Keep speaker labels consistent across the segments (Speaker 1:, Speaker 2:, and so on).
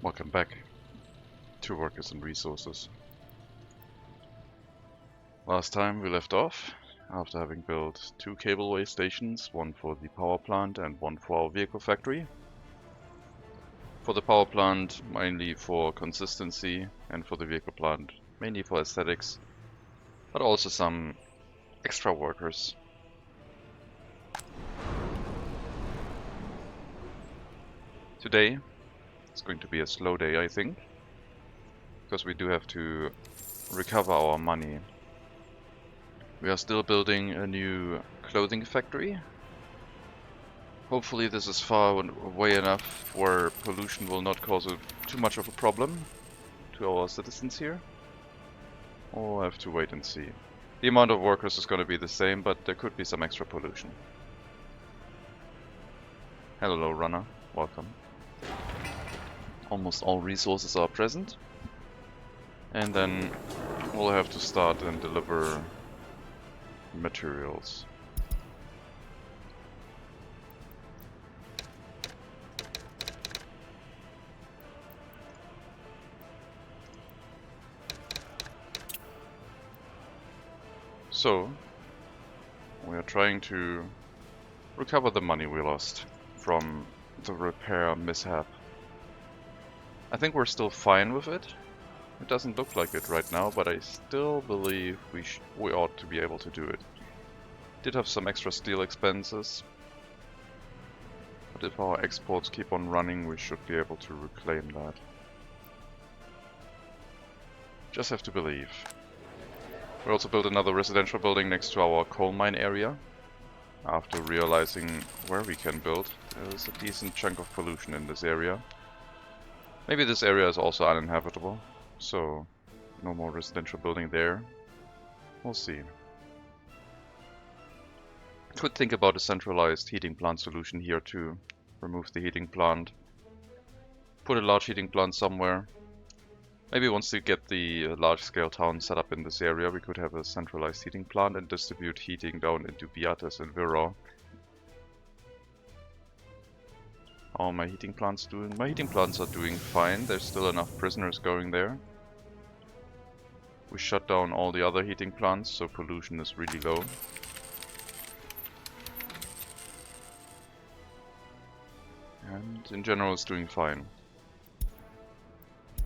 Speaker 1: Welcome back to Workers and Resources. Last time we left off, after having built 2 cableway stations, one for the power plant and one for our vehicle factory. For the power plant, mainly for consistency, and for the vehicle plant, mainly for aesthetics, but also some extra workers. Today, it's going to be a slow day, I think, because we do have to recover our money. We are still building a new clothing factory. Hopefully this is far away enough where pollution will not cause too much of a problem to our citizens here. We'll have to wait and see. The amount of workers is going to be the same, but there could be some extra pollution. Hello runner, welcome. Almost all resources are present. And then we'll have to start and deliver materials. So, we are trying to recover the money we lost from the repair mishap. I think we're still fine with it. It doesn't look like it right now, but I still believe we ought to be able to do it. Did have some extra steel expenses, but if our exports keep on running, we should be able to reclaim that. Just have to believe. We also built another residential building next to our coal mine area. After realizing where we can build, there's a decent chunk of pollution in this area. Maybe this area is also uninhabitable. So, no more residential building there. We'll see. Could think about a centralized heating plant solution here to remove the heating plant. Put a large heating plant somewhere. Maybe once we get the large-scale town set up in this area, we could have a centralized heating plant and distribute heating down into Beatis and Virau. How are my heating plants doing? My heating plants are doing fine. There's still enough prisoners going there. We shut down all the other heating plants, so pollution is really low. And in general it's doing fine.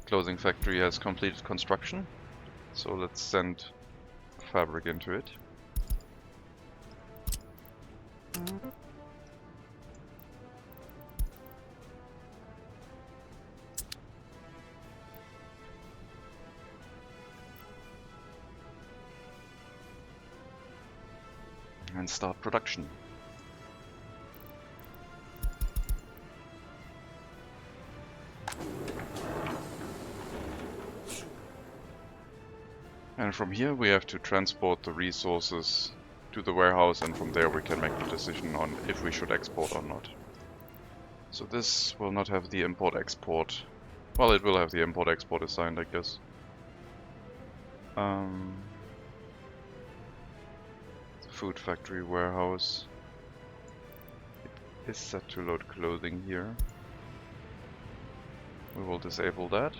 Speaker 1: Clothing factory has completed construction, so let's send fabric into it. And start production. And from here we have to transport the resources to the warehouse, and from there we can make the decision on if we should export or not. So this will not have the import-export. Well, it will have the import-export assigned, I guess. Food factory warehouse. It is set to load clothing here. We will disable that.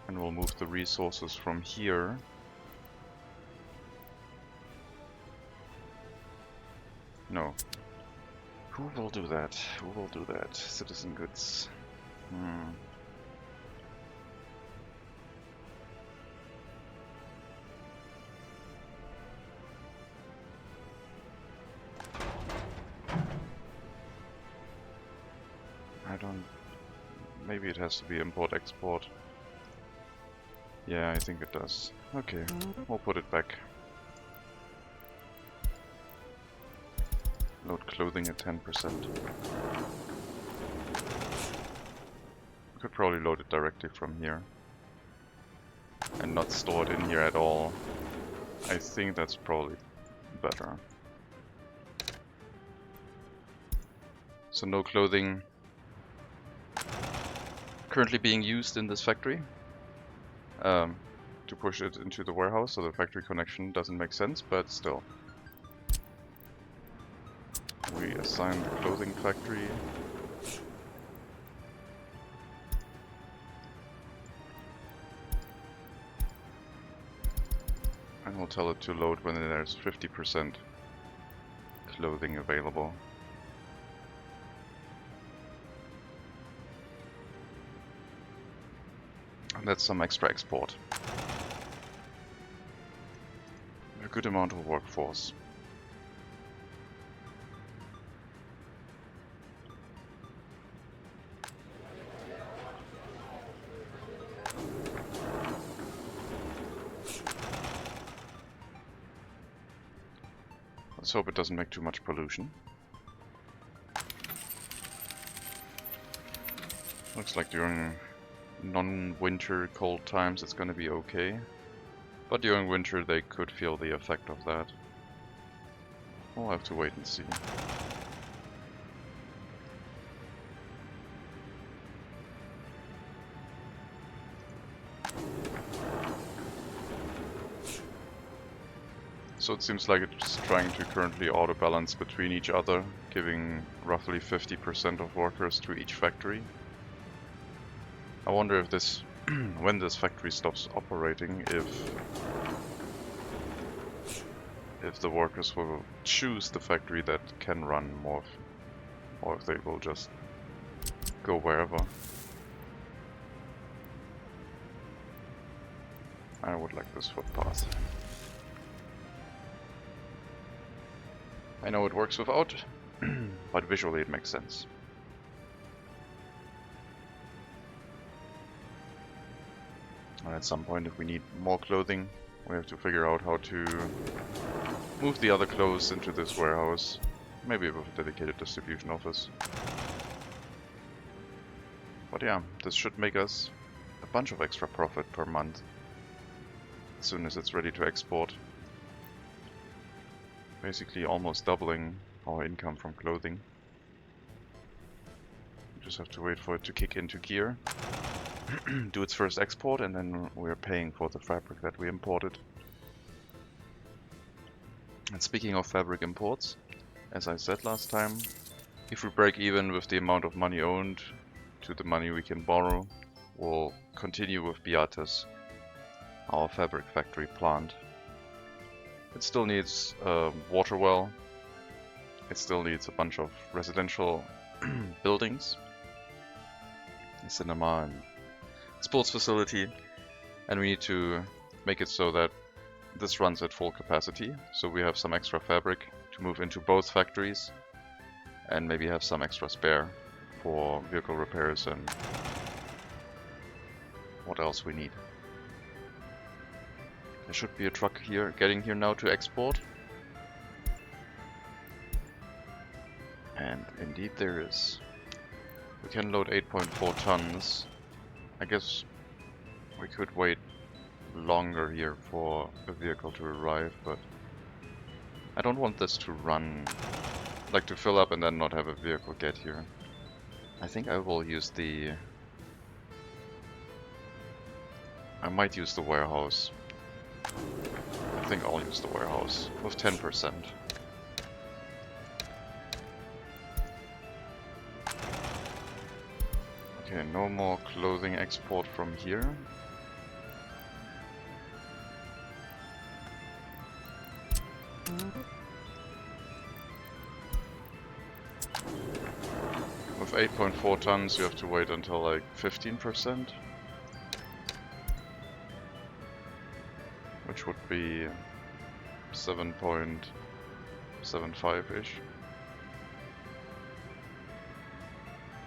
Speaker 1: And we'll move the resources from here. No. Who will do that? Who will do that? Citizen goods. Maybe it has to be import-export. Yeah, I think it does. Okay, we'll put it back. Load clothing at 10%. We could probably load it directly from here. And not store it in here at all. I think that's probably better. So no clothing currently being used in this factory to push it into the warehouse, so the factory connection doesn't make sense, but still. We assign the clothing factory. And we'll tell it to load when there's 50% clothing available. And that's some extra export. A good amount of workforce. Let's hope it doesn't make too much pollution. Looks like during non-winter cold times it's gonna be okay. But during winter they could feel the effect of that. We'll have to wait and see. So it seems like it's trying to currently auto-balance between each other, giving roughly 50% of workers to each factory. I wonder if this, when this factory stops operating, if the workers will choose the factory that can run more, or if they will just go wherever. I would like this footpath. I know it works without, but visually it makes sense. And at some point, if we need more clothing, we have to figure out how to move the other clothes into this warehouse. Maybe with a dedicated distribution office. But yeah, this should make us a bunch of extra profit per month as soon as it's ready to export. Basically almost doubling our income from clothing. We just have to wait for it to kick into gear, do its first export, and then we're paying for the fabric that we imported. And speaking of fabric imports, as I said last time, if we break even with the amount of money owned to the money we can borrow, we'll continue with Beates, our fabric factory plant. It still needs a water well, it still needs a bunch of residential buildings, a cinema and sports facility, and we need to make it so that this runs at full capacity, so we have some extra fabric to move into both factories and maybe have some extra spare for vehicle repairs and what else we need. There should be a truck here, getting here now to export. And indeed there is. We can load 8.4 tons. I guess we could wait longer here for a vehicle to arrive, but I don't want this to run, like to fill up and then not have a vehicle get here. I think I will use the... I might use the warehouse. I think I'll use the warehouse with 10%. Okay, no more clothing export from here. With 8.4 tons you have to wait until like 15%. Which would be 7.75-ish.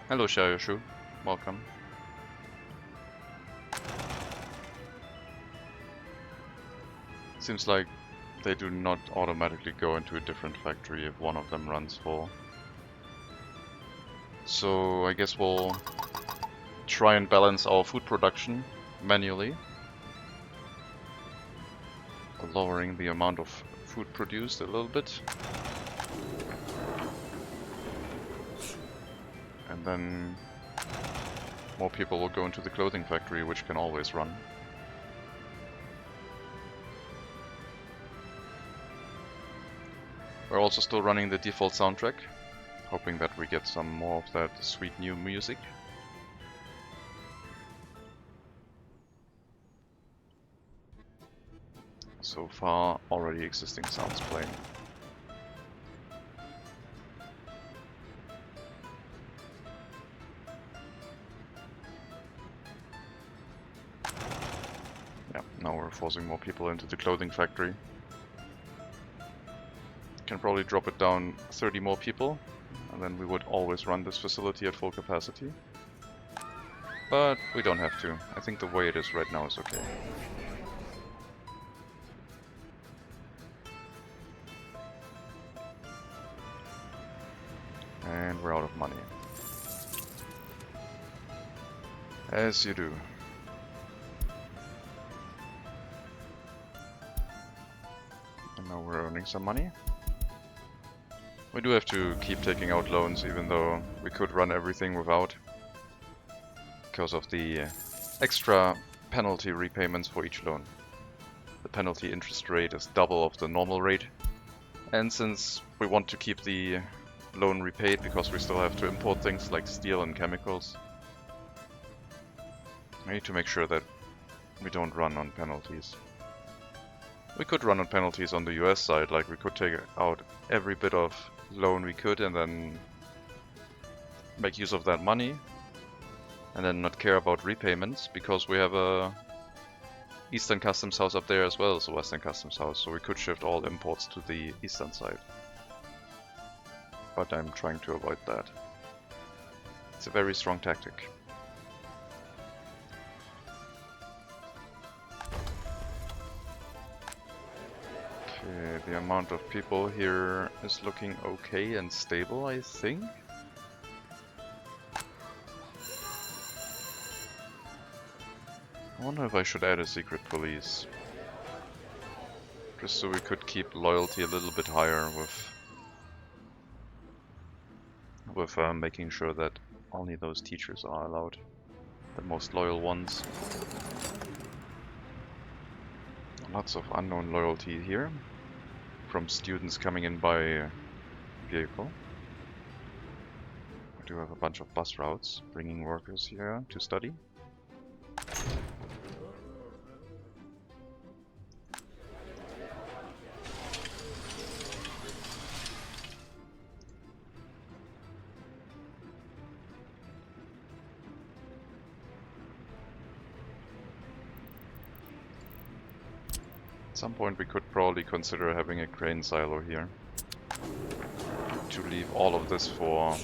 Speaker 1: Hello Shayoshu, welcome. Seems like they do not automatically go into a different factory if one of them runs full. So I guess we'll try and balance our food production manually, lowering the amount of food produced a little bit. And then more people will go into the clothing factory, which can always run. We're also still running the default soundtrack, hoping that we get some more of that sweet new music. So far, already existing sounds playing. Yeah, now we're forcing more people into the clothing factory. Can probably drop it down 30 more people, and then we would always run this facility at full capacity. But we don't have to. I think the way it is right now is okay. And we're out of money. As you do. And now we're earning some money. We do have to keep taking out loans, even though we could run everything without, because of the extra penalty repayments for each loan. The penalty interest rate is double of the normal rate, and since we want to keep the loan repaid because we still have to import things like steel and chemicals, we need to make sure that we don't run on penalties. We could run on penalties on the US side, like we could take out every bit of loan we could and then make use of that money and then not care about repayments, because we have a Eastern Customs House up there as well as a Western Customs House, so we could shift all imports to the eastern side. But I'm trying to avoid that. It's a very strong tactic. Okay, the amount of people here is looking okay and stable, I think. I wonder if I should add a secret police. Just so we could keep loyalty a little bit higher with making sure that only those teachers are allowed. The most loyal ones. Lots of unknown loyalty here. From students coming in by vehicle. We do have a bunch of bus routes bringing workers here to study. At some point we could probably consider having a grain silo here to leave all of this for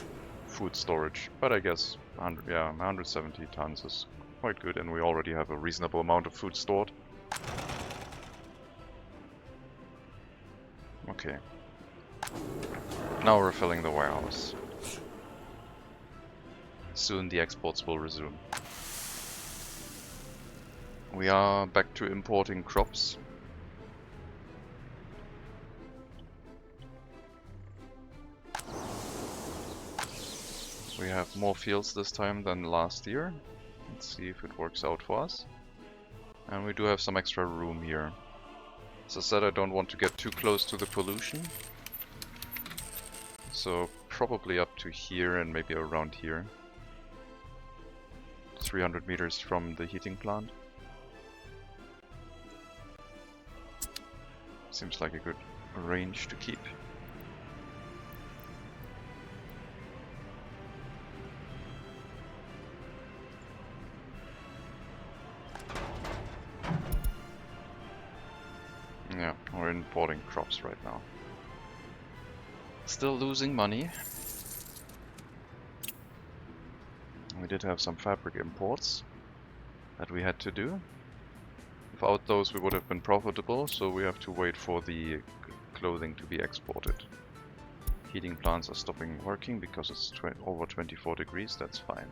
Speaker 1: food storage, but I guess 170 tons is quite good, and we already have a reasonable amount of food stored. Okay, now we're filling the warehouse. Soon the exports will resume. We are back to importing crops. We have more fields this time than last year. Let's see if it works out for us. And we do have some extra room here. As I said, I don't want to get too close to the pollution. So probably up to here and maybe around here. 300 meters from the heating plant. Seems like a good range to keep. Yeah, we're importing crops right now. Still losing money. We did have some fabric imports that we had to do. Without those we would have been profitable, so we have to wait for the clothing to be exported. Heating plants are stopping working because it's over 24 degrees, that's fine.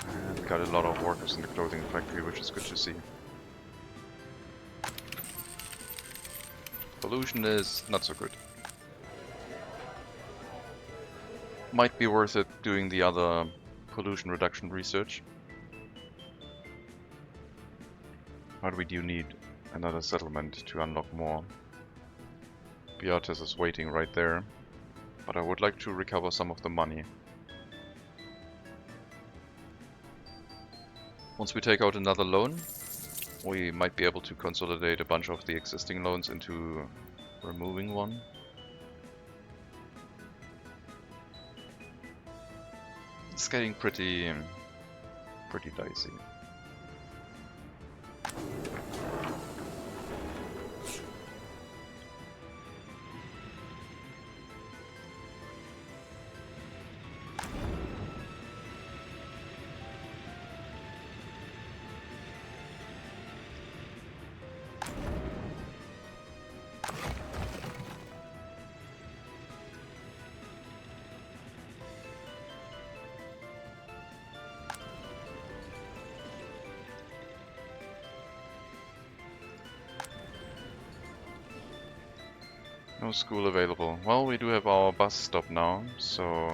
Speaker 1: And we got a lot of workers in the clothing factory, which is good to see. Pollution is not so good. Might be worth it doing the other pollution reduction research. But we do need another settlement to unlock more. Beatrice is waiting right there, but I would like to recover some of the money. Once we take out another loan, we might be able to consolidate a bunch of the existing loans into removing one. It's getting pretty dicey. No school available. Well, we do have our bus stop now, so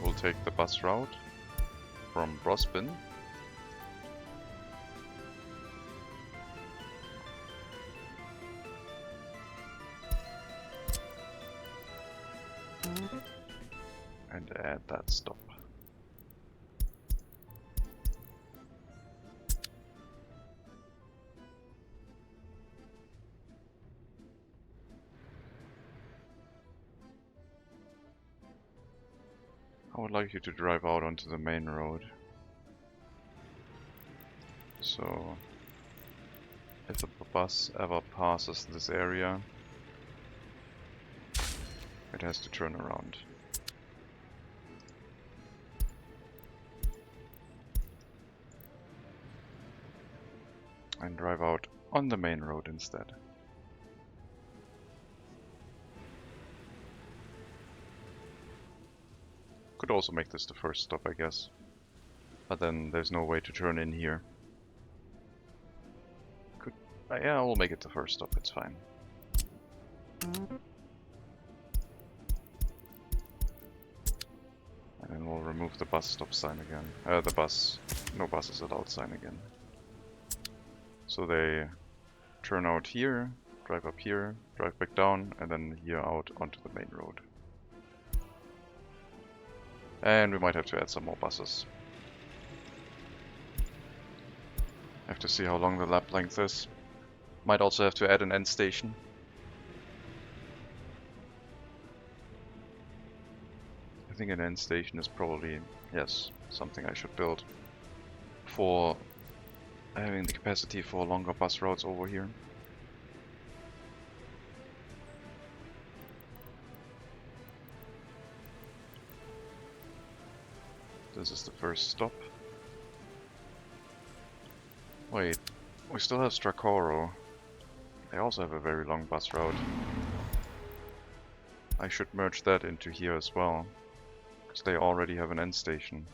Speaker 1: we'll take the bus route from Brospin. And add that stop. I would like you to drive out onto the main road. So, if a bus ever passes this area, it has to turn around. And drive out on the main road instead. Could also make this the first stop, I guess. But then there's no way to turn in here. Yeah, we'll make it the first stop, it's fine. And then we'll remove the bus stop sign again. No buses allowed sign again. So they turn out here, drive up here, drive back down, and then here out onto the main road. And we might have to add some more buses. Have to see how long the lap length is. Might also have to add an end station. I think an end station is probably, yes, something I should build for having the capacity for longer bus routes over here. This is the first stop. Wait, we still have Strakoro. They also have a very long bus route. I should merge that into here as well, because they already have an end station.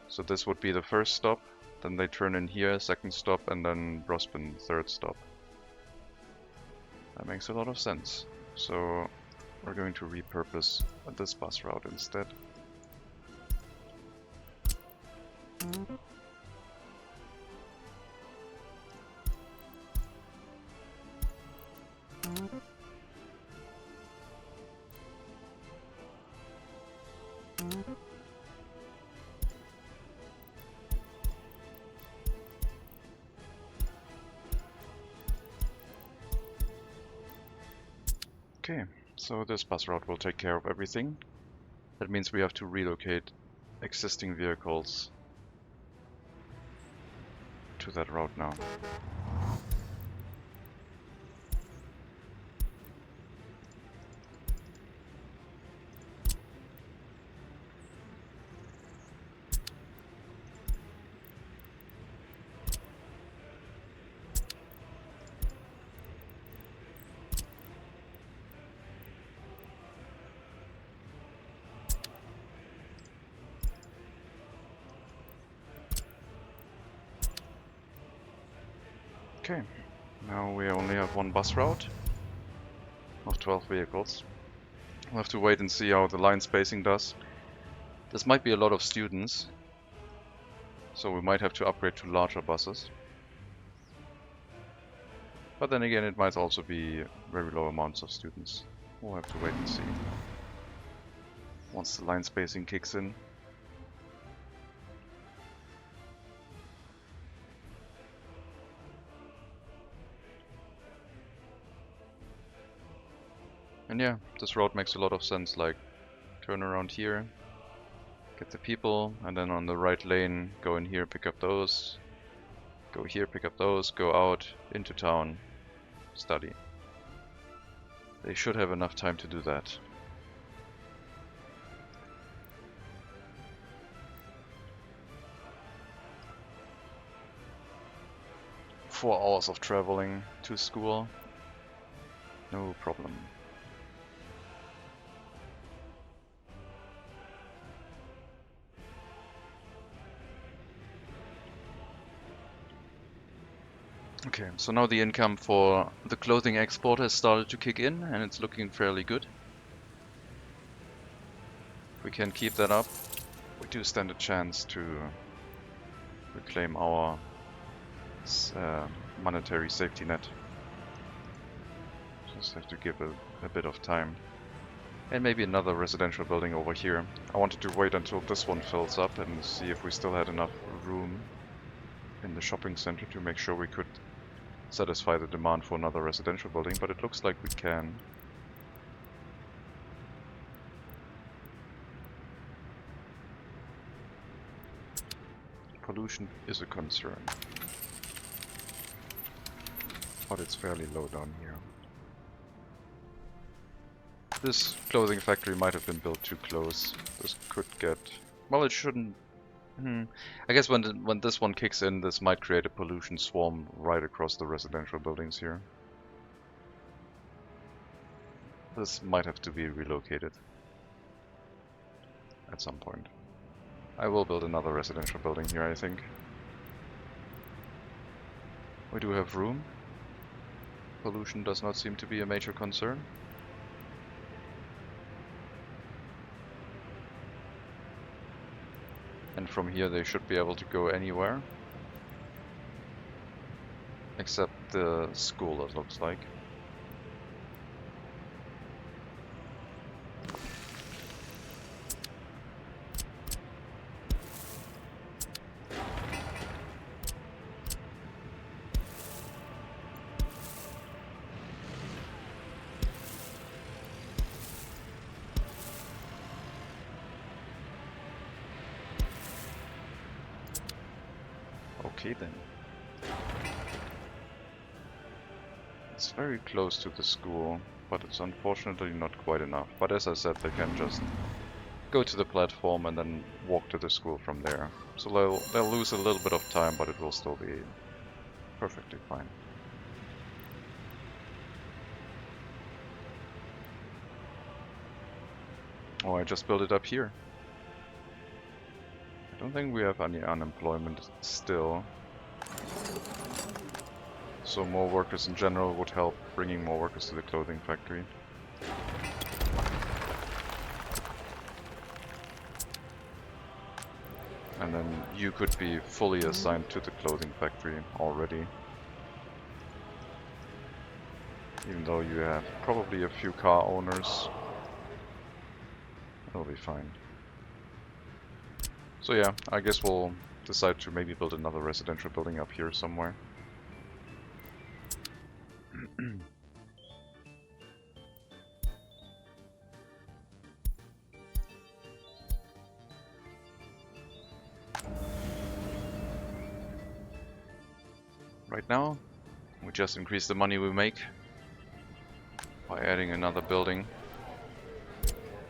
Speaker 1: So this would be the first stop, then they turn in here, second stop, and then Brospin, third stop. That makes a lot of sense. So we're going to repurpose this bus route instead. Okay, so this bus route will take care of everything. That means we have to relocate existing vehicles to that route now. Okay, now we only have one bus route of 12 vehicles. We'll have to wait and see how the line spacing does. This might be a lot of students, so we might have to upgrade to larger buses. But then again, it might also be very low amounts of students. We'll have to wait and see. Once the line spacing kicks in. And yeah, this road makes a lot of sense, like turn around here, get the people, and then on the right lane, go in here, pick up those, go here, pick up those, go out, into town, study. They should have enough time to do that. Four hours of traveling to school, no problem. Okay, so now the income for the clothing export has started to kick in and it's looking fairly good. If we can keep that up, we do stand a chance to reclaim our monetary safety net. Just have to give a bit of time. And maybe another residential building over here. I wanted to wait until this one fills up and see if we still had enough room in the shopping center to make sure we could satisfy the demand for another residential building, but it looks like we can. Pollution is a concern, but it's fairly low down here. This clothing factory might have been built too close. This could get... well, it shouldn't... I guess when this one kicks in, this might create a pollution swarm right across the residential buildings here. This might have to be relocated at some point. I will build another residential building here, I think. We do have room. Pollution does not seem to be a major concern. And from here they should be able to go anywhere. Except the school, it looks like. Okay then. It's very close to the school, but it's unfortunately not quite enough. But as I said, they can just go to the platform and then walk to the school from there. So they'll lose a little bit of time, but it will still be perfectly fine. Oh, I just built it up here. I don't think we have any unemployment still. So more workers in general would help bringing more workers to the clothing factory. And then you could be fully assigned to the clothing factory already. Even though you have probably a few car owners. It'll be fine. So yeah, I guess we'll decide to maybe build another residential building up here somewhere. Right now, we just increase the money we make by adding another building.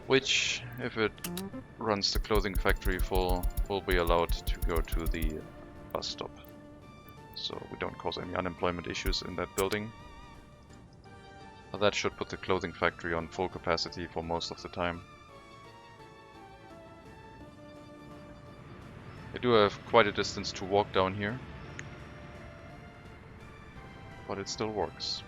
Speaker 1: Which, if it runs the clothing factory full, will be allowed to go to the bus stop. So we don't cause any unemployment issues in that building. But that should put the clothing factory on full capacity for most of the time. I do have quite a distance to walk down here, but it still works.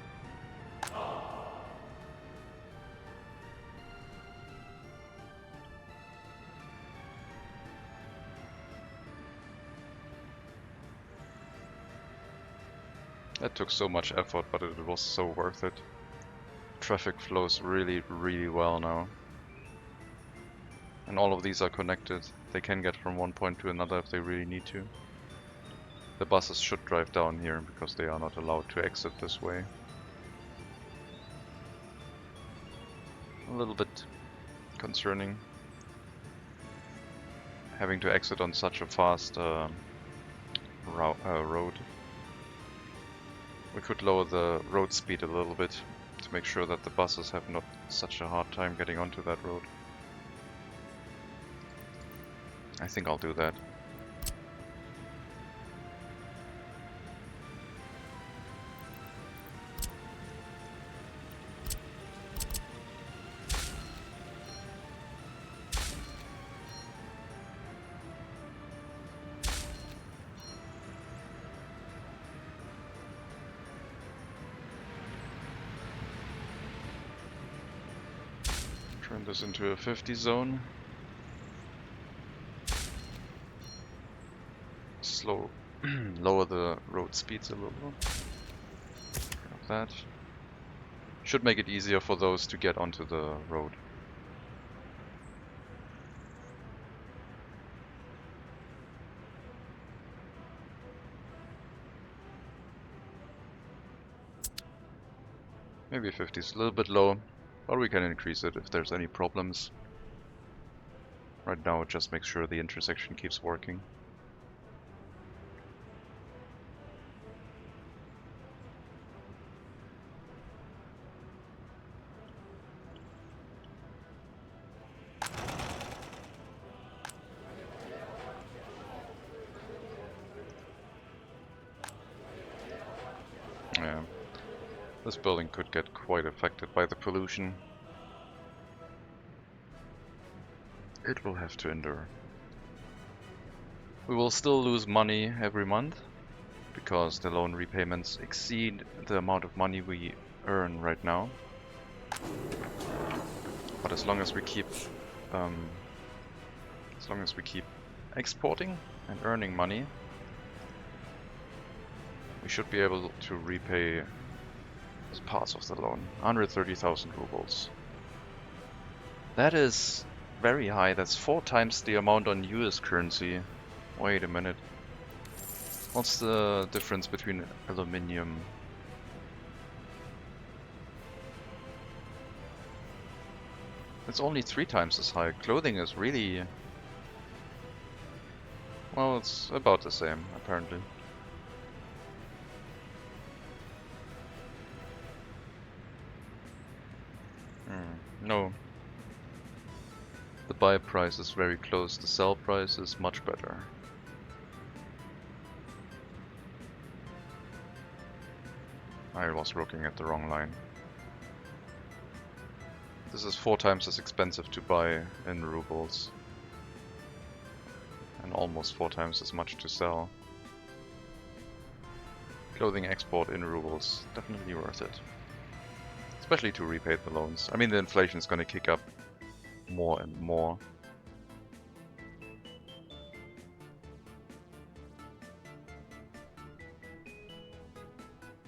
Speaker 1: That took so much effort, but it was so worth it. Traffic flows really, really well now. And all of these are connected. They can get from one point to another if they really need to. The buses should drive down here because they are not allowed to exit this way. A little bit concerning. Having to exit on such a fast road. We could lower the road speed a little bit to make sure that the buses have not such a hard time getting onto that road. I think I'll do that. Turn this into a 50 zone. Lower the road speeds a little. Like that. Should make it easier for those to get onto the road. Maybe 50 is a little bit low, but we can increase it if there's any problems. Right now it just makes sure the intersection keeps working. Yeah, this building could get quite affected by the pollution. It will have to endure. We will still lose money every month because the loan repayments exceed the amount of money we earn right now. But as long as we keep exporting and earning money, we should be able to repay as parts of the loan. 130,000 rubles. That is very high. That's 4 times the amount on US currency. Wait a minute. What's the difference between aluminium? It's only 3 times as high. Clothing is really... well, it's about the same, apparently. No. The buy price is very close, the sell price is much better. I was looking at the wrong line. This is 4 times as expensive to buy in rubles. And almost 4 times as much to sell. Clothing export in rubles, definitely worth it. Especially to repay the loans. I mean, the inflation is going to kick up more and more.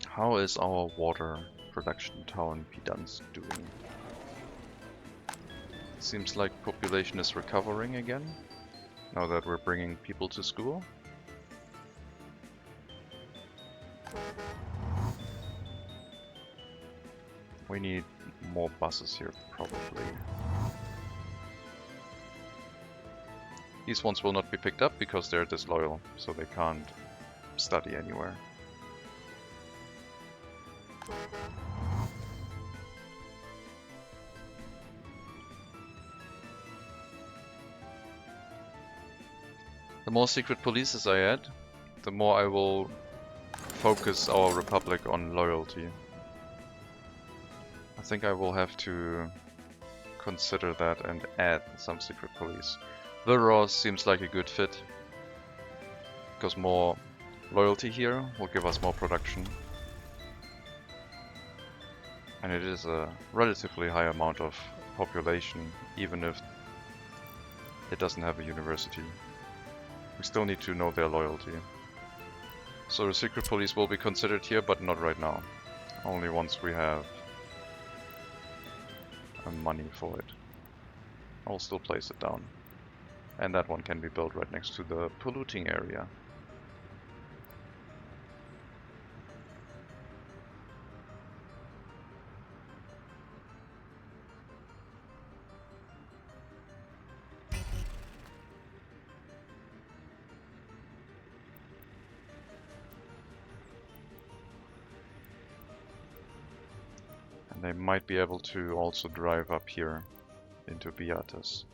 Speaker 1: How is our water production town Pedans doing? Seems like population is recovering again, now that we're bringing people to school. We need more buses here, probably. These ones will not be picked up because they're disloyal, so they can't study anywhere. The more secret polices I add, the more I will focus our republic on loyalty. I think I will have to consider that and add some secret police. Vilros seems like a good fit, because more loyalty here will give us more production. And it is a relatively high amount of population, even if it doesn't have a university. We still need to know their loyalty. So the secret police will be considered here, but not right now. Only once we have money for it. I'll still place it down. And that one can be built right next to the polluting area. And they might be able to also drive up here into Beatus.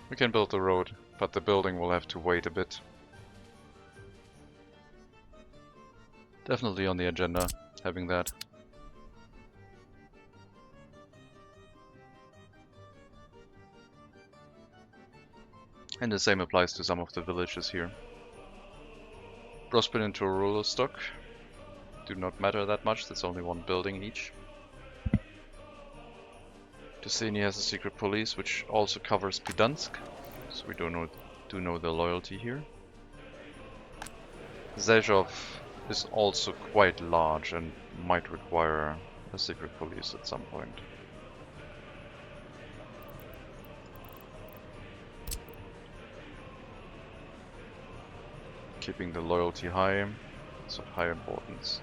Speaker 1: We can build the road, but the building will have to wait a bit. Definitely on the agenda, having that. And the same applies to some of the villages here. Prosper into a rural stock. Do not matter that much, that's only one building each. Tuscany has a secret police, which also covers Pidansk, so we do know the loyalty here. Zhezhov is also quite large and might require a secret police at some point. Keeping the loyalty high is of high importance.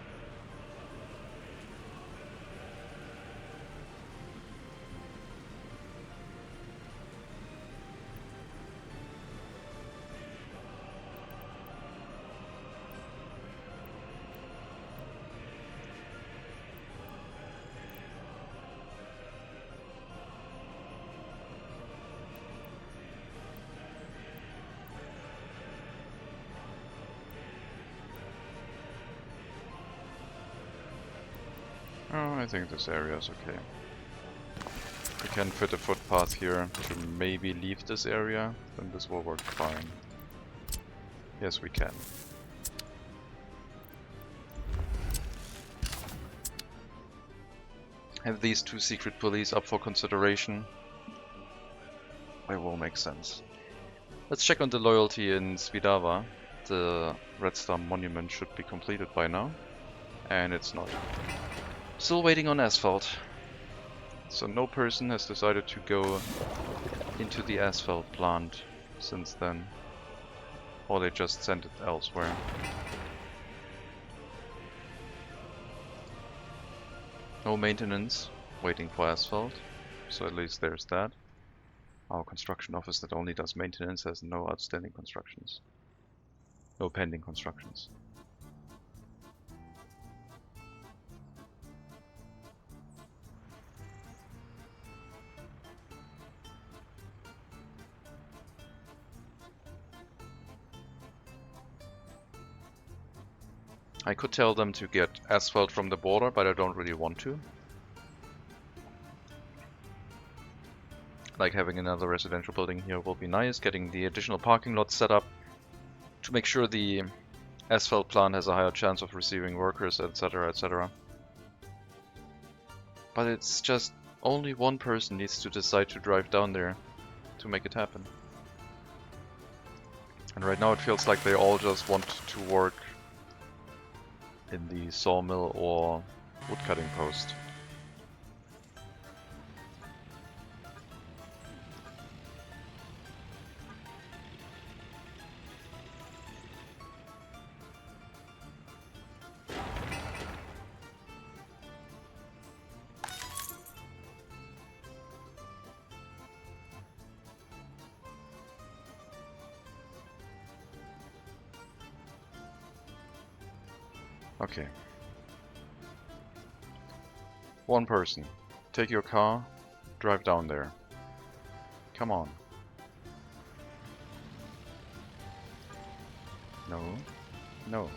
Speaker 1: Oh, I think this area is okay. We can fit a footpath here to maybe leave this area, then this will work fine. Yes, we can. Have these two secret police up for consideration. It will make sense. Let's check on the loyalty in Svidava. The Red Star monument should be completed by now. And it's not. Still waiting on asphalt. So no person has decided to go into the asphalt plant since then. Or they just sent it elsewhere. No maintenance, waiting for asphalt. So at least there's that. Our construction office that only does maintenance has no outstanding constructions. No pending constructions. I could tell them to get asphalt from the border, but I don't really want to. Like having another residential building here will be nice, getting the additional parking lot set up to make sure the asphalt plant has a higher chance of receiving workers, etc, etc. But it's just only one person needs to decide to drive down there to make it happen. And right now it feels like they all just want to work in the sawmill or woodcutting post. Okay. One person. Take your car, drive down there. Come on. No. No.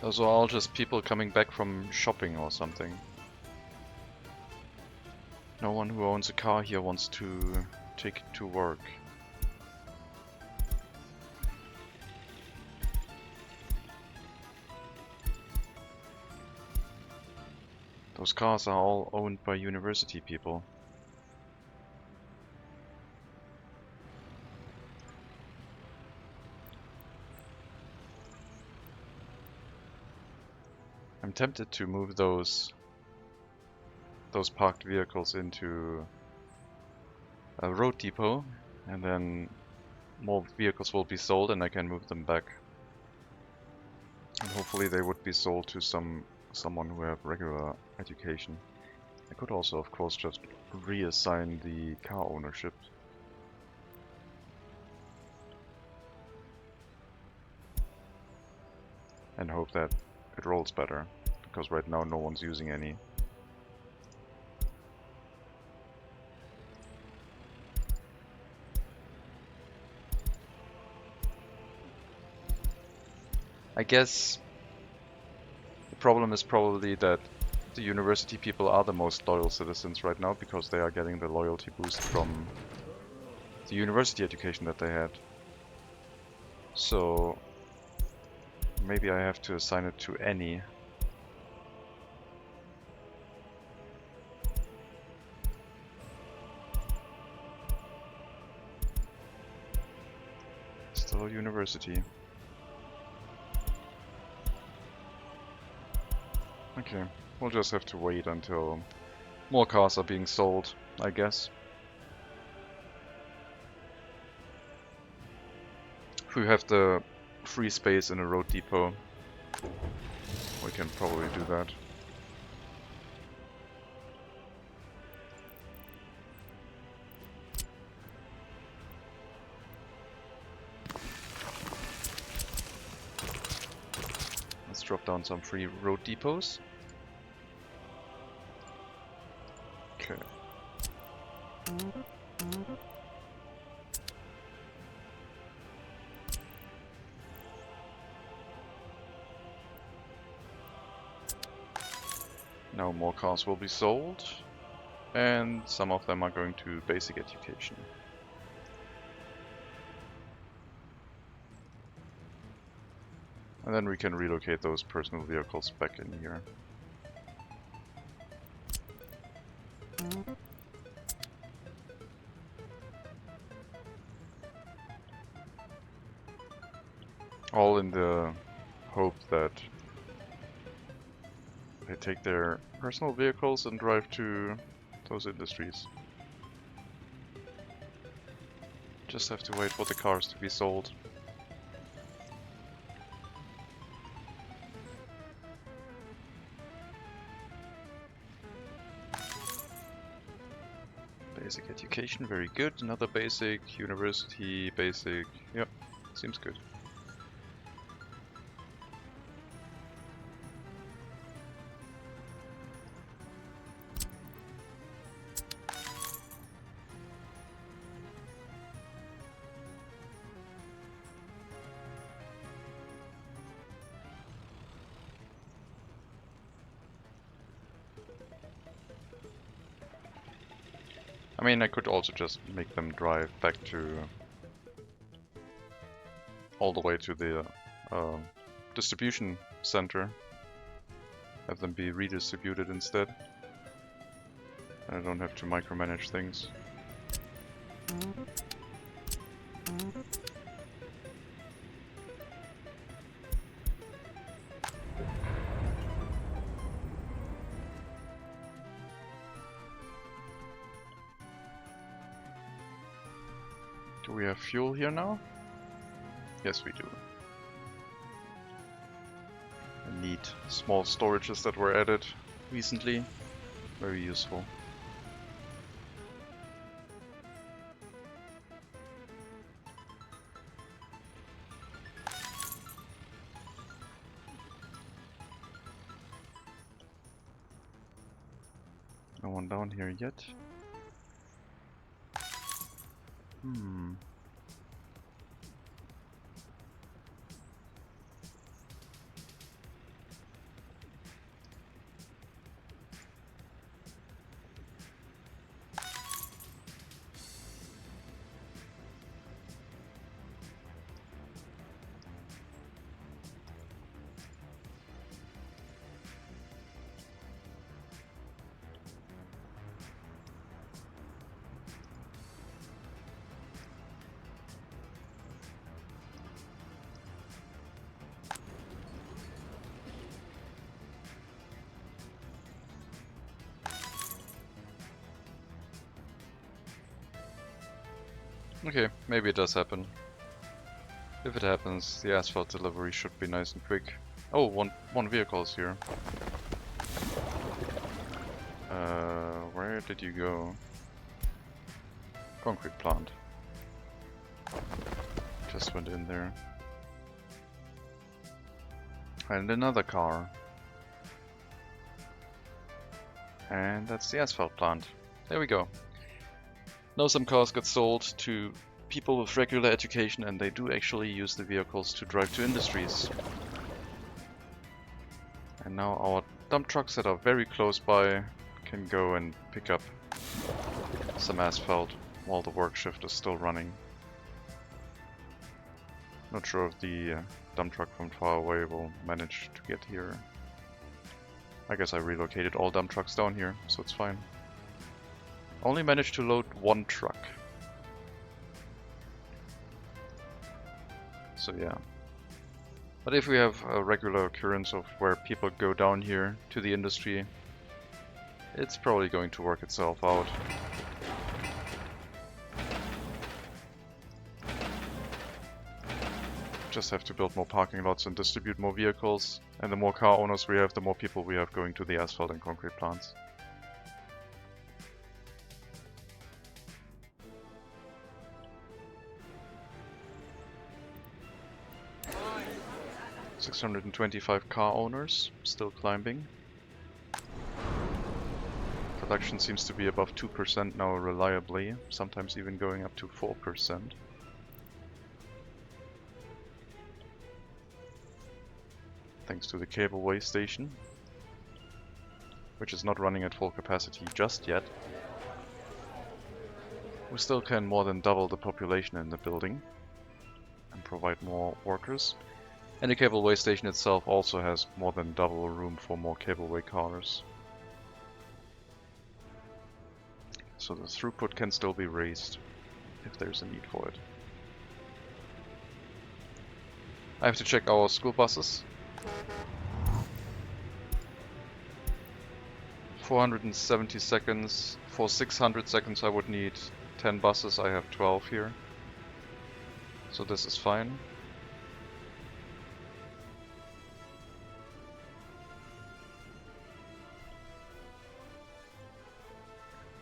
Speaker 1: Those are all just people coming back from shopping or something. No one who owns a car here wants to take it to work. Those cars are all owned by university people. I'm tempted to move those parked vehicles into a road depot, and then more vehicles will be sold and I can move them back. And hopefully they would be sold to someone who have regular education. I could also, of course, just reassign the car ownership. And hope that it rolls better, because right now no one's using any. I guess the problem is probably that the university people are the most loyal citizens right now, because they are getting the loyalty boost from the university education that they had. So maybe I have to assign it to any. Still university. Okay, we'll just have to wait until more cars are being sold, I guess. If we have the free space in a road depot, we can probably do that. Let's drop down some free road depots. Okay. Now more cars will be sold, and some of them are going to basic education. And then we can relocate those personal vehicles back in here. All in the hope that they take their personal vehicles and drive to those industries. Just have to wait for the cars to be sold. Basic education, very good. Another basic, university, basic. Yep, seems good. I mean, I could also just make them drive back to all the way to the distribution center. Have them be redistributed instead. And I don't have to micromanage things. Do we have fuel here now? Yes, we do. And neat small storages that were added recently. Very useful. No one down here yet. Hmm. Okay, maybe it does happen. If it happens, the asphalt delivery should be nice and quick. Oh, one vehicle is here. Where did you go? Concrete plant. Just went in there. And another car. And that's the asphalt plant. There we go. Now some cars get sold to people with regular education and they do actually use the vehicles to drive to industries. And now our dump trucks that are very close by can go and pick up some asphalt while the work shift is still running. Not sure if the dump truck from far away will manage to get here. I guess I relocated all dump trucks down here, so it's fine. Only managed to load one truck. So yeah. But if we have a regular occurrence of where people go down here to the industry, it's probably going to work itself out. Just have to build more parking lots and distribute more vehicles, and the more car owners we have, the more people we have going to the asphalt and concrete plants. $625 car owners, still climbing. Production seems to be above 2% now reliably, sometimes even going up to 4%. Thanks to the cableway station, which is not running at full capacity just yet. We still can more than double the population in the building and provide more workers. And the cableway station itself also has more than double room for more cableway cars. So the throughput can still be raised if there's a need for it. I have to check our school buses. 470 seconds. For 600 seconds I would need 10 buses. I have 12 here. So this is fine.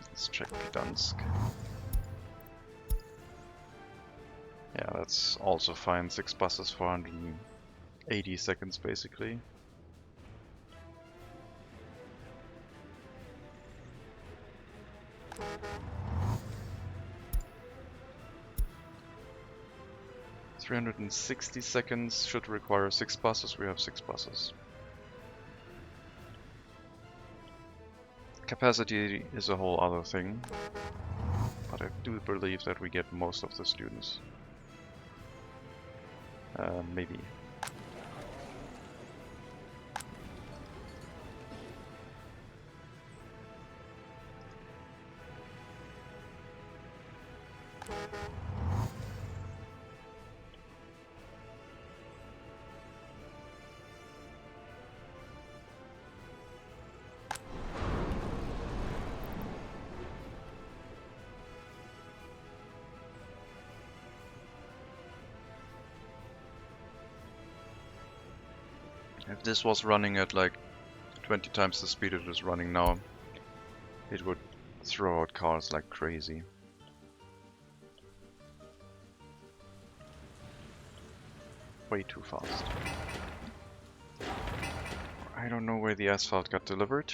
Speaker 1: Let's check Gdansk. Yeah, that's also fine. 6 buses, 480 seconds basically. $360 seconds should require 6 buses. We have 6 buses. Capacity is a whole other thing, but I do believe that we get most of the students. Maybe. If this was running at like 20 times the speed it is running now, it would throw out cars like crazy. Way too fast. I don't know where the asphalt got delivered.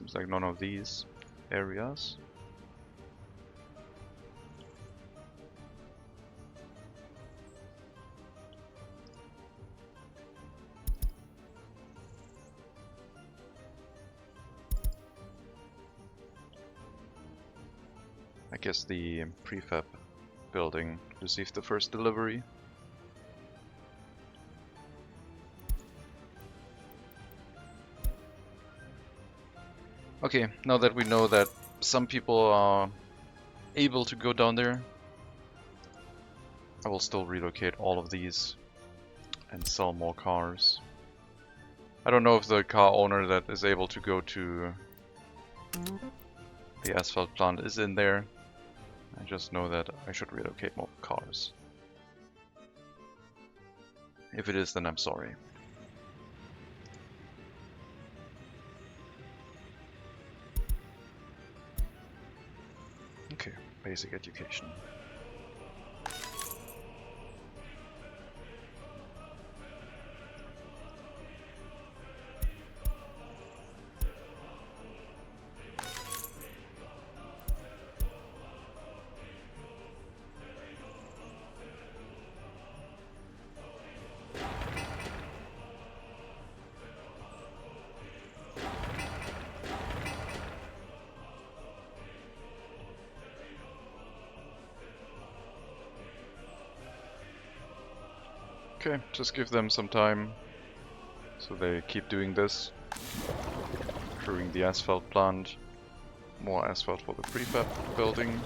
Speaker 1: Seems like none of these areas. I guess the prefab building received the first delivery. Okay, now that we know that some people are able to go down there, I will still relocate all of these and sell more cars. I don't know if the car owner that is able to go to the asphalt plant is in there. I just know that I should relocate more cars. If it is, then I'm sorry. Okay, basic education. Okay, just give them some time so they keep doing this. Crewing the asphalt plant. More asphalt for the prefab building.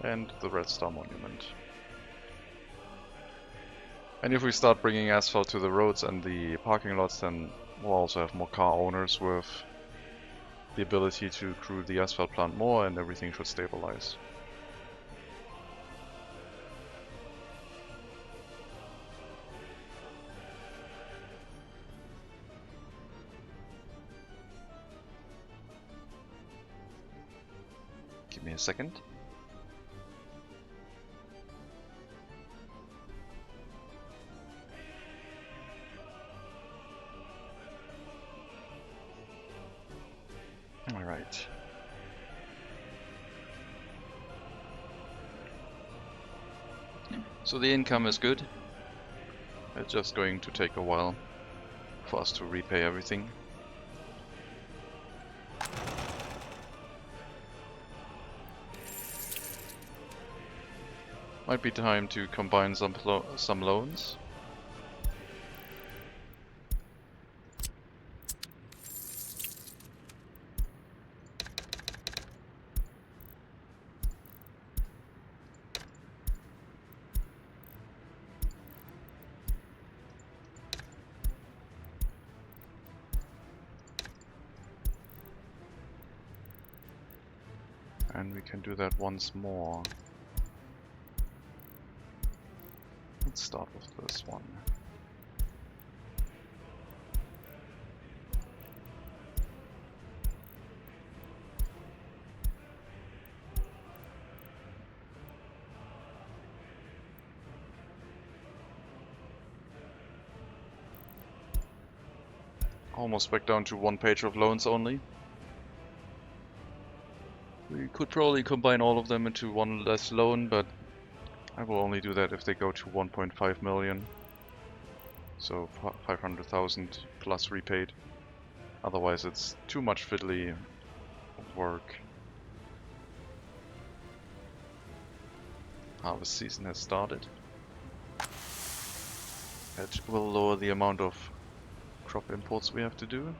Speaker 1: And the Red Star Monument. And if we start bringing asphalt to the roads and the parking lots, then we'll also have more car owners with the ability to crew the asphalt plant more, and everything should stabilize. Give me a second. All right. So the income is good. It's just going to take a while for us to repay everything. Might be time to combine some loans. And we can do that once more. Let's start with this one. Almost back down to one page of loans only. We could probably combine all of them into one less loan, but I will only do that if they go to 1.5 million. So 500,000 plus repaid. Otherwise it's too much fiddly work. Harvest season has started. It will lower the amount of crop imports we have to do.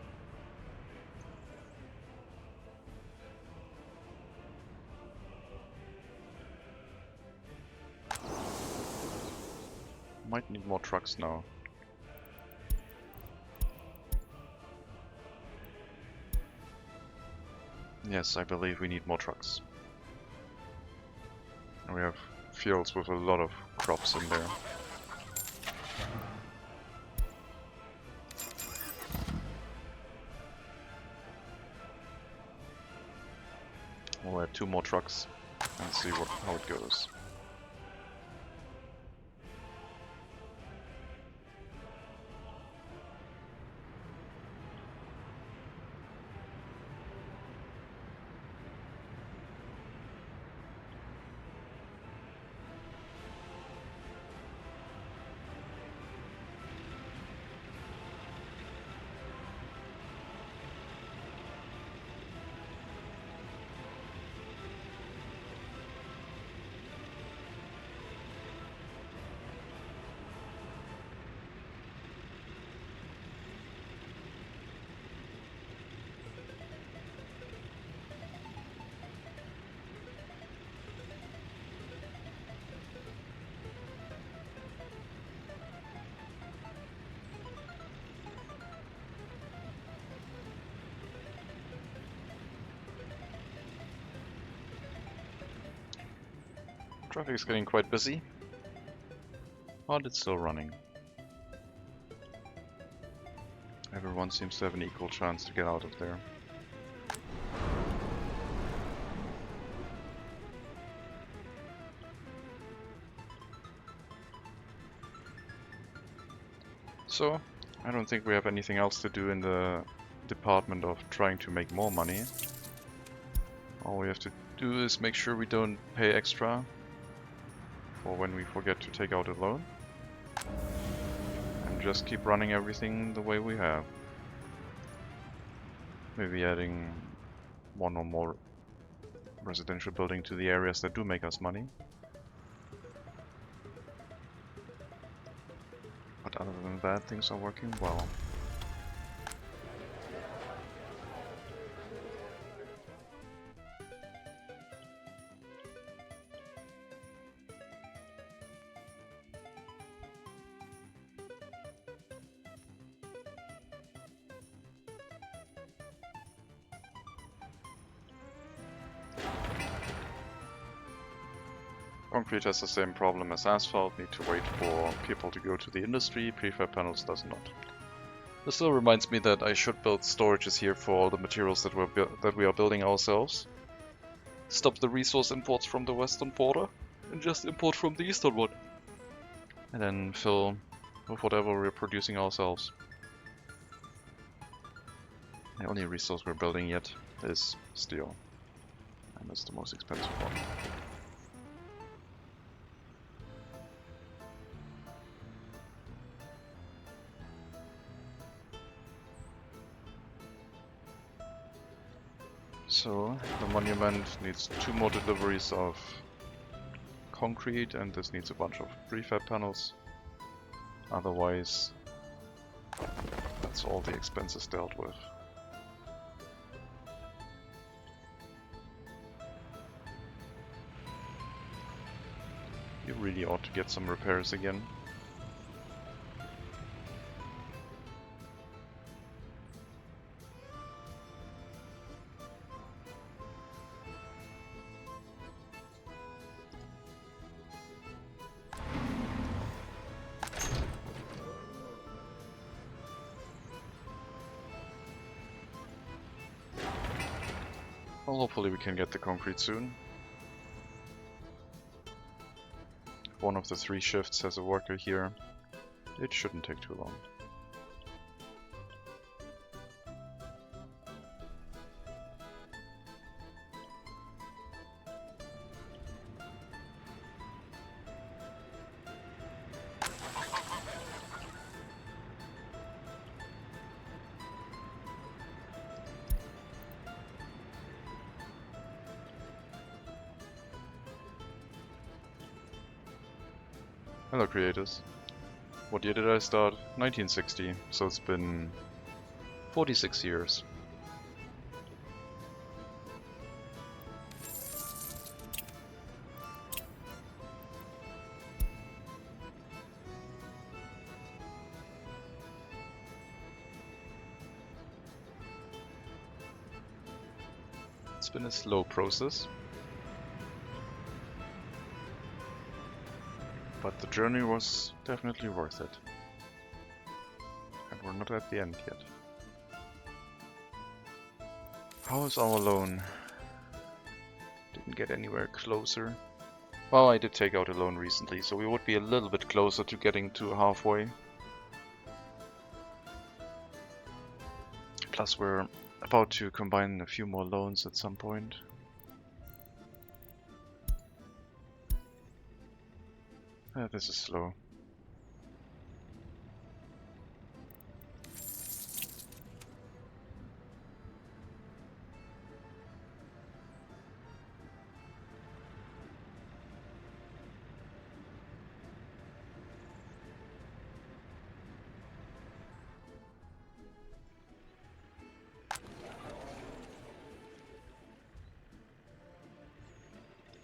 Speaker 1: Might need more trucks now. Yes, I believe we need more trucks. And we have fields with a lot of crops in there. We'll add 2 more trucks and see how it goes. Traffic is getting quite busy, but it's still running. Everyone seems to have an equal chance to get out of there. So, I don't think we have anything else to do in the department of trying to make more money. All we have to do is make sure we don't pay extra for when we forget to take out a loan. And just keep running everything the way we have. Maybe adding one or more residential building to the areas that do make us money. But other than that, things are working well. Concrete has the same problem as asphalt, need to wait for people to go to the industry, prefab panels does not. This still reminds me that I should build storages here for all the materials that we are building ourselves. Stop the resource imports from the western border and just import from the eastern one. And then fill with whatever we're producing ourselves. The only resource we're building yet is steel, and it's the most expensive one. So, the monument needs 2 more deliveries of concrete, and this needs a bunch of prefab panels. Otherwise, that's all the expenses dealt with. You really ought to get some repairs again. Well, hopefully we can get the concrete soon. If one of the 3 shifts has a worker here, it shouldn't take too long. Hello creators. What year did I start? 1960, so it's been 46 years. It's been a slow process. But the journey was definitely worth it. And we're not at the end yet. How is our loan? Didn't get anywhere closer. Well, I did take out a loan recently, so we would be a little bit closer to getting to halfway. Plus we're about to combine a few more loans at some point. This is slow.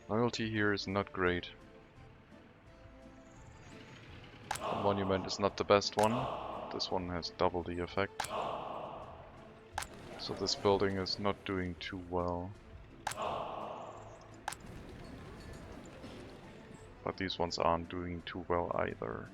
Speaker 1: Loyalty here is not great. The monument is not the best one. This one has double the effect. So this building is not doing too well. But these ones aren't doing too well either.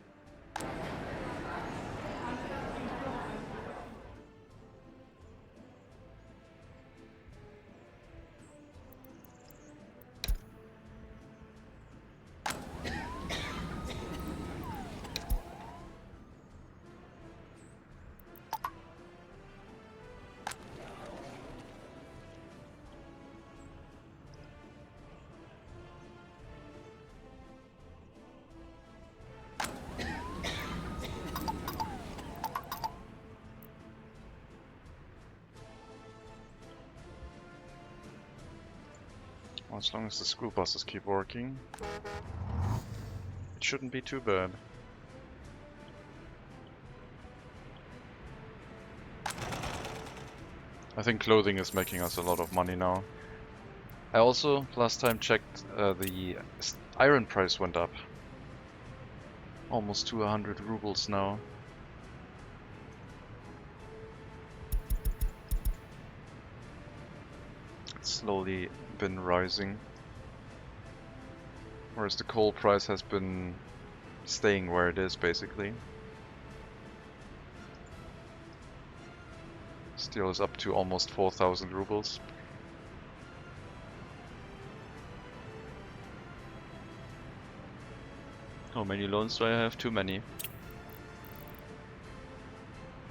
Speaker 1: As long as the school buses keep working, it shouldn't be too bad. I think clothing is making us a lot of money now. I also last time checked the iron price went up. Almost 200 rubles now. It's slowly been rising. Whereas the coal price has been staying where it is basically. Steel is up to almost 4,000 rubles. How many loans do I have? Too many.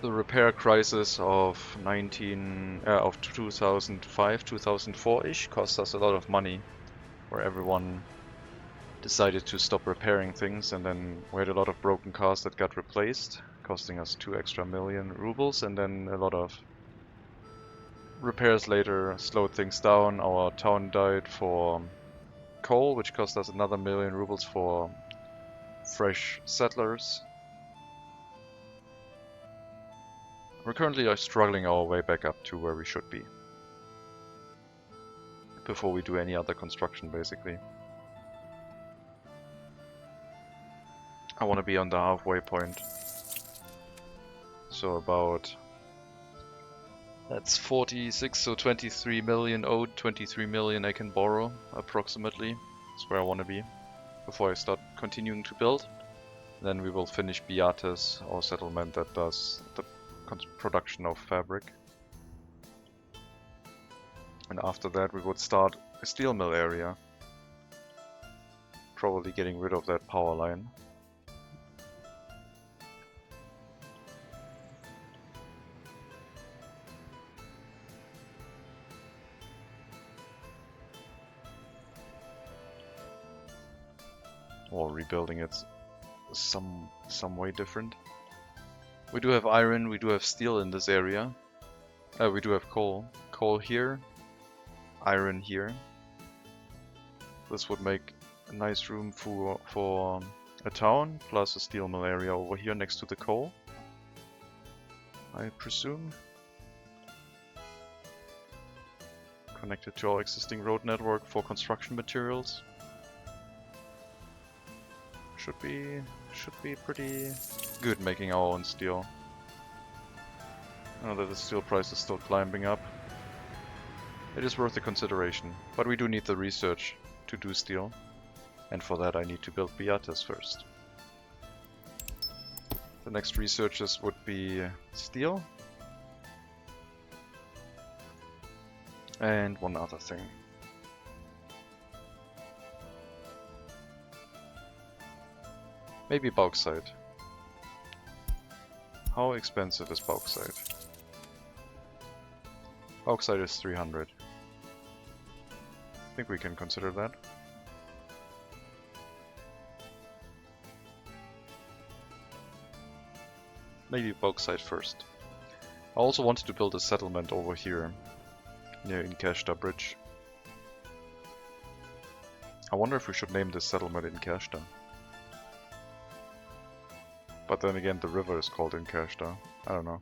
Speaker 1: The repair crisis of 2005, 2004-ish cost us a lot of money, where everyone decided to stop repairing things, and then we had a lot of broken cars that got replaced, costing us 2 extra million rubles, and then a lot of repairs later slowed things down. Our town died for coal, which cost us another million rubles for fresh settlers. We're currently struggling our way back up to where we should be before we do any other construction, basically. I want to be on the halfway point. So about... that's 46, so 23 million owed, 23 million I can borrow, approximately. That's where I want to be before I start continuing to build. Then we will finish Beates, our settlement that does the production of fabric. And after that we would start a steel mill area. Probably getting rid of that power line. Or rebuilding it some way different. We do have iron, we do have steel in this area. We do have coal. Coal here, iron here. This would make a nice room for a town, plus a steel mill area over here next to the coal, I presume. Connected to our existing road network for construction materials. Should be pretty good making our own steel. Now that the steel price is still climbing up, it is worth the consideration. But we do need the research to do steel, and for that I need to build Beates first. The next researches would be steel, and one other thing. Maybe bauxite. How expensive is bauxite? Bauxite is 300. I think we can consider that. Maybe bauxite first. I also wanted to build a settlement over here, near Inkashta Bridge. I wonder if we should name this settlement Inkashta. But then again, the river is called Inkashta. I don't know.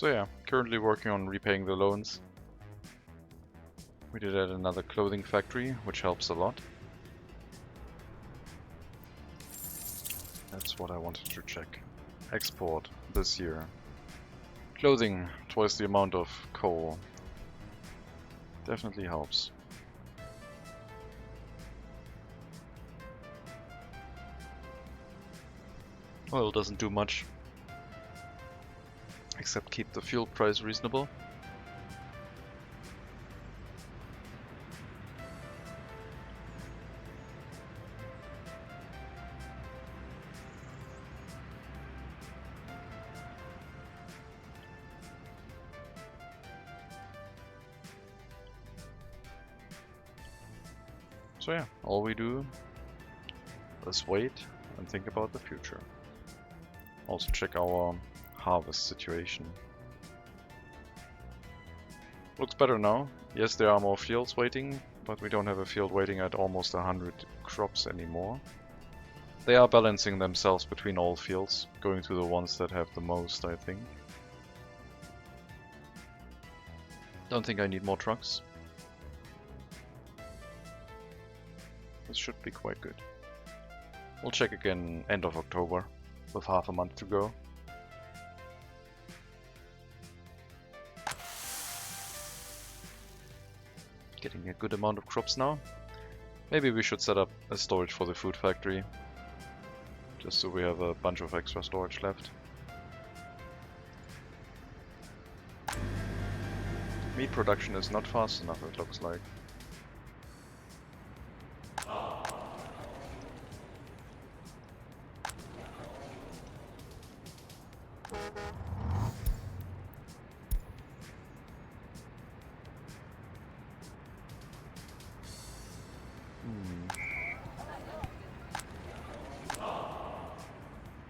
Speaker 1: So yeah, currently working on repaying the loans. We did add another clothing factory, which helps a lot. That's what I wanted to check. Export this year. Clothing, twice the amount of coal. Definitely helps. Oil doesn't do much, except keep the fuel price reasonable. So yeah, all we do is wait and think about the future. Also check our harvest situation. Looks better now. Yes, there are more fields waiting, but we don't have a field waiting at almost 100 crops anymore. They are balancing themselves between all fields, going to the ones that have the most, I think. Don't think I need more trucks. This should be quite good. We'll check again end of October, with half a month to go. Getting a good amount of crops now. Maybe we should set up a storage for the food factory, just so we have a bunch of extra storage left. Meat production is not fast enough, it looks like.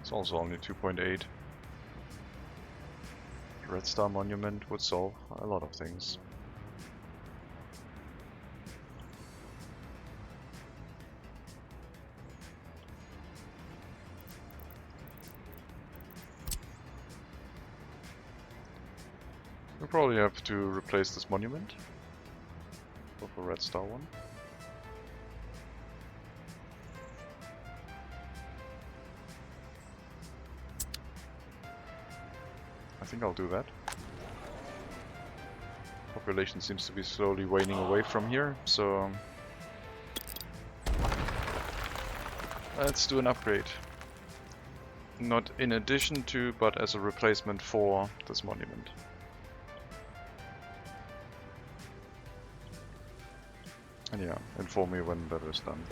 Speaker 1: It's also only 2.8. Red Star Monument would solve a lot of things. We'll probably have to replace this monument with a Red Star one. I think I'll do that. Population seems to be slowly waning away from here, so let's do an upgrade. Not in addition to, but as a replacement for this monument. And yeah, inform me when that is done.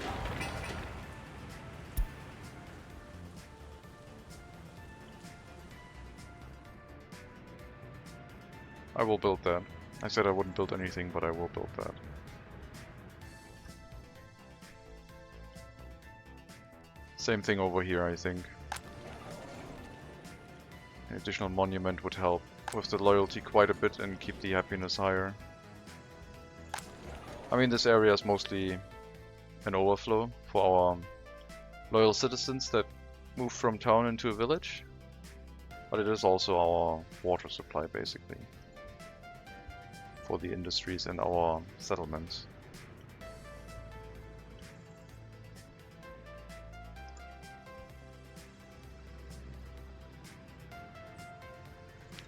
Speaker 1: I will build that. I said I wouldn't build anything, but I will build that. Same thing over here, I think. An additional monument would help with the loyalty quite a bit and keep the happiness higher. I mean, this area is mostly an overflow for our loyal citizens that move from town into a village, but it is also our water supply, basically, for the industries and our settlements.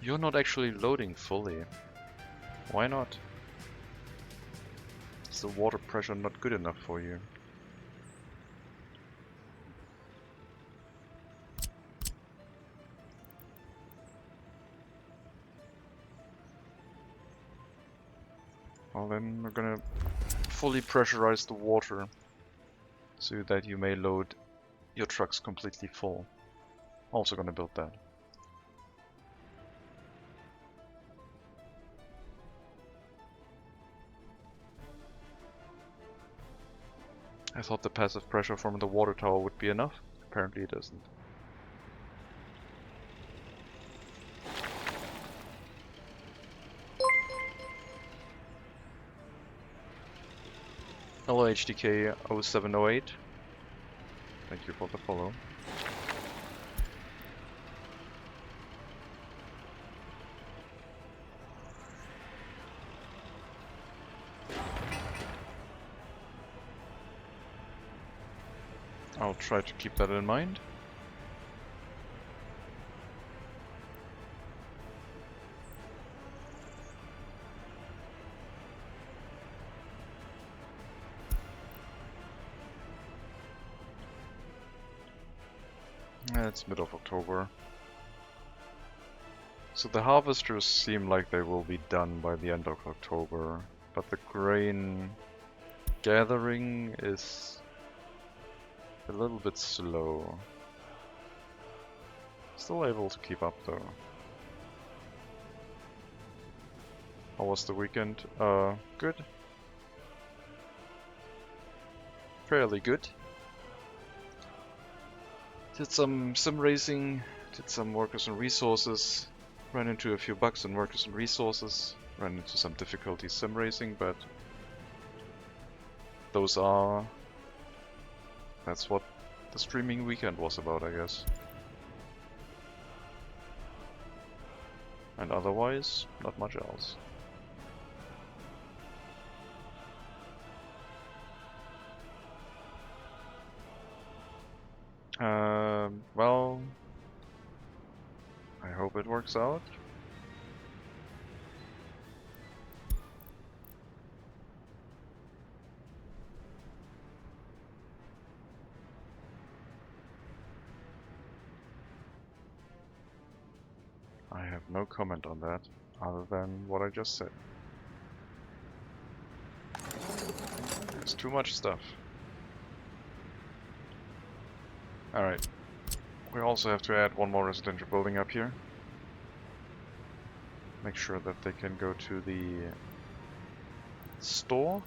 Speaker 1: You're not actually loading fully. Why not? Is the water pressure not good enough for you? Well, then we're gonna fully pressurize the water so that you may load your trucks completely full. Also gonna build that. I thought the passive pressure from the water tower would be enough. Apparently it isn't. Hello HDK 0708. Thank you for the follow. . I'll try to keep that in mind. It's mid of October. So the harvesters seem like they will be done by the end of October, but the grain gathering is a little bit slow. Still able to keep up though. How was the weekend? Good. Fairly good. Did some sim racing, did some workers and resources, ran into a few bugs in workers and resources, ran into some difficulties sim racing, but that's what the streaming weekend was about, I guess. And otherwise, not much else. Well, I hope it works out. I have no comment on that, other than what I just said. There's too much stuff. Alright. We also have to add one more residential building up here. Make sure that they can go to the store.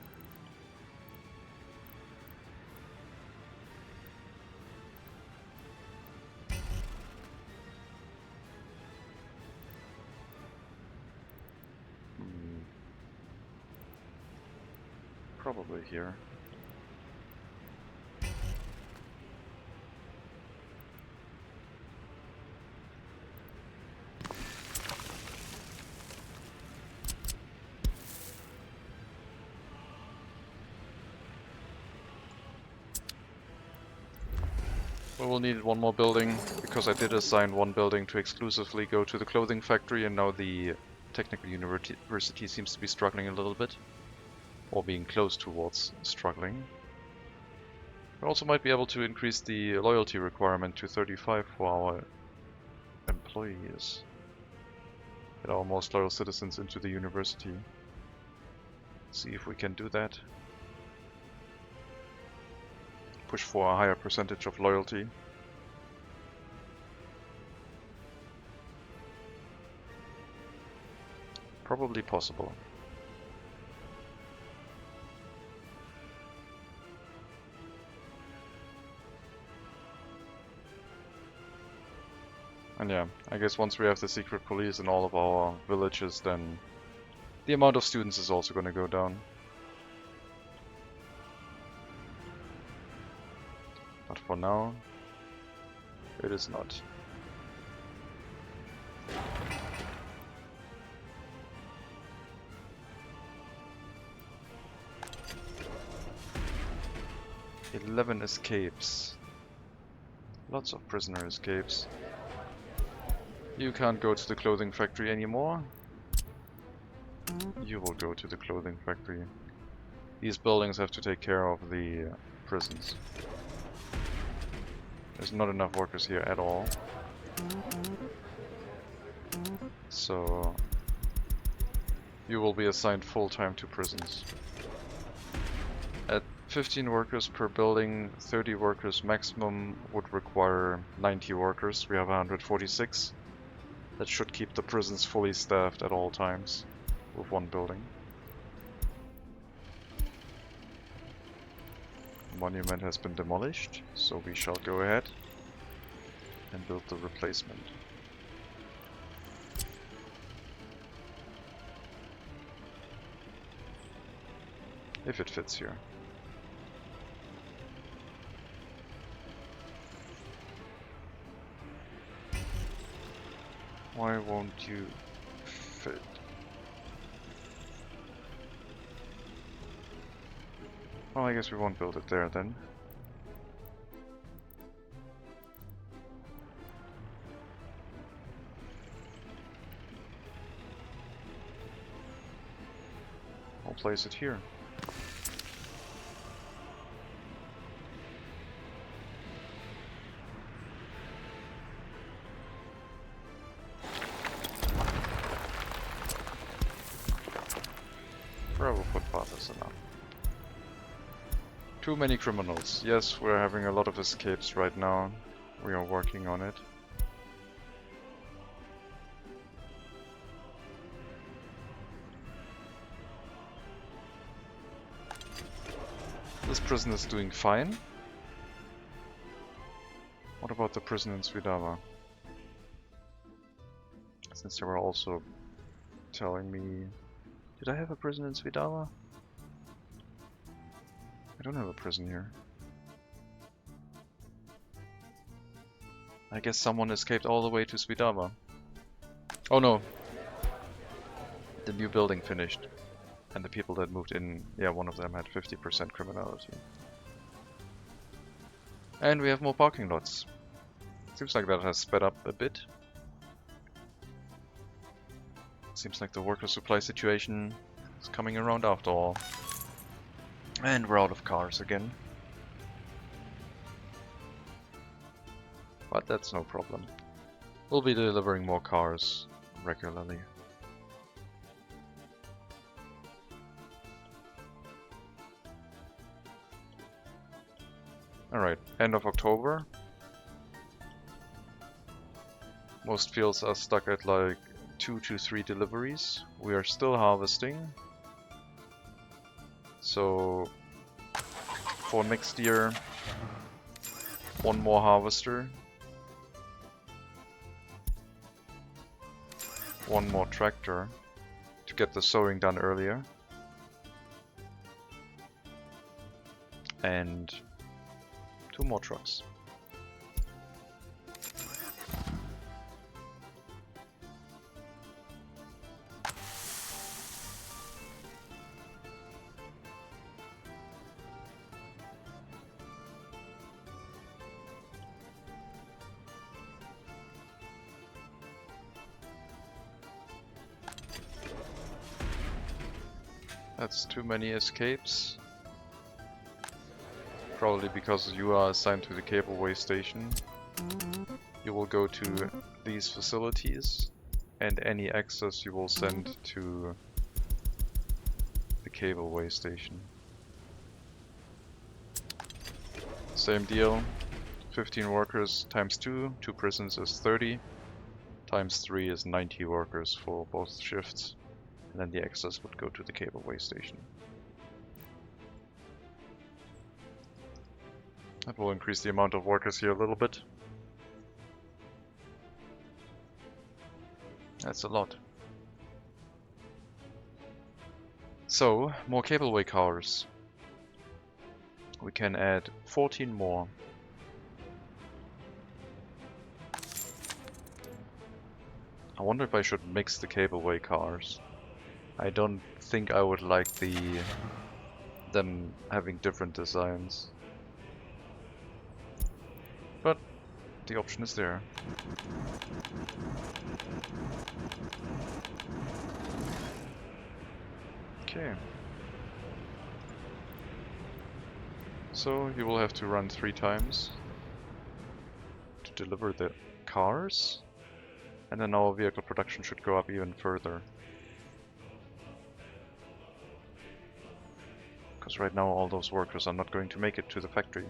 Speaker 1: Probably here. We will need one more building, because I did assign one building to exclusively go to the clothing factory, and now the technical university seems to be struggling a little bit. Or being close towards struggling. We also might be able to increase the loyalty requirement to 35 for our employees. Get our most loyal citizens into the university. See if we can do that. Push for a higher percentage of loyalty. Probably possible. And yeah, I guess once we have the secret police in all of our villages, then the amount of students is also going to go down. But for now, it is not. "11 escapes. Lots of prisoner escapes. You can't go to the clothing factory anymore. You will go to the clothing factory. These buildings have to take care of the prisons. There's not enough workers here at all. So you will be assigned full-time to prisons. At 15 workers per building, 30 workers maximum would require 90 workers. We have 146. That should keep the prisons fully staffed at all times with one building. The monument has been demolished, so we shall go ahead and build the replacement. If it fits here. Why won't you fit? Well, I guess we won't build it there then. place it here. Gravel footpath is enough. Too many criminals. Yes, we're having a lot of escapes right now. We are working on it. This prison is doing fine. What about the prison in Svidava? Since they were also telling me... Did I have a prison in Svidava? I don't have a prison here. I guess someone escaped all the way to Svidava. Oh no! The new building finished. And the people that moved in, yeah, one of them had 50% criminality. And we have more parking lots. Seems like that has sped up a bit. Seems like the worker supply situation is coming around after all. And we're out of cars again. But that's no problem. We'll be delivering more cars regularly. Alright, end of October. Most fields are stuck at like 2 to 3 deliveries. We are still harvesting. So for next year, 1 more harvester, 1 more tractor to get the sowing done earlier, and 2 more trucks. That's too many escapes. Probably because you are assigned to the cableway station. You will go to these facilities, and any access you will send to the cableway station. Same deal. 15 workers times 2 prisons is 30. Times 3 is 90 workers for both shifts. And then the access would go to the cableway station. That will increase the amount of workers here a little bit. That's a lot. So, more cableway cars. We can add 14 more. I wonder if I should mix the cableway cars. I don't think I would like them having different designs. But the option is there. Okay. So you will have to run 3 times to deliver the cars, and then our vehicle production should go up even further. Because right now all those workers are not going to make it to the factory.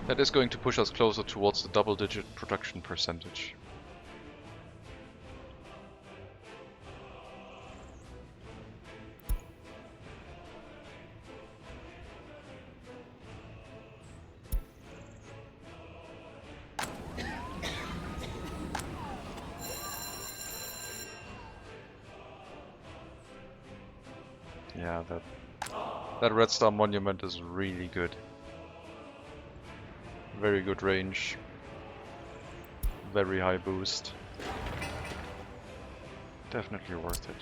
Speaker 1: That is going to push us closer towards the double-digit production percentage. Yeah, that Red Star monument is really good. Very good range. Very high boost. Definitely worth it.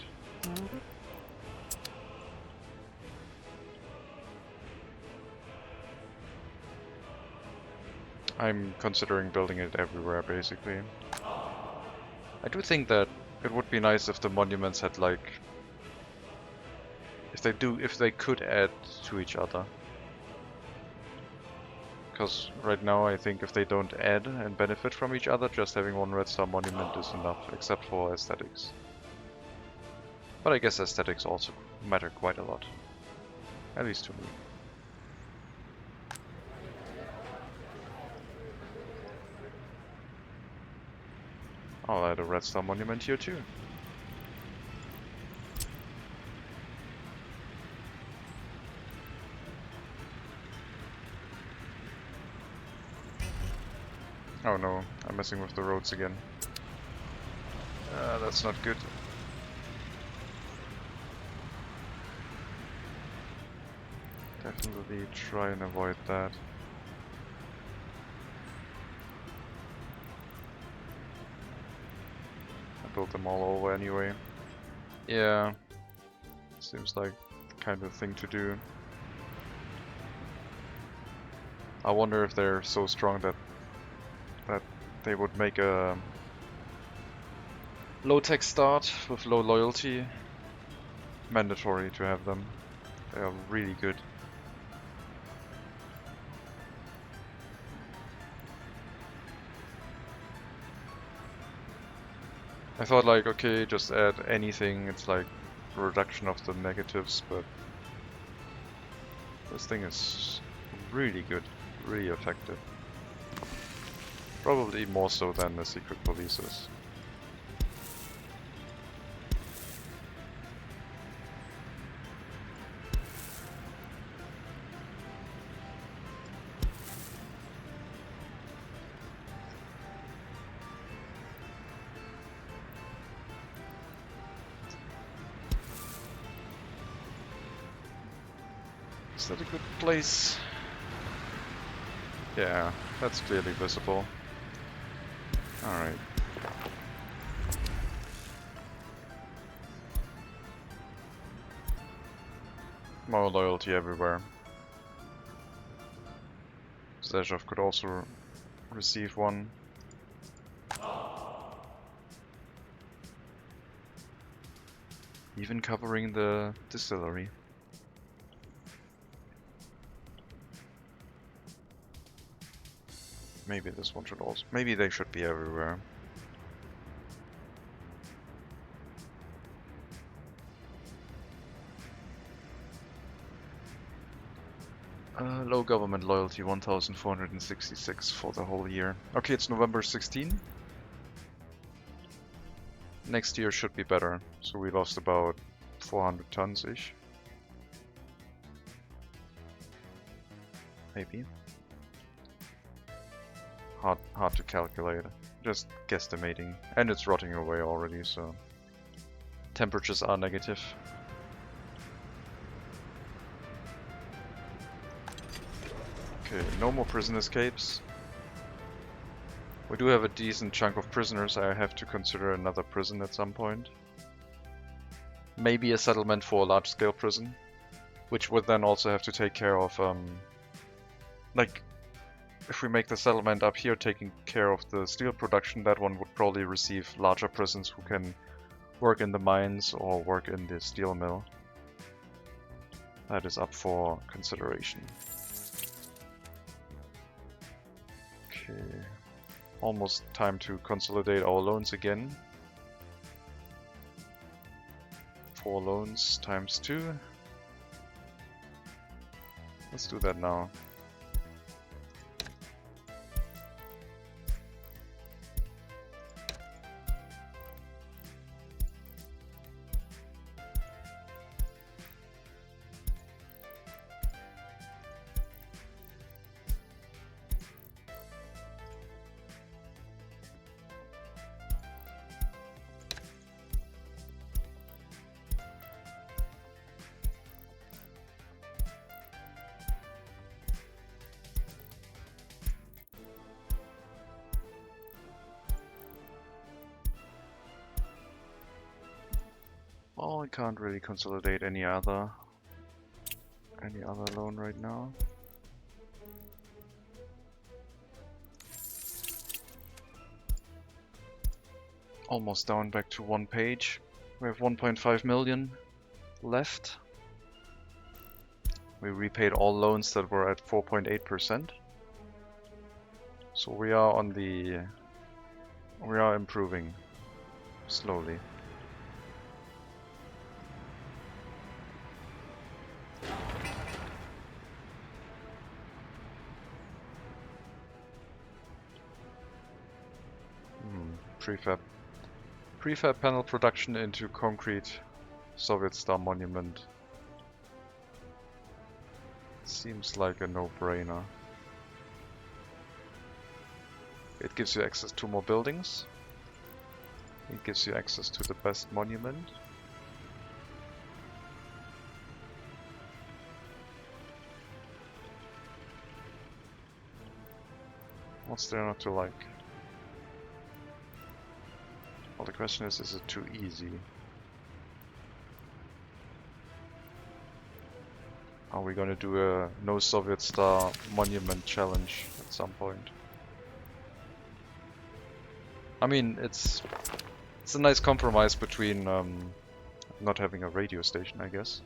Speaker 1: I'm considering building it everywhere, basically. I do think that it would be nice if the monuments had like... If they could add to each other. Because right now I think if they don't add and benefit from each other, just having one red star monument is enough, except for aesthetics. But I guess aesthetics also matter quite a lot. At least to me. I'll add a red star monument here too. Oh no, I'm messing with the roads again. That's not good. Definitely try and avoid that. I built them all over anyway. Yeah, seems like the kind of thing to do. I wonder if they're so strong that they would make a low-tech start with low loyalty mandatory to have them. They are really good. I thought like, okay, just add anything, it's like a reduction of the negatives, but this thing is really good, really effective. Probably more so than the secret polices. Is that a good place? Yeah, that's clearly visible. Alright. More loyalty everywhere. Zezhov could also receive one. Even covering the distillery. Maybe this one should also... Maybe they should be everywhere. Low government loyalty, 1466 for the whole year. Okay, it's November 16. Next year should be better. So we lost about 400 tons-ish. Maybe. Hard to calculate. Just guesstimating. And it's rotting away already, so... Temperatures are negative. Okay, no more prison escapes. We do have a decent chunk of prisoners. I have to consider another prison at some point. Maybe a settlement for a large-scale prison. Which would then also have to take care of, like, if we make the settlement up here taking care of the steel production, that one would probably receive larger prisons who can work in the mines or work in the steel mill. That is up for consideration. Okay, almost time to consolidate our loans again. 4 loans times 2. Let's do that now. Well, I can't really consolidate any other loan right now. almost down back to 1 page. We have 1.5 million left. We repaid all loans that were at 4.8%. So we are on the... we are improving slowly. Prefab panel production into concrete Soviet Star monument. Seems like a no-brainer. It gives you access to more buildings. It gives you access to the best monument. What's there not to like? Well, the question is it too easy? Are we gonna do a no Soviet Star monument challenge at some point? I mean, it's a nice compromise between not having a radio station, I guess.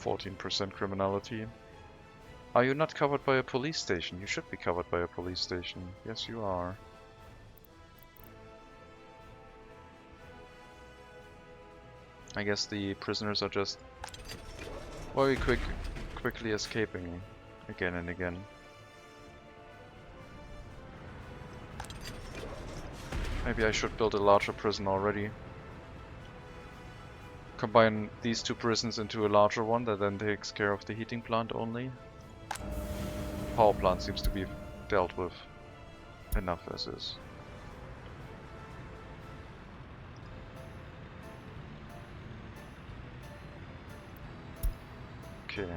Speaker 1: %14 criminality. Are you not covered by a police station? You should be covered by a police station. Yes, you are. I guess the prisoners are just very quickly escaping again and again. Maybe I should build a larger prison already. Combine these two prisons into a larger one that then takes care of the heating plant only. Power plant seems to be dealt with enough as is. Okay.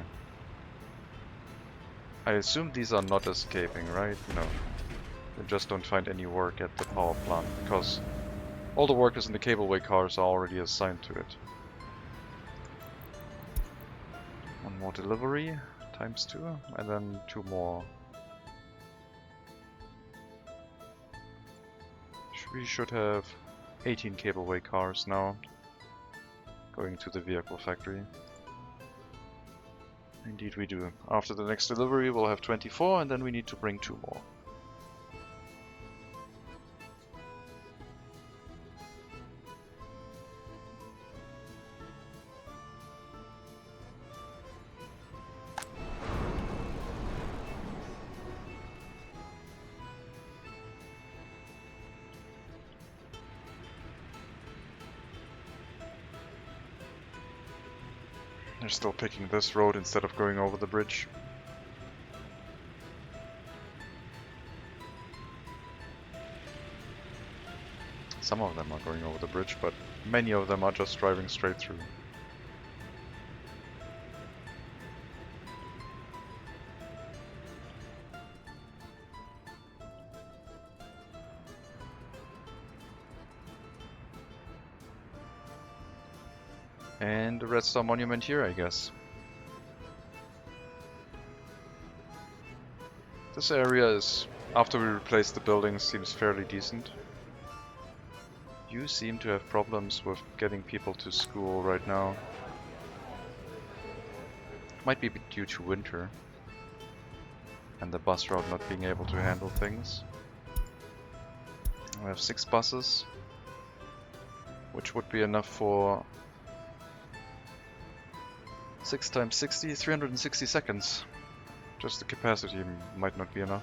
Speaker 1: I assume these are not escaping, right? No. They just don't find any work at the power plant, because all the workers in the cableway cars are already assigned to it. One more delivery, ×2, and then 2 more. We should have 18 cableway cars now going to the vehicle factory. Indeed we do. After the next delivery we'll have 24, and then we need to bring 2 more. They're still picking this road instead of going over the bridge. Some of them are going over the bridge, but many of them are just driving straight through. And the Red Star Monument here, I guess. This area is, after we replace the buildings, seems fairly decent. You seem to have problems with getting people to school right now. Might be due to winter and the bus route not being able to handle things. We have 6 buses, which would be enough for 6 times 60, 360 seconds. Just the capacity might not be enough.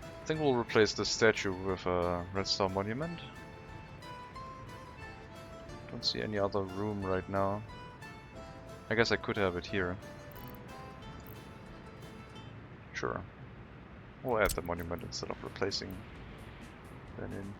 Speaker 1: I think we'll replace this statue with a Red Star Monument. Don't see any other room right now. I guess I could have it here. Sure. We'll add the monument instead of replacing Lenin.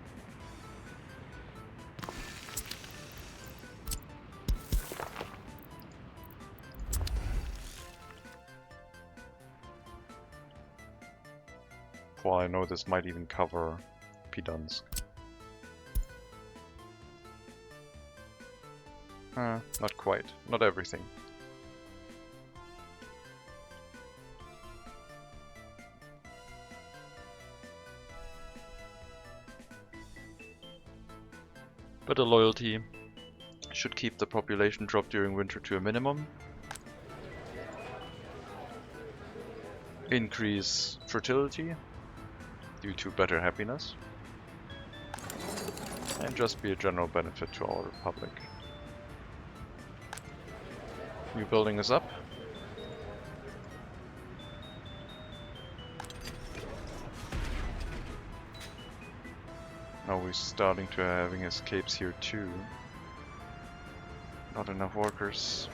Speaker 1: Well, I know this might even cover Pidansk. Not quite. Not everything. Better loyalty. Should keep the population drop during winter to a minimum. Increase fertility due to better happiness. And just be a general benefit to our republic. New building is up. Now we're starting to having escapes here too. Not enough workers.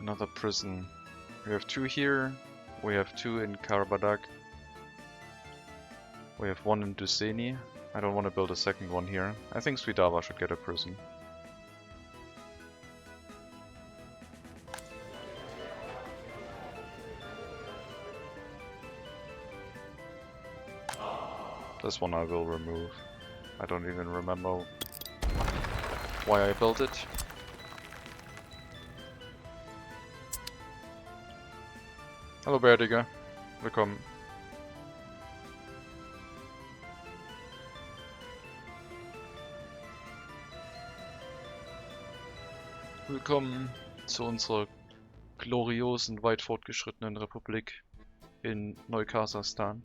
Speaker 1: Another prison. We have 2 here. We have 2 in Karabadak. We have 1 in Duseni. I don't want to build a second one here. I think Swidava should get a prison. This one I will remove. I don't even remember why I built it. Hallo Bärtiger, willkommen. Willkommen zu unserer gloriosen, weit fortgeschrittenen Republik in Carsachstan.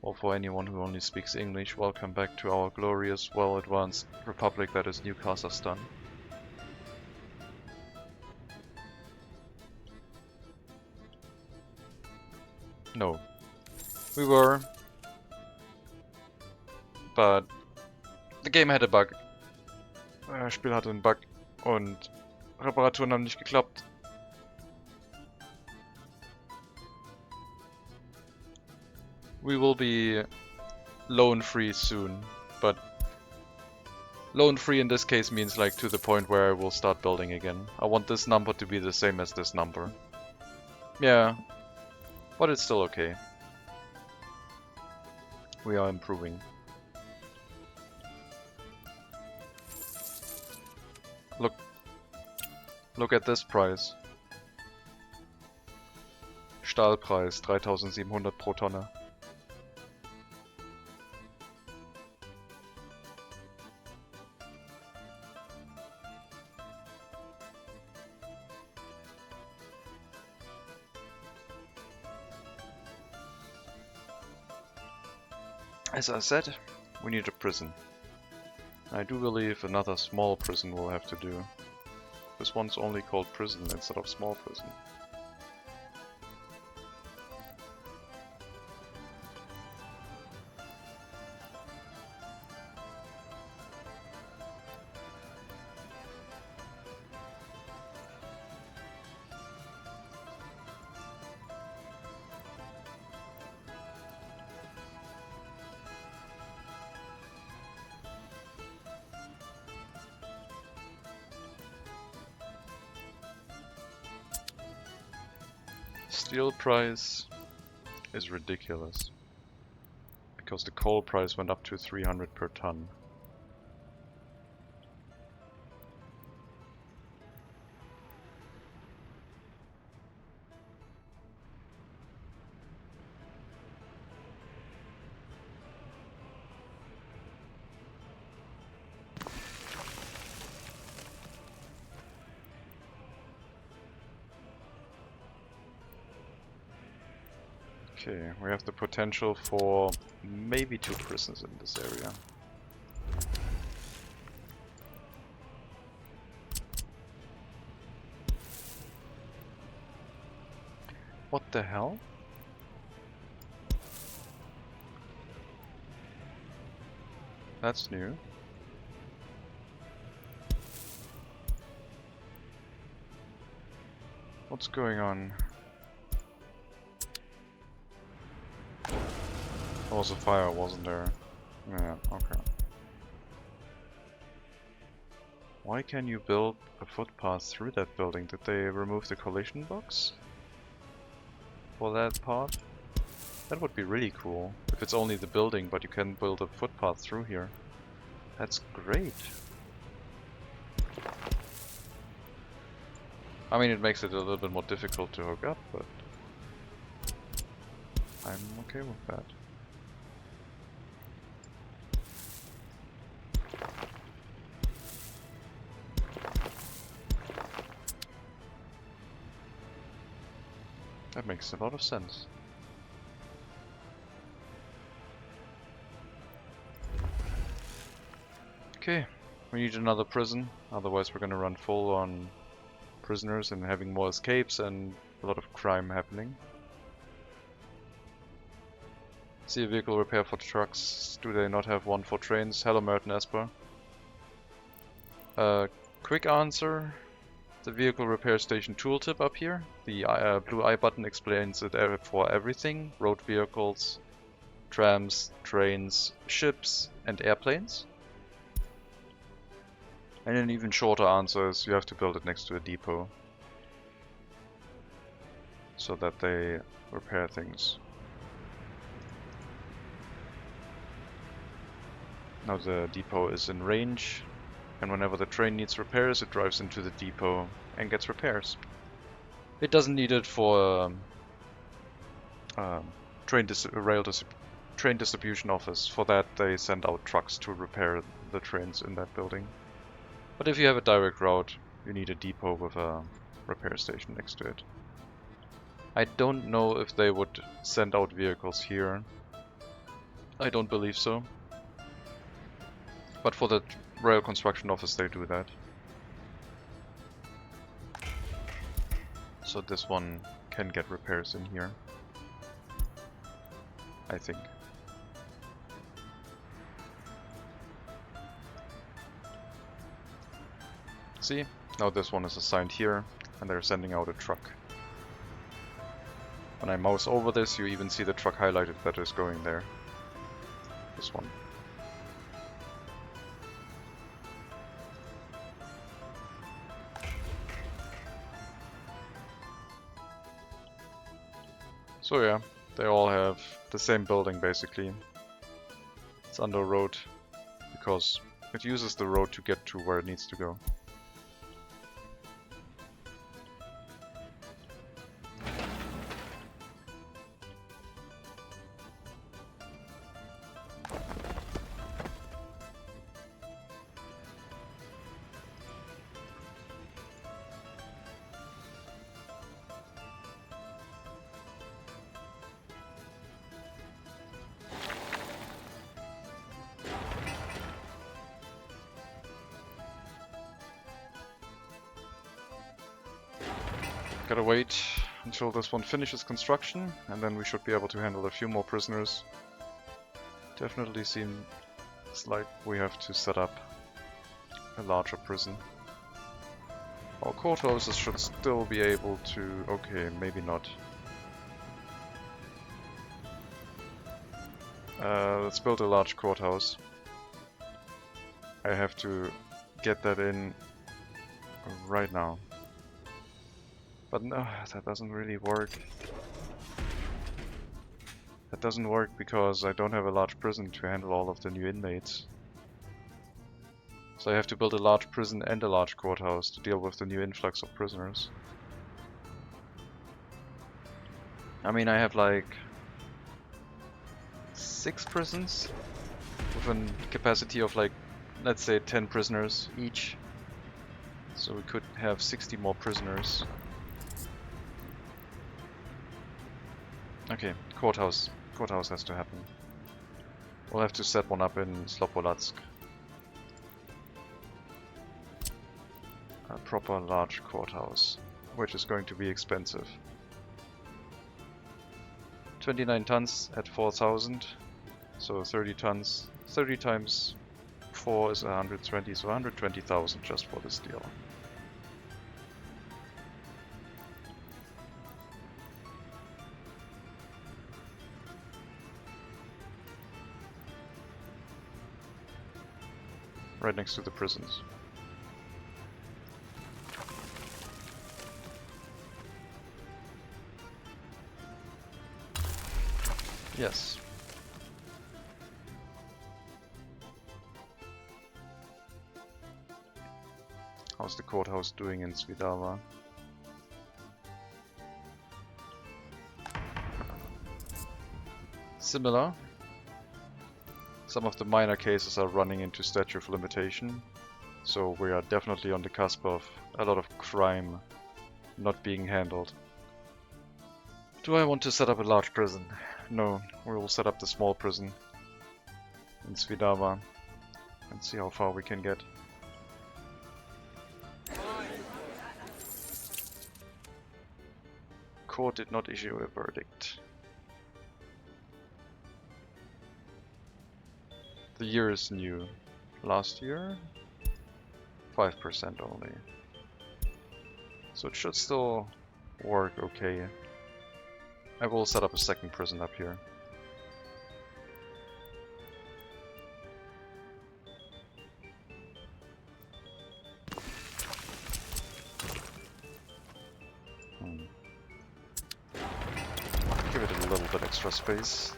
Speaker 1: Or for anyone who only speaks English, welcome back to our glorious, well-advanced republic that is New Carsachstan. No. We were. But the game had a bug. Das Spiel hatte einen Bug und Reparaturen haben nicht geklappt. We will be loan free soon, but loan free in this case means like to the point where I will start building again. I want this number to be the same as this number. Yeah. But it's still okay. We are improving. Look at this price. Stahlpreis 3700 pro Tonne. As I said, we need a prison. I do believe another small prison will have to do. This one's only called prison instead of small prison. Steel price is ridiculous because the coal price went up to 300 per ton. Okay, we have the potential for maybe 2 prisons in this area. What the hell? That's new. What's going on? There was a fire, wasn't there? Yeah, okay. Why can you build a footpath through that building? Did they remove the collision box for that part? That would be really cool. If it's only the building, but you can build a footpath through here. That's great. I mean, it makes it a little bit more difficult to hook up, but I'm okay with that. That makes a lot of sense. Okay, we need another prison, otherwise we're gonna run full on prisoners and having more escapes and a lot of crime happening. See a vehicle repair for trucks. Do they not have one for trains? Hello, Merton Esper. Quick answer. The vehicle repair station tooltip up here. The blue I button explains it for everything. Road vehicles, trams, trains, ships, and airplanes. And an even shorter answer is you have to build it next to a depot. So that they repair things. Now the depot is in range, and whenever the train needs repairs, it drives into the depot and gets repairs. It doesn't need it for train distribution office. For that, they send out trucks to repair the trains in that building. But if you have a direct route, you need a depot with a repair station next to it. I don't know if they would send out vehicles here. I don't believe so. But for the rail construction office they do that. So this one can get repairs in here, I think. See, now this one is assigned here and they're sending out a truck. When I mouse over this, you even see the truck highlighted that is going there. This one. So yeah, they all have the same building basically. It's under a road because it uses the road to get to where it needs to go. Gotta wait until this one finishes construction, and then we should be able to handle a few more prisoners. Definitely seems like we have to set up a larger prison. Our courthouses should still be able to... okay, maybe not. Let's build a large courthouse. I have to get that in right now. But no, that doesn't really work. That doesn't work because I don't have a large prison to handle all of the new inmates. So I have to build a large prison and a large courthouse to deal with the new influx of prisoners. I mean, I have like 6 prisons with a capacity of like, let's say 10 prisoners each. So we could have 60 more prisoners. Okay, courthouse. Courthouse has to happen. We'll have to set one up in Slopolatsk. A proper large courthouse, which is going to be expensive. 29 tons at 4,000, so 30 tons. 30 times 4 is 120, so 120,000 just for this deal. Right next to the prisons. Yes. How's the courthouse doing in Svidava? similar. Some of the minor cases are running into statute of limitation, so we are definitely on the cusp of a lot of crime not being handled. Do I want to set up a large prison? No, we will set up the small prison in Svidava and see how far we can get. Court did not issue a verdict. The year is new. Last year, 5% only. So it should still work okay. I will set up a second prison up here. Give it a little bit extra space.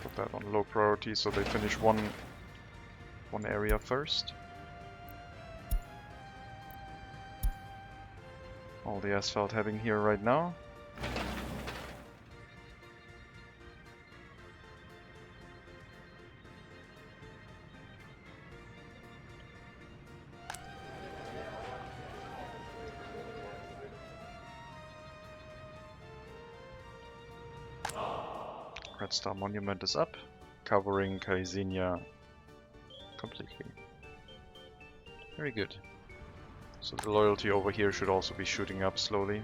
Speaker 1: Put that on low priority so they finish one area first. All the asphalt having here right now. Red Star Monument is up, covering Kaizenia completely. Very good. So the loyalty over here should also be shooting up slowly.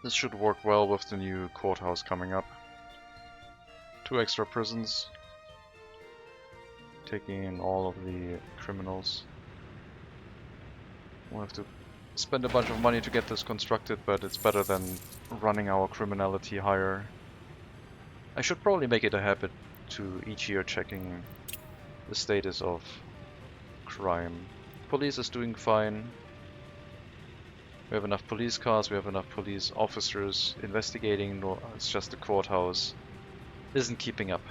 Speaker 1: This should work well with the new courthouse coming up. 2 extra prisons, taking in all of the criminals. We'll have to spend a bunch of money to get this constructed, but it's better than running our criminality higher. I should probably make it a habit to each year checking the status of crime. Police is doing fine. We have enough police cars, we have enough police officers investigating, no, it's just the courthouse isn't keeping up.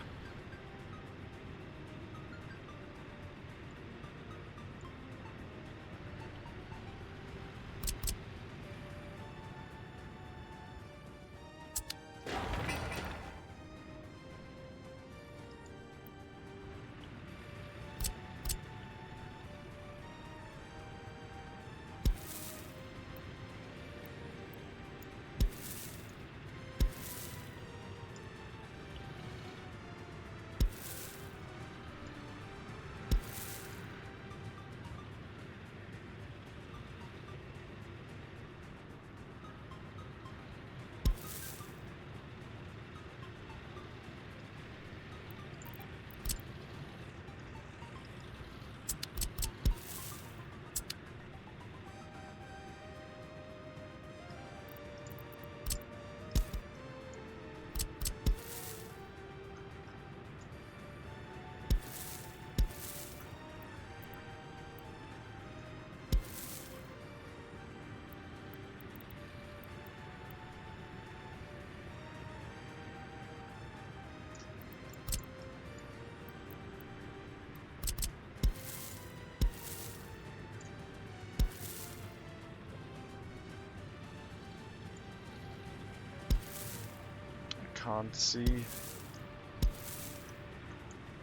Speaker 1: Can't see.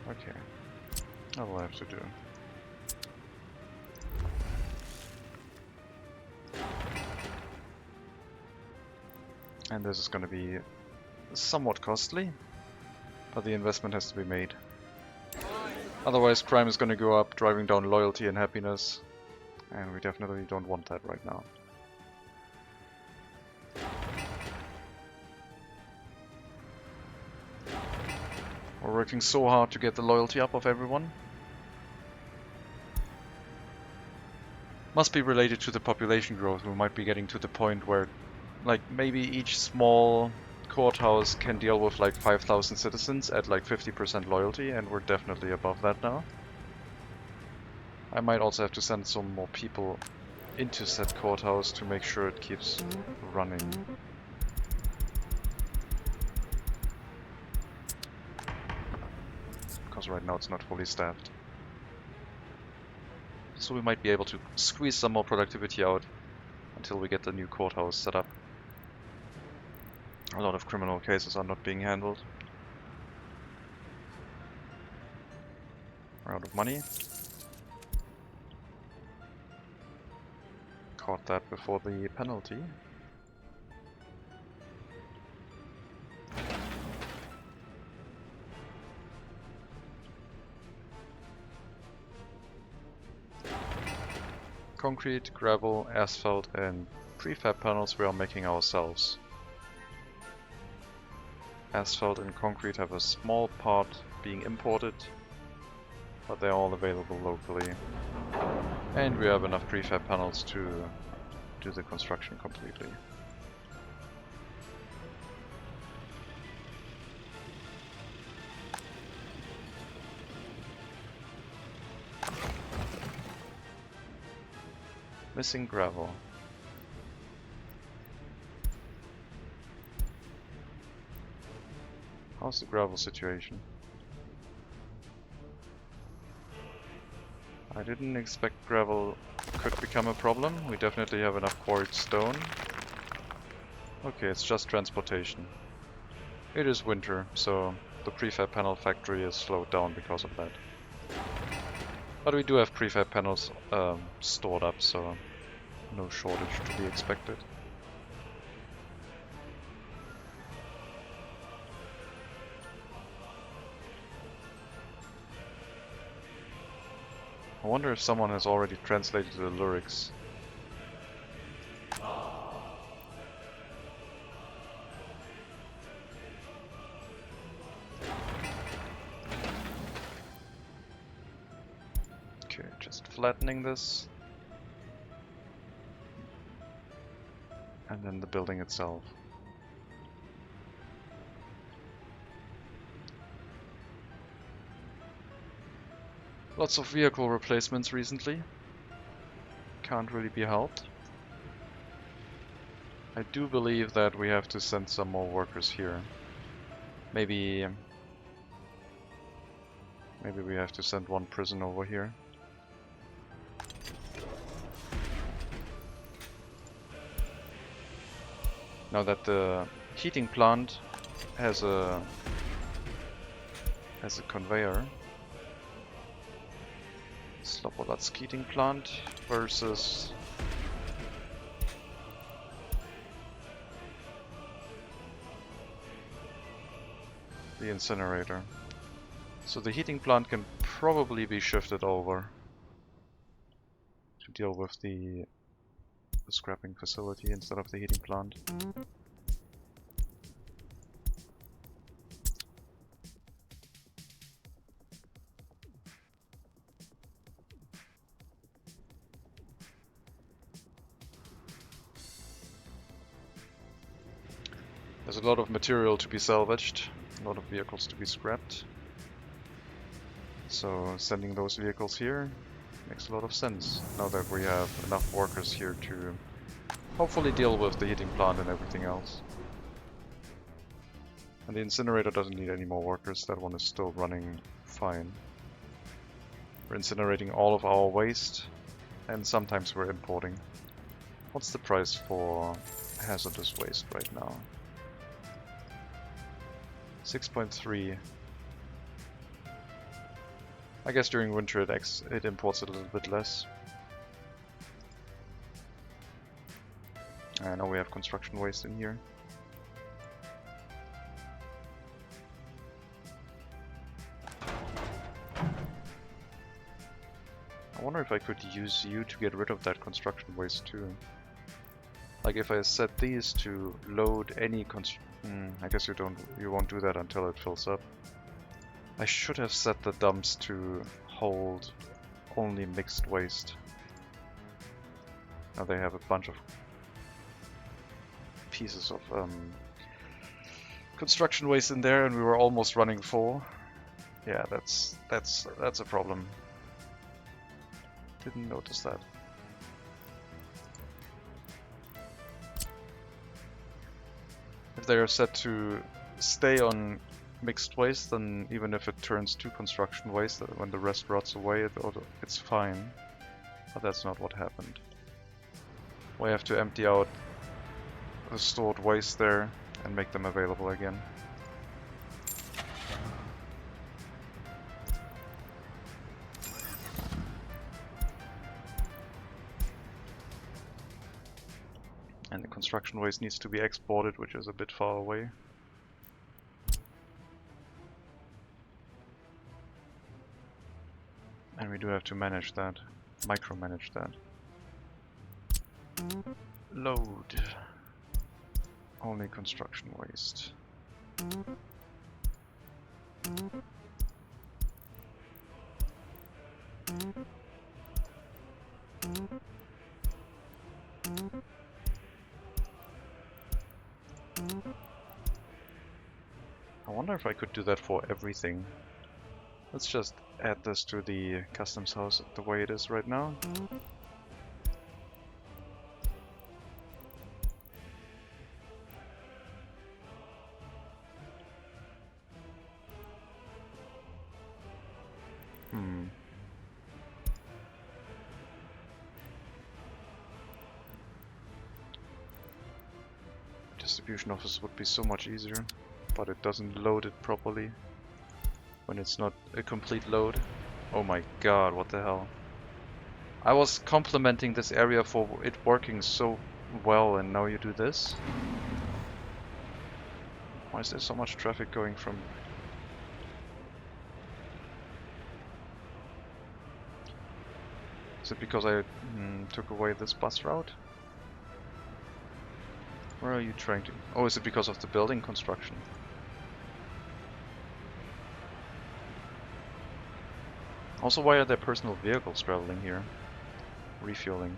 Speaker 1: Okay, that will have to do. And this is going to be somewhat costly, but the investment has to be made. Otherwise crime is going to go up, driving down loyalty and happiness, and we definitely don't want that right now. We're working so hard to get the loyalty up of everyone. Must be related to the population growth. We might be getting to the point where, like, maybe each small courthouse can deal with like 5,000 citizens at like 50% loyalty, and we're definitely above that now. I might also have to send some more people into said courthouse to make sure it keeps running. Because right now it's not fully staffed. So we might be able to squeeze some more productivity out until we get the new courthouse set up. A lot of criminal cases are not being handled. We're out of money. Caught that before the penalty. Concrete, gravel, asphalt and prefab panels we are making ourselves. Asphalt and concrete have a small part being imported, but they're all available locally. And we have enough prefab panels to do the construction completely. Missing gravel. How's the gravel situation? I didn't expect gravel could become a problem. We definitely have enough quarried stone. Okay, it's just transportation. It is winter, so the prefab panel factory is slowed down because of that. But we do have prefab panels stored up, so no shortage to be expected. I wonder if someone has already translated the lyrics. Okay, just flattening this. And then the building itself. Lots of vehicle replacements recently. Can't really be helped. I do believe that we have to send some more workers here. Maybe we have to send one prison over here. Now that the heating plant has a conveyor. Slobodac's heating plant versus the incinerator. So the heating plant can probably be shifted over to deal with the scrapping facility instead of the heating plant. There's a lot of material to be salvaged, a lot of vehicles to be scrapped. So sending those vehicles here makes a lot of sense, now that we have enough workers here to hopefully deal with the heating plant and everything else. And the incinerator doesn't need any more workers, that one is still running fine. We're incinerating all of our waste, and sometimes we're importing. What's the price for hazardous waste right now? 6.3. I guess during winter it imports a little bit less. I know we have construction waste in here. I wonder if I could use you to get rid of that construction waste too. Like if I set these to load any I guess you won't do that until it fills up. I should have set the dumps to hold only mixed waste. Now they have a bunch of pieces of construction waste in there, and we were almost running full. Yeah, that's a problem. Didn't notice that. If they are set to stay on mixed waste, then even if it turns to construction waste, when the rest rots away, it's fine. But that's not what happened. We have to empty out the stored waste there and make them available again. And the construction waste needs to be exported, which is a bit far away. And we do have to manage that, micromanage that. Load. Only construction waste. I wonder if I could do that for everything. Let's just add this to the customs house the way it is right now. Distribution office would be so much easier, but it doesn't load it properly when it's not a complete load. Oh my god, what the hell. I was complimenting this area for it working so well, and now you do this? Why is there so much traffic going from... Is it because I took away this bus route? Where are you trying to... Oh, is it because of the building construction? Also, why are there personal vehicles traveling here? Refueling.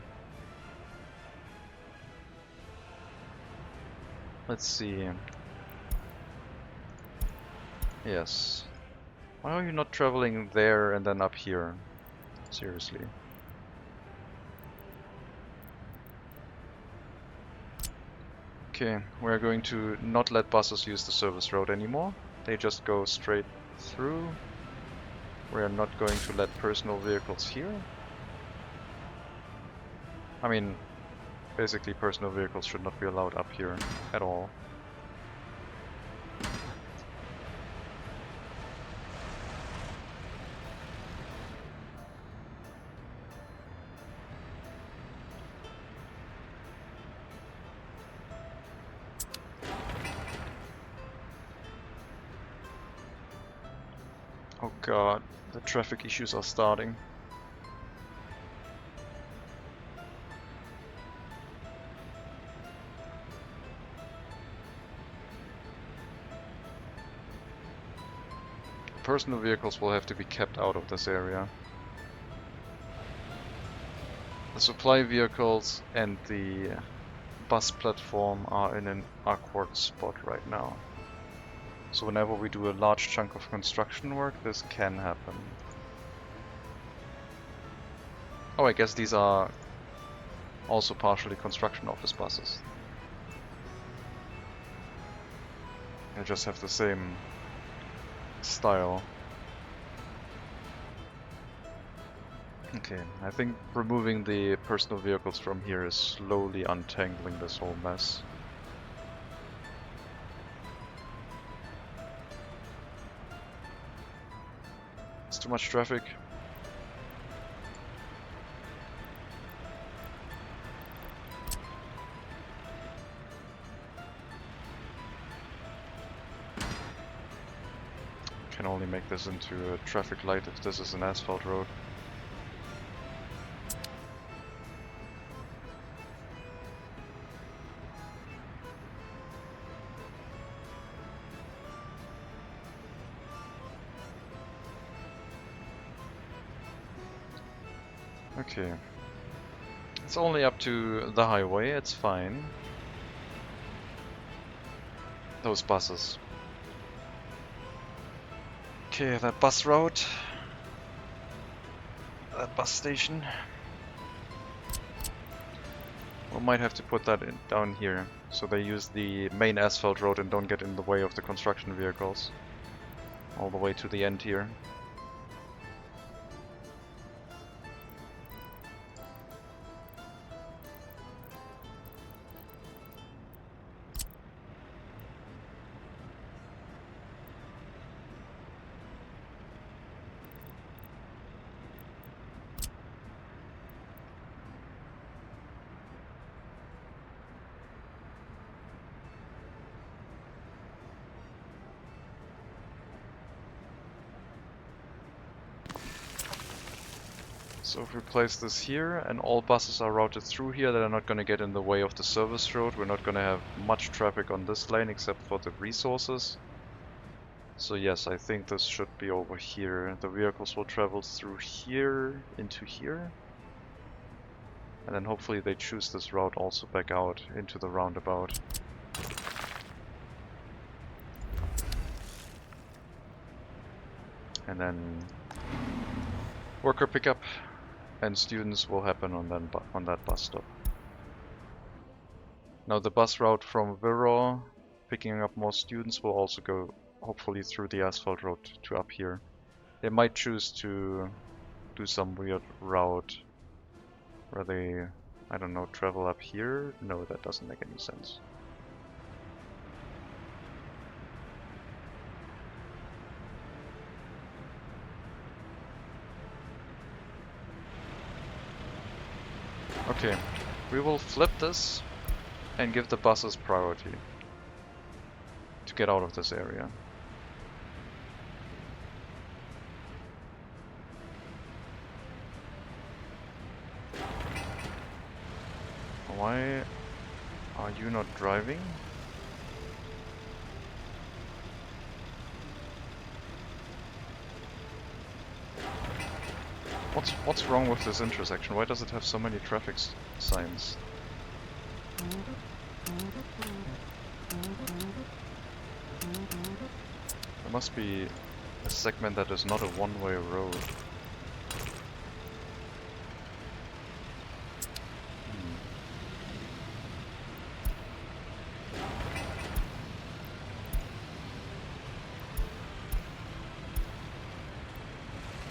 Speaker 1: Let's see. Yes. Why are you not traveling there and then up here? Seriously. Okay, we're going to not let buses use the service road anymore. They just go straight through. We are not going to let personal vehicles here. I mean, basically personal vehicles should not be allowed up here at all. Oh god, the traffic issues are starting. Personal vehicles will have to be kept out of this area. The supply vehicles and the bus platform are in an awkward spot right now. So whenever we do a large chunk of construction work, this can happen. Oh, I guess these are also partially construction office buses. They just have the same style. Okay, I think removing the personal vehicles from here is slowly untangling this whole mess. It's too much traffic. Can only make this into a traffic light if this is an asphalt road. Okay, It's only up to the highway, it's fine. Those buses. Okay, that bus route. That bus station. We might have to put that down here, so they use the main asphalt road and don't get in the way of the construction vehicles. All the way to the end here. So if we place this here and all buses are routed through here, they're not going to get in the way of the service road. We're not going to have much traffic on this lane except for the resources. So yes, I think this should be over here. The vehicles will travel through here into here. And then hopefully they choose this route also back out into the roundabout. And then worker pickup and students will happen on that bus stop. Now the bus route from Wirral, picking up more students, will also go hopefully through the asphalt road to up here. They might choose to do some weird route where they, I don't know, travel up here. No, that doesn't make any sense. Okay, we will flip this and give the buses priority to get out of this area. Why are you not driving? What's wrong with this intersection? Why does it have so many traffic signs? There must be a segment that is not a one-way road.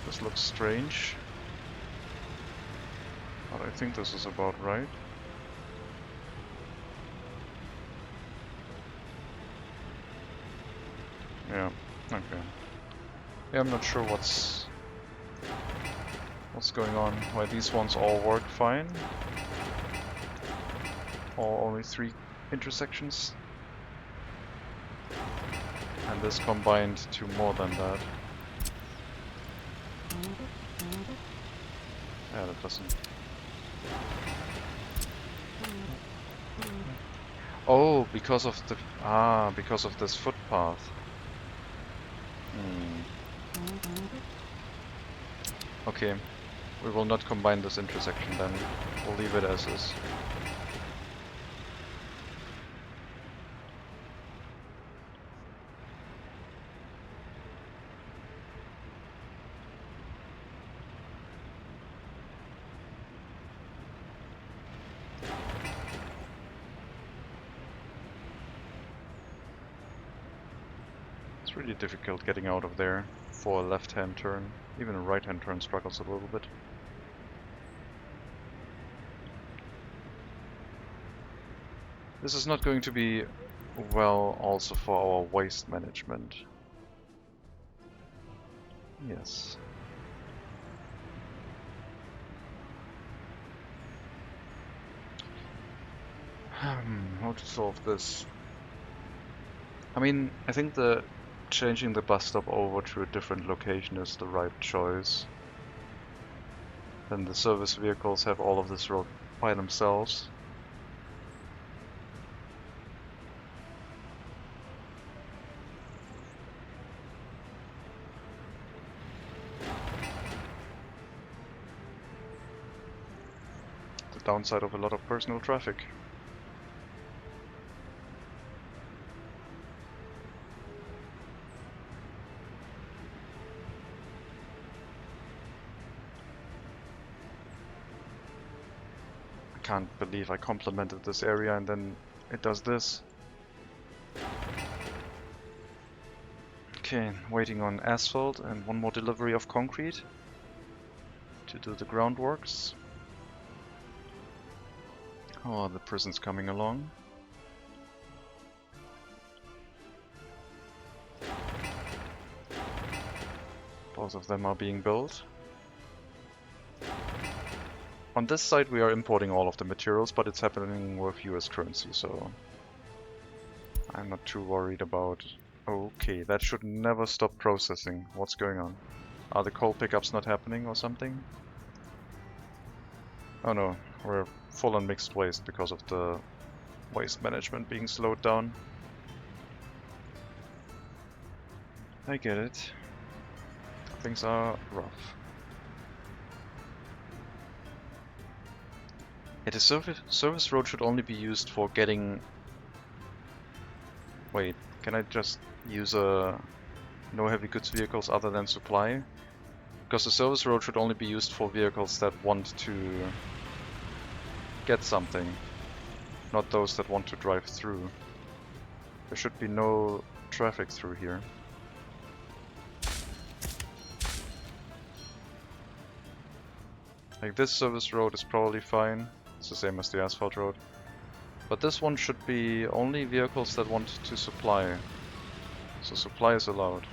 Speaker 1: This looks strange. But I think this is about right. Yeah, okay. Yeah, I'm not sure what's going on, why these ones all work fine. Or only 3 intersections. And this combined to more than that. Yeah, that doesn't... Oh, because of the... because of this footpath. Okay, we will not combine this intersection then. We'll leave it as is. It's really difficult getting out of there for a left-hand turn. Even a right-hand turn struggles a little bit. This is not going to be well also for our waste management. Yes. How to solve this? I mean, I think the changing the bus stop over to a different location is the right choice. Then the service vehicles have all of this road by themselves. The the downside of a lot of personal traffic. I can't believe I complimented this area and then it does this. Okay, waiting on asphalt and one more delivery of concrete to do the groundworks. Oh, the prison's coming along. Both of them are being built. On this side we are importing all of the materials, but it's happening with US currency, so I'm not too worried about... Okay, that should never stop processing. What's going on? Are the coal pickups not happening or something? Oh no, we're full on mixed waste because of the waste management being slowed down. I get it. Things are rough. Yeah, the service road should only be used for getting... Wait, can I just use no heavy goods vehicles other than supply? Because the service road should only be used for vehicles that want to get something, not those that want to drive through. There should be no traffic through here. Like this service road is probably fine, it's the same as the asphalt road. But this one should be only vehicles that want to supply. So supply is allowed.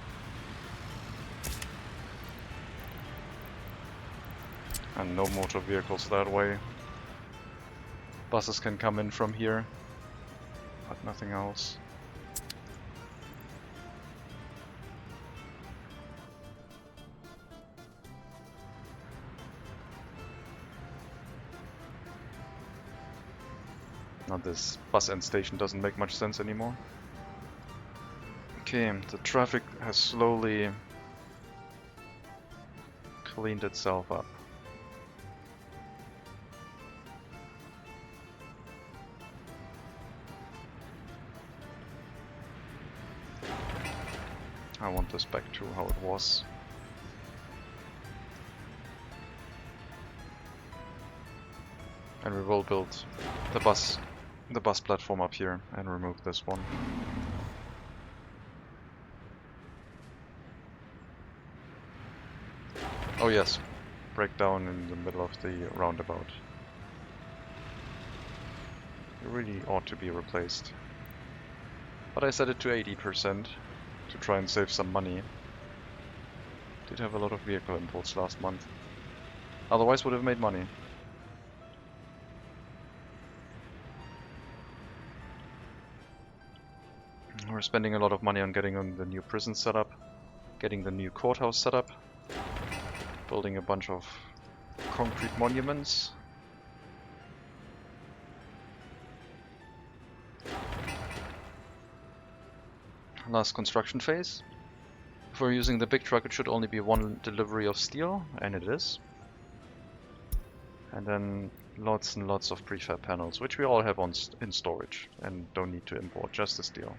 Speaker 1: And no motor vehicles that way. Buses can come in from here, but nothing else. Now this bus end station doesn't make much sense anymore. Okay, the traffic has slowly cleaned itself up. I want this back to how it was. And we will build the bus platform up here and remove this one. Oh yes, breakdown in the middle of the roundabout. It really ought to be replaced. But I set it to 80% to try and save some money. Did have a lot of vehicle imports last month. Otherwise would have made money. We're spending a lot of money on getting on the new prison set up, getting the new courthouse set up, building a bunch of concrete monuments. Last construction phase. If we're using the big truck, it should only be one delivery of steel, and it is. And then lots and lots of prefab panels, which we all have in storage and don't need to import, just the steel.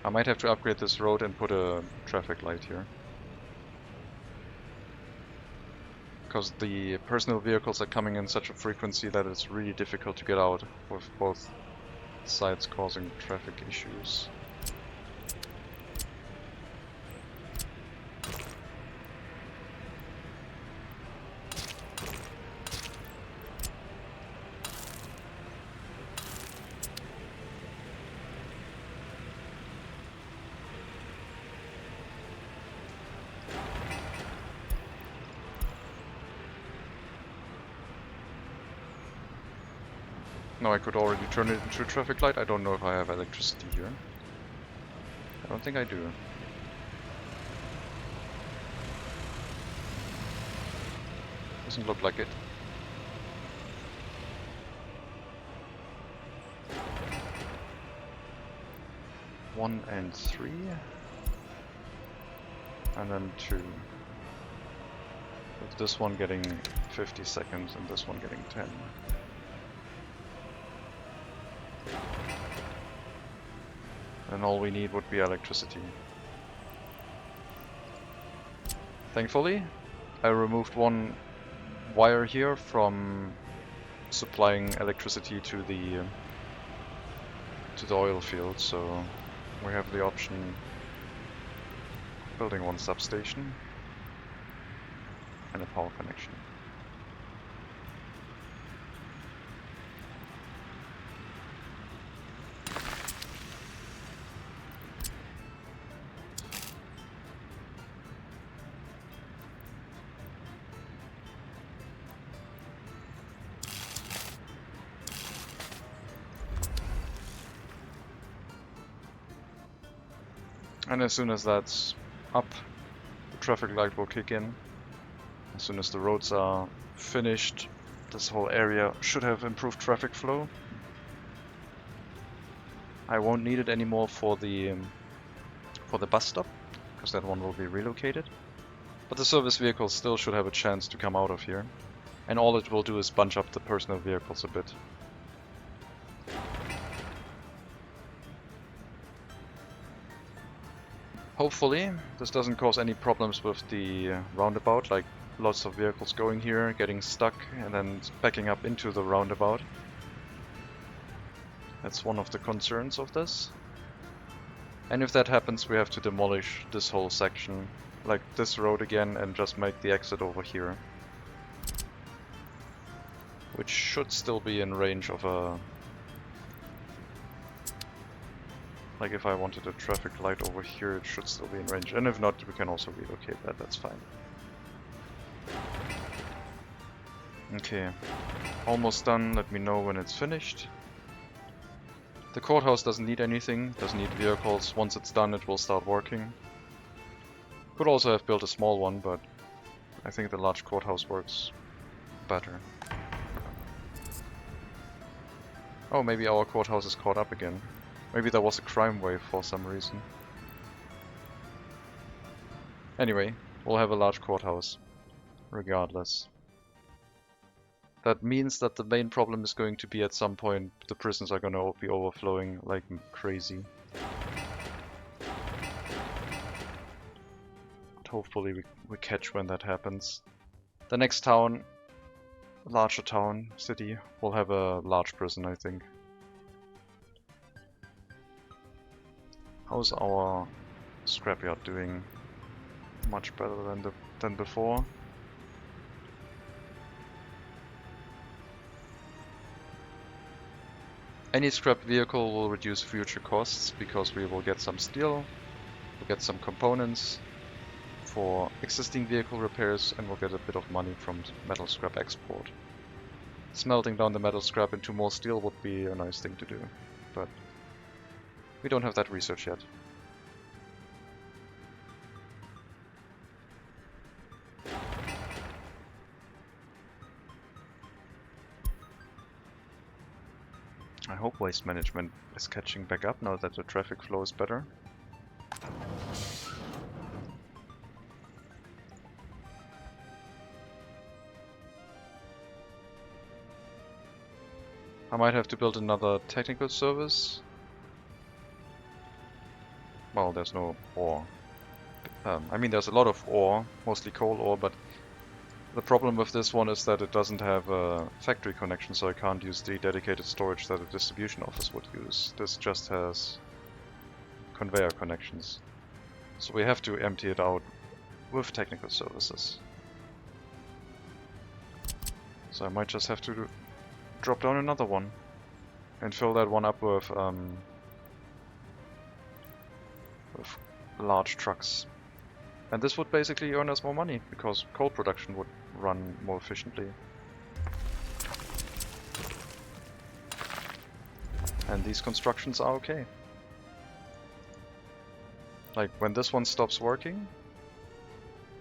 Speaker 1: I might have to upgrade this road and put a traffic light here. Because the personal vehicles are coming in such a frequency that it's really difficult to get out, with both sides causing traffic issues. Now I could already turn it into a traffic light. I don't know if I have electricity here. I don't think I do. Doesn't look like it. One and three. and then 2. With this one getting 50 seconds and this one getting 10. And all we need would be electricity. Thankfully, I removed one wire here from supplying electricity to the oil field, so we have the option of building one substation and a power connection. And as soon as that's up, the traffic light will kick in. As soon as the roads are finished, this whole area should have improved traffic flow. I won't need it anymore for the bus stop, because that one will be relocated. But the service vehicles still should have a chance to come out of here. And all it will do is bunch up the personal vehicles a bit. Hopefully, this doesn't cause any problems with the roundabout, like lots of vehicles going here, getting stuck, and then backing up into the roundabout. That's one of the concerns of this. And if that happens, we have to demolish this whole section, like this road again, and just make the exit over here. Which should still be in range of a... Like if I wanted a traffic light over here, it should still be in range. And if not, we can also relocate that, that's fine. Okay, almost done. Let me know when it's finished. The courthouse doesn't need anything, doesn't need vehicles. Once it's done, it will start working. Could also have built a small one, but I think the large courthouse works better. Oh, maybe our courthouse is caught up again. Maybe there was a crime wave for some reason. Anyway, we'll have a large courthouse, regardless. That means that the main problem is going to be at some point the prisons are going to be overflowing like crazy. But hopefully we catch when that happens. The next town, larger town, city, will have a large prison, I think. How's our scrapyard doing? Much better than before. Any scrap vehicle will reduce future costs because we will get some steel, we'll get some components for existing vehicle repairs, and we'll get a bit of money from metal scrap export. Smelting down the metal scrap into more steel would be a nice thing to do, but we don't have that research yet. I hope waste management is catching back up now that the traffic flow is better. I might have to build another technical service. Well, there's no ore. I mean, there's a lot of ore, mostly coal ore, but the problem with this one is that it doesn't have a factory connection, so I can't use the dedicated storage that a distribution office would use. This just has conveyor connections. So we have to empty it out with technical services. So I might just have to drop down another one and fill that one up with large trucks. And this would basically earn us more money, because coal production would run more efficiently. And these constructions are okay. Like, when this one stops working,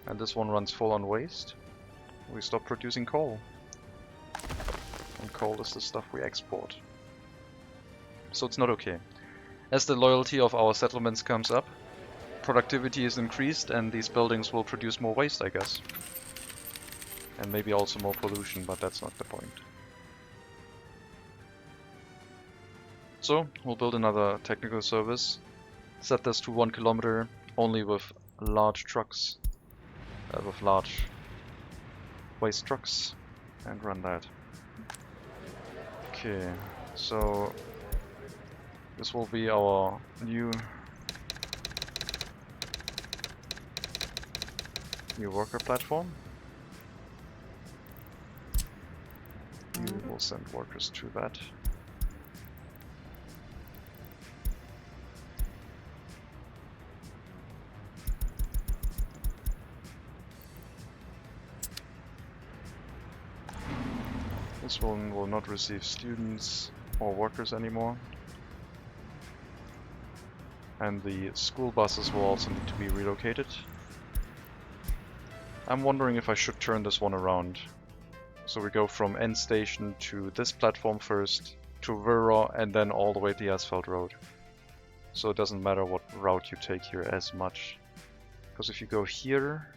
Speaker 1: and this one runs full on waste, we stop producing coal. And coal is the stuff we export. So it's not okay. As the loyalty of our settlements comes up, productivity is increased and these buildings will produce more waste, I guess. And maybe also more pollution, but that's not the point. So, we'll build another technical service. Set this to 1 kilometer, only with large trucks, with large waste trucks, and run that. Okay, so this will be our new worker platform. We will send workers to that. This one will not receive students or workers anymore. And the school buses will also need to be relocated. I'm wondering if I should turn this one around. So we go from end station to this platform first, to Wirral, and then all the way to the asphalt road. So it doesn't matter what route you take here as much. Because if you go here,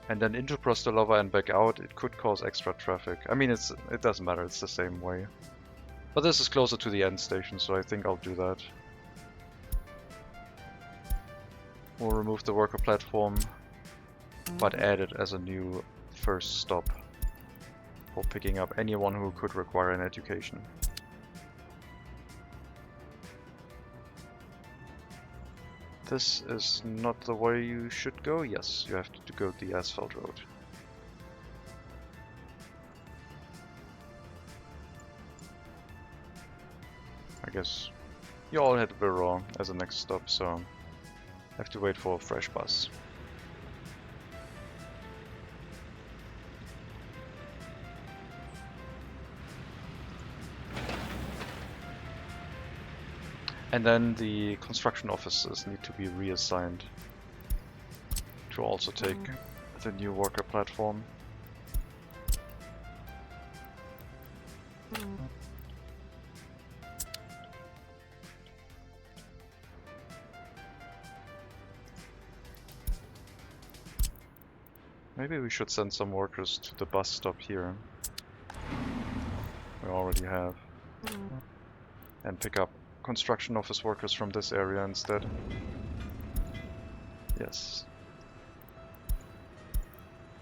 Speaker 1: and then into Prostalova and back out, it could cause extra traffic. I mean, it doesn't matter, it's the same way. But this is closer to the end station, so I think I'll do that. We'll remove the worker platform, but add it as a new first stop for picking up anyone who could require an education. This is not the way you should go. Yes, you have to go the asphalt road. I guess you all had Wirral as a next stop, so have to wait for a fresh bus. And then the construction officers need to be reassigned to also take the new worker platform. Maybe we should send some workers to the bus stop here. We already have. And pick up construction office workers from this area instead. Yes.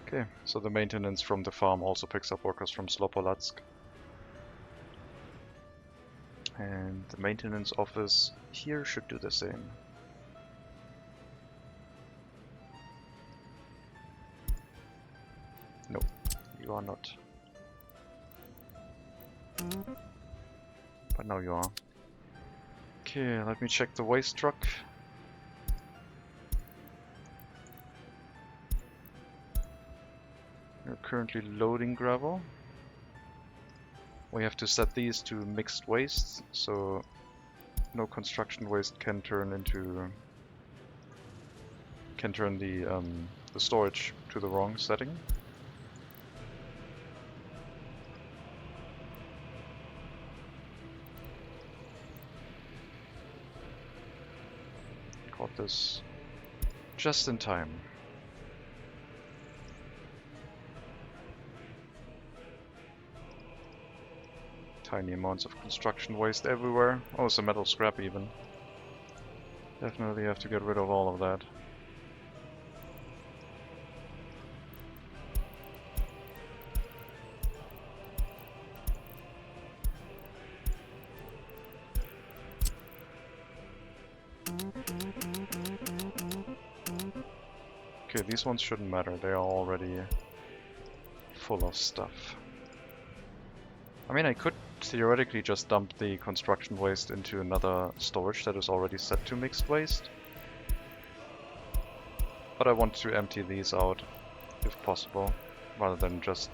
Speaker 1: Okay, so the maintenance from the farm also picks up workers from Slopolatsk. And the maintenance office here should do the same. No, you are not. But now you are. Okay, let me check the waste truck. We're currently loading gravel. We have to set these to mixed waste, so no construction waste can turn the storage to the wrong setting. Caught this just in time. Tiny amounts of construction waste everywhere. Oh, it's a metal scrap even. Definitely have to get rid of all of that. Okay, these ones shouldn't matter, they are already full of stuff. I mean, I could theoretically just dump the construction waste into another storage that is already set to mixed waste. But I want to empty these out, if possible, rather than just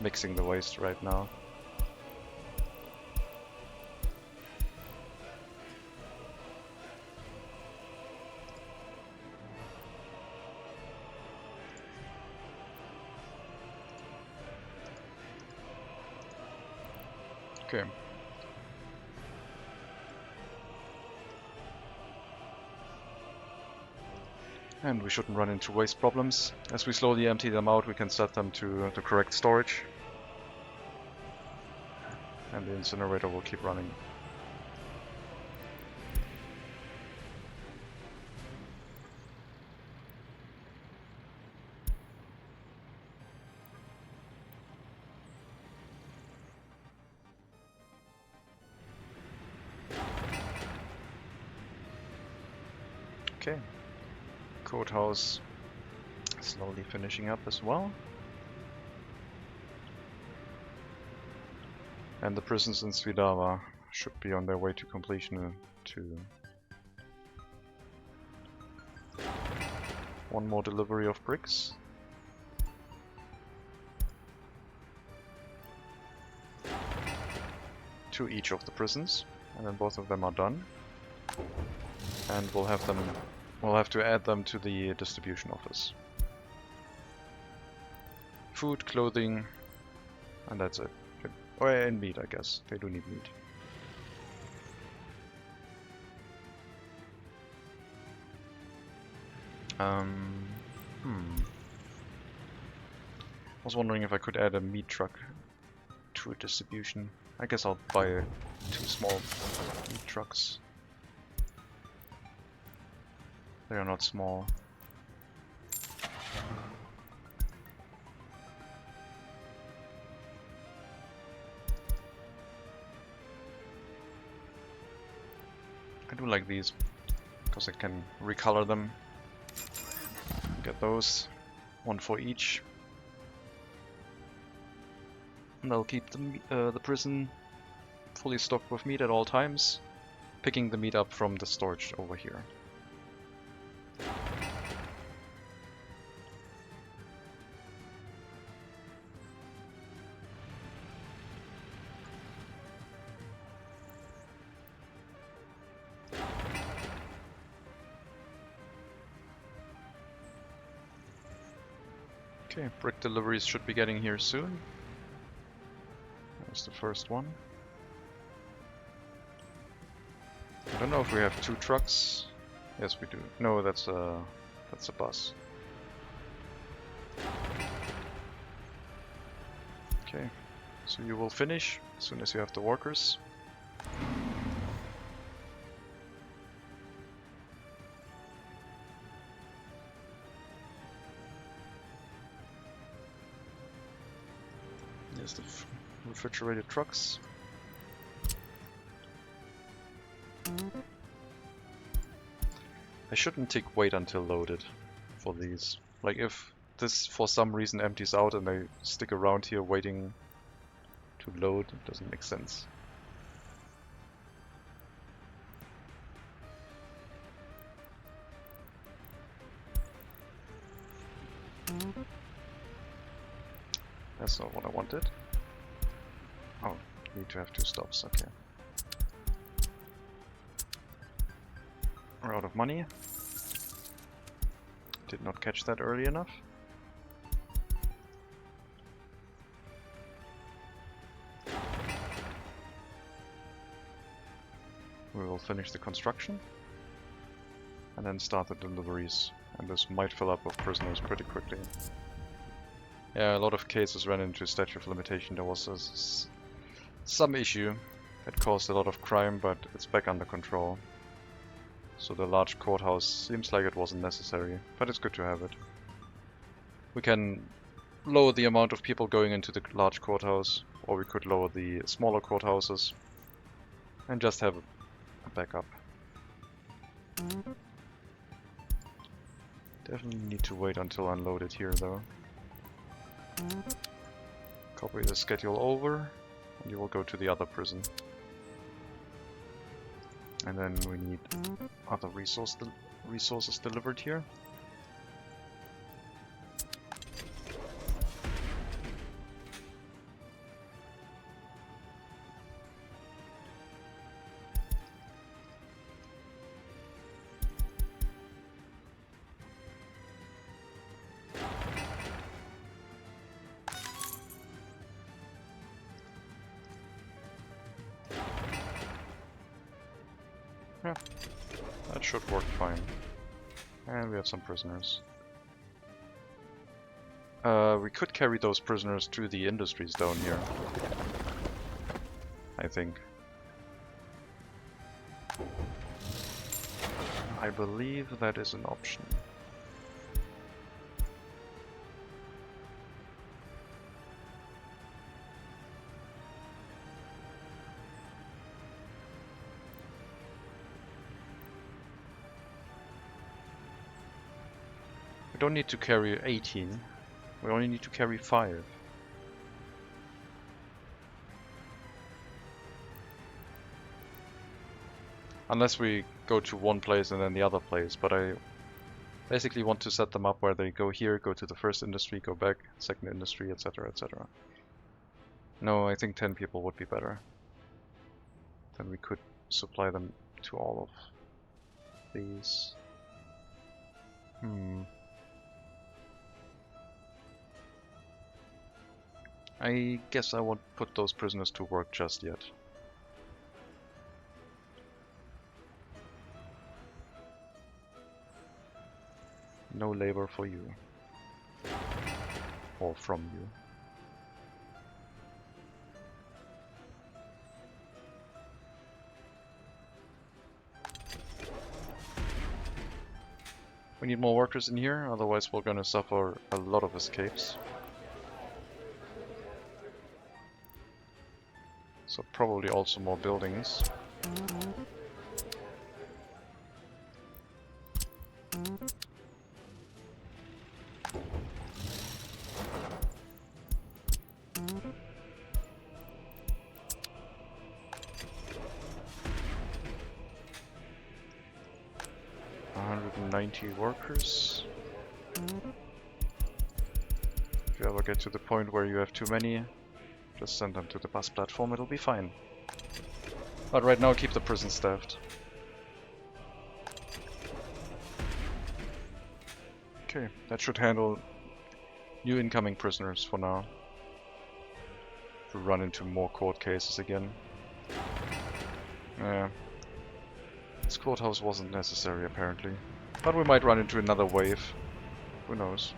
Speaker 1: mixing the waste right now. Okay. And we shouldn't run into waste problems. As we slowly empty them out, we can set them to the correct storage. And the incinerator will keep running. Okay. Courthouse slowly finishing up as well. And the prisons in Svidava should be on their way to completion too. One more delivery of bricks. To each of the prisons, and then both of them are done. And we'll have to add them to the distribution office. Food, clothing, and that's it. Oh, and meat, I guess. They do need meat. I was wondering if I could add a meat truck to a distribution. I guess I'll buy 2 small meat trucks. They are not small. I do like these because I can recolor them. Get those, 1 for each. And I'll keep the prison fully stocked with meat at all times, picking the meat up from the storage over here. Okay, brick deliveries should be getting here soon. That's the first one. I don't know if we have 2 trucks. Yes, we do. No, that's a bus. Okay, so you will finish as soon as you have the workers. There's the refrigerated trucks. I shouldn't wait until loaded for these. Like if this for some reason empties out and they stick around here waiting to load, it doesn't make sense. That's not what I wanted. Oh, need to have 2 stops, okay. We're out of money. Did not catch that early enough. We will finish the construction and then start the deliveries, and this might fill up with prisoners pretty quickly. Yeah, a lot of cases ran into statute of limitation. There was some issue that caused a lot of crime, but it's back under control. So the large courthouse seems like it wasn't necessary, but it's good to have it. We can lower the amount of people going into the large courthouse, or we could lower the smaller courthouses and just have a backup. Definitely need to wait until unloaded here though. Copy the schedule over, and you will go to the other prison. And then we need other resources delivered here. Yeah, that should work fine. And we have some prisoners. We could carry those prisoners to the industries down here, I think. I believe that is an option. We don't need to carry 18. We only need to carry 5. Unless we go to one place and then the other place, but I basically want to set them up where they go here, go to the first industry, go back, second industry, etc, etc. No, I think 10 people would be better. Then we could supply them to all of these. I guess I won't put those prisoners to work just yet. No labor for you. Or from you. We need more workers in here, otherwise we're gonna suffer a lot of escapes. So probably also more buildings. Workers. If you ever get to the point where you have too many, just send them to the bus platform, it'll be fine. But right now keep the prison staffed. Okay, that should handle new incoming prisoners for now. We'll run into more court cases again. Yeah. This courthouse wasn't necessary apparently. But we might run into another wave. Who knows?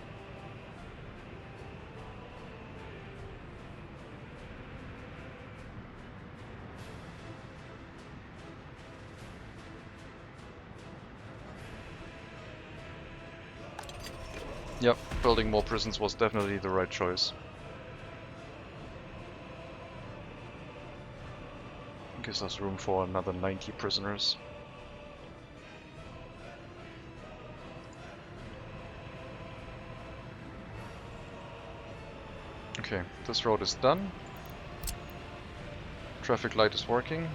Speaker 1: Yep, building more prisons was definitely the right choice. Gives us room for another 90 prisoners. Okay, this road is done. Traffic light is working.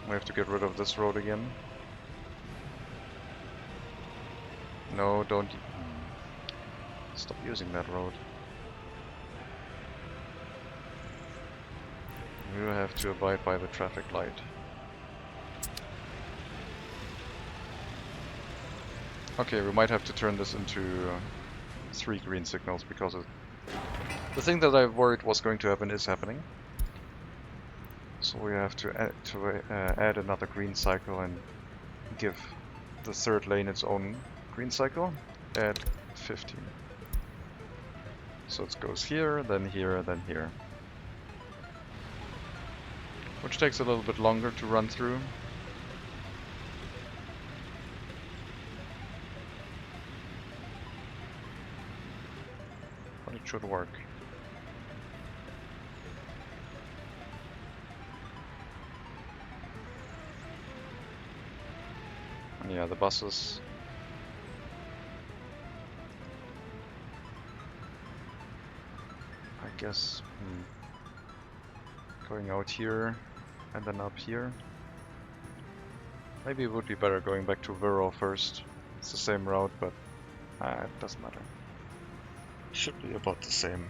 Speaker 1: We have to get rid of this road again. No, don't. Stop using that road. You have to abide by the traffic light. Okay, we might have to turn this into 3 green signals because the thing that I worried was going to happen is happening. So we have to add another green cycle and give the third lane its own green cycle. Add 15. So it goes here, then here, then here. Which takes a little bit longer to run through. But it should work. And yeah, the buses. I guess going out here and then up here. Maybe it would be better going back to Vero first. It's the same route, but it doesn't matter. Should be about the same.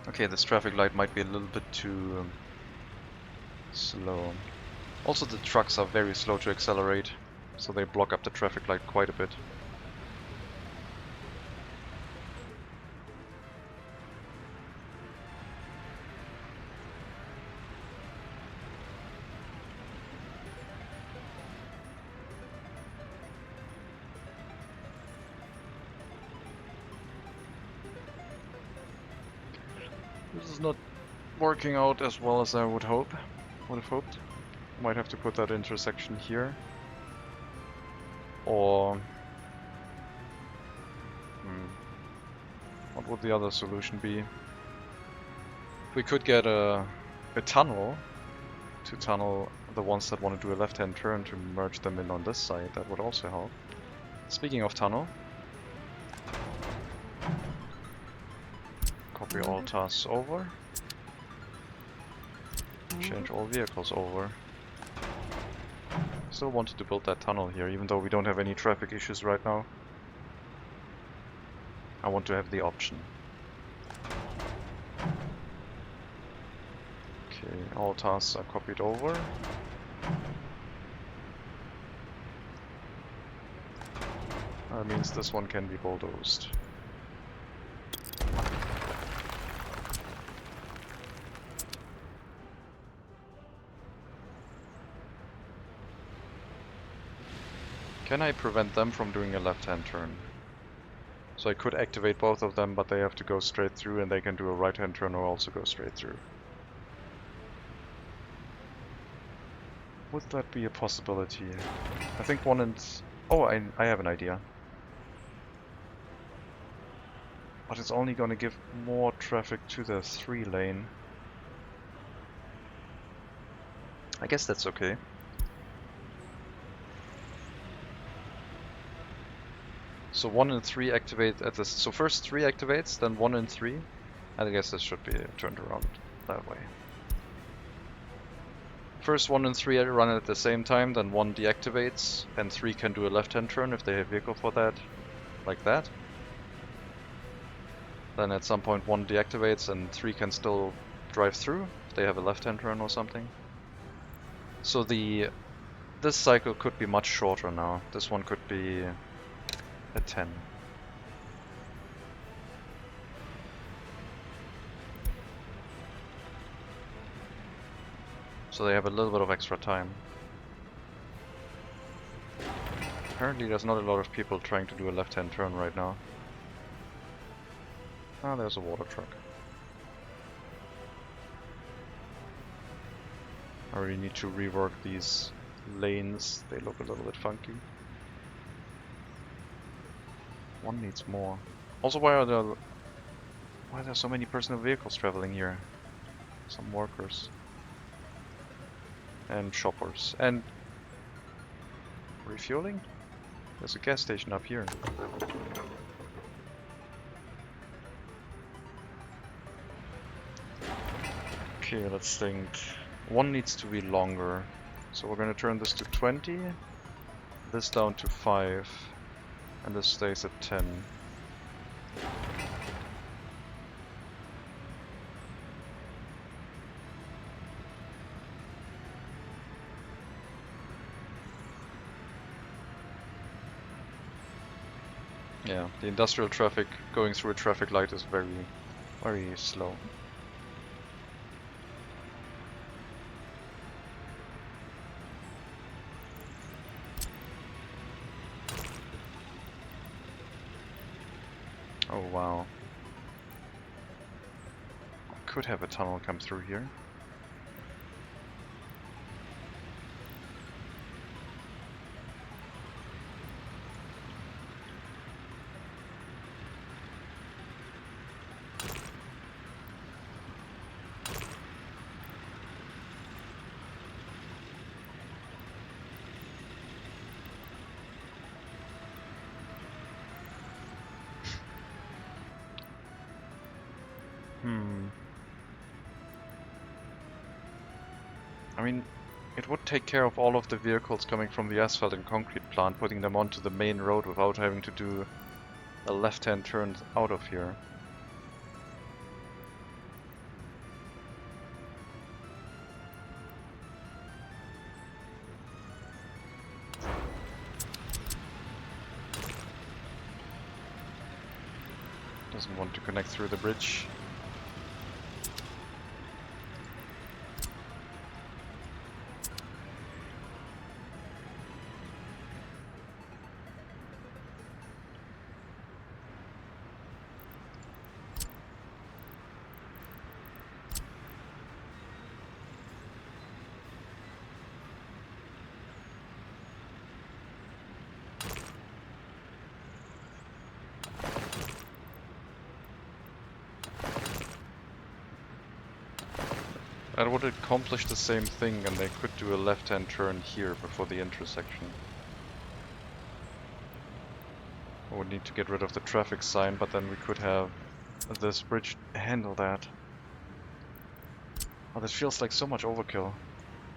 Speaker 1: Okay, this traffic light might be a little bit too slow. Also, the trucks are very slow to accelerate, so they block up the traffic light quite a bit. This is not working out as well as I would have hoped. Might have to put that intersection here. Or... what would the other solution be? If we could get a tunnel to tunnel the ones that want to do a left-hand turn to merge them in on this side, that would also help. Speaking of tunnel, copy all tasks over, change all vehicles over. Still wanted to build that tunnel here, even though we don't have any traffic issues right now. I want to have the option. Okay, all tasks are copied over. That means this one can be bulldozed. Can I prevent them from doing a left-hand turn? So I could activate both of them, but they have to go straight through, and they can do a right-hand turn or also go straight through. Would that be a possibility? I think one and... oh, I have an idea. But it's only going to give more traffic to the 3-lane. I guess that's okay. So 1 and 3 activate at this. So first 3 activates, then 1 and 3. I guess this should be turned around that way. First 1 and 3 run at the same time, then 1 deactivates, and 3 can do a left-hand turn if they have vehicle for that, like that. Then at some point 1 deactivates and 3 can still drive through if they have a left-hand turn or something. So this cycle could be much shorter now. This one could be a 10. So they have a little bit of extra time. Apparently there's not a lot of people trying to do a left-hand turn right now. Ah, there's a water truck. I really need to rework these lanes. They look a little bit funky. One needs more. Also, why are there so many personal vehicles traveling here? Some workers. And shoppers. And refueling? There's a gas station up here. Okay, let's think. One needs to be longer. So we're gonna turn this to 20. This down to 5. And this stays at 10. Yeah, the industrial traffic going through a traffic light is very, very slow. Oh wow. I could have a tunnel come through here. I mean, it would take care of all of the vehicles coming from the asphalt and concrete plant, putting them onto the main road without having to do a left-hand turn out of here. Doesn't want to connect through the bridge. That would accomplish the same thing, and they could do a left-hand turn here before the intersection. I would need to get rid of the traffic sign, but then we could have this bridge handle that. Oh, this feels like so much overkill.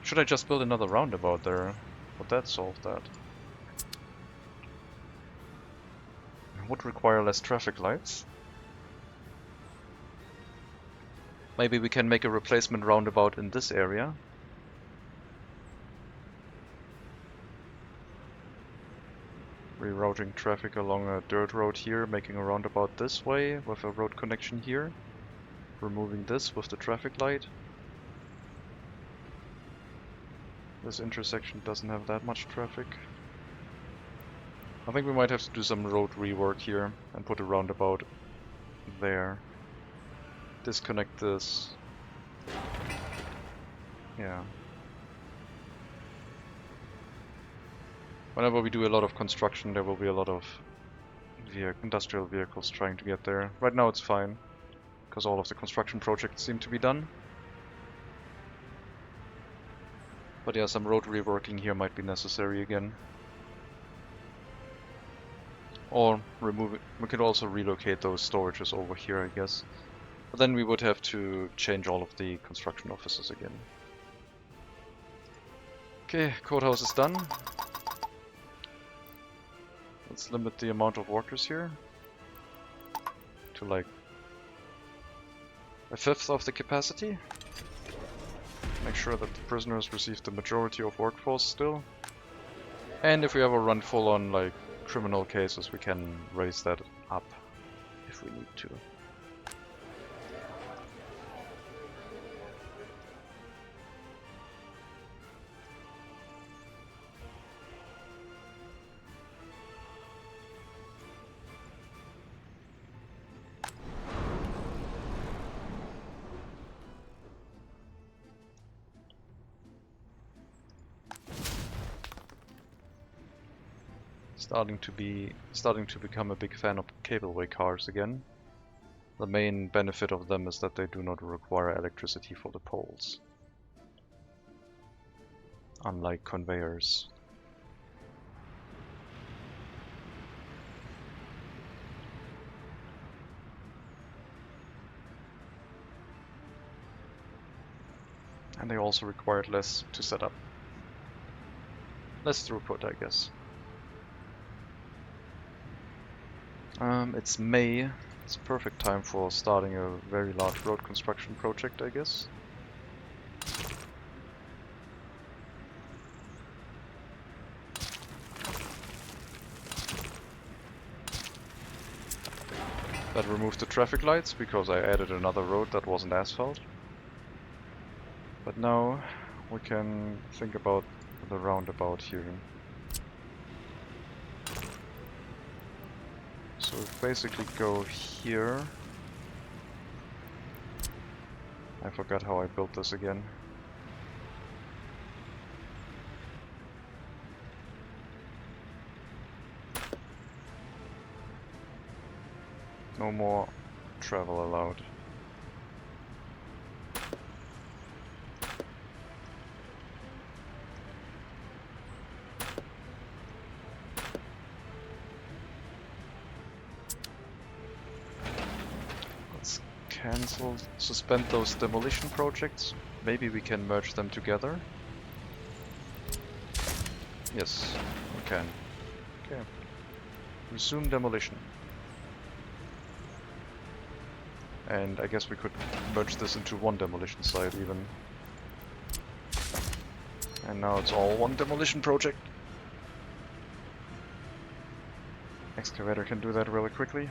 Speaker 1: Should I just build another roundabout there? Would that solve that? It would require less traffic lights. Maybe we can make a replacement roundabout in this area. Rerouting traffic along a dirt road here, making a roundabout this way with a road connection here. Removing this with the traffic light. This intersection doesn't have that much traffic. I think we might have to do some road rework here and put a roundabout there. Disconnect this. Yeah. Whenever we do a lot of construction, there will be a lot of industrial vehicles trying to get there. Right now it's fine, because all of the construction projects seem to be done. But yeah, some road reworking here might be necessary again. Or remove it. We could also relocate those storages over here, I guess. But then we would have to change all of the construction offices again. Okay, courthouse is done. Let's limit the amount of workers here to like a fifth of the capacity. Make sure that the prisoners receive the majority of workforce still. And if we ever run full on like criminal cases, we can raise that up if we need to. Starting to become a big fan of cableway cars again. The main benefit of them is that they do not require electricity for the poles, unlike conveyors. And they also required less to set up. Less throughput, I guess. It's May. It's a perfect time for starting a very large road construction project, I guess. That removed the traffic lights because I added another road that wasn't asphalt. But now we can think about the roundabout here. So we basically go here. I forgot how I built this again. No more travel allowed. Cancel, suspend those demolition projects. Maybe we can merge them together. Yes, we can. Okay. Resume demolition. And I guess we could merge this into one demolition site even. And now it's all one demolition project. Excavator can do that really quickly.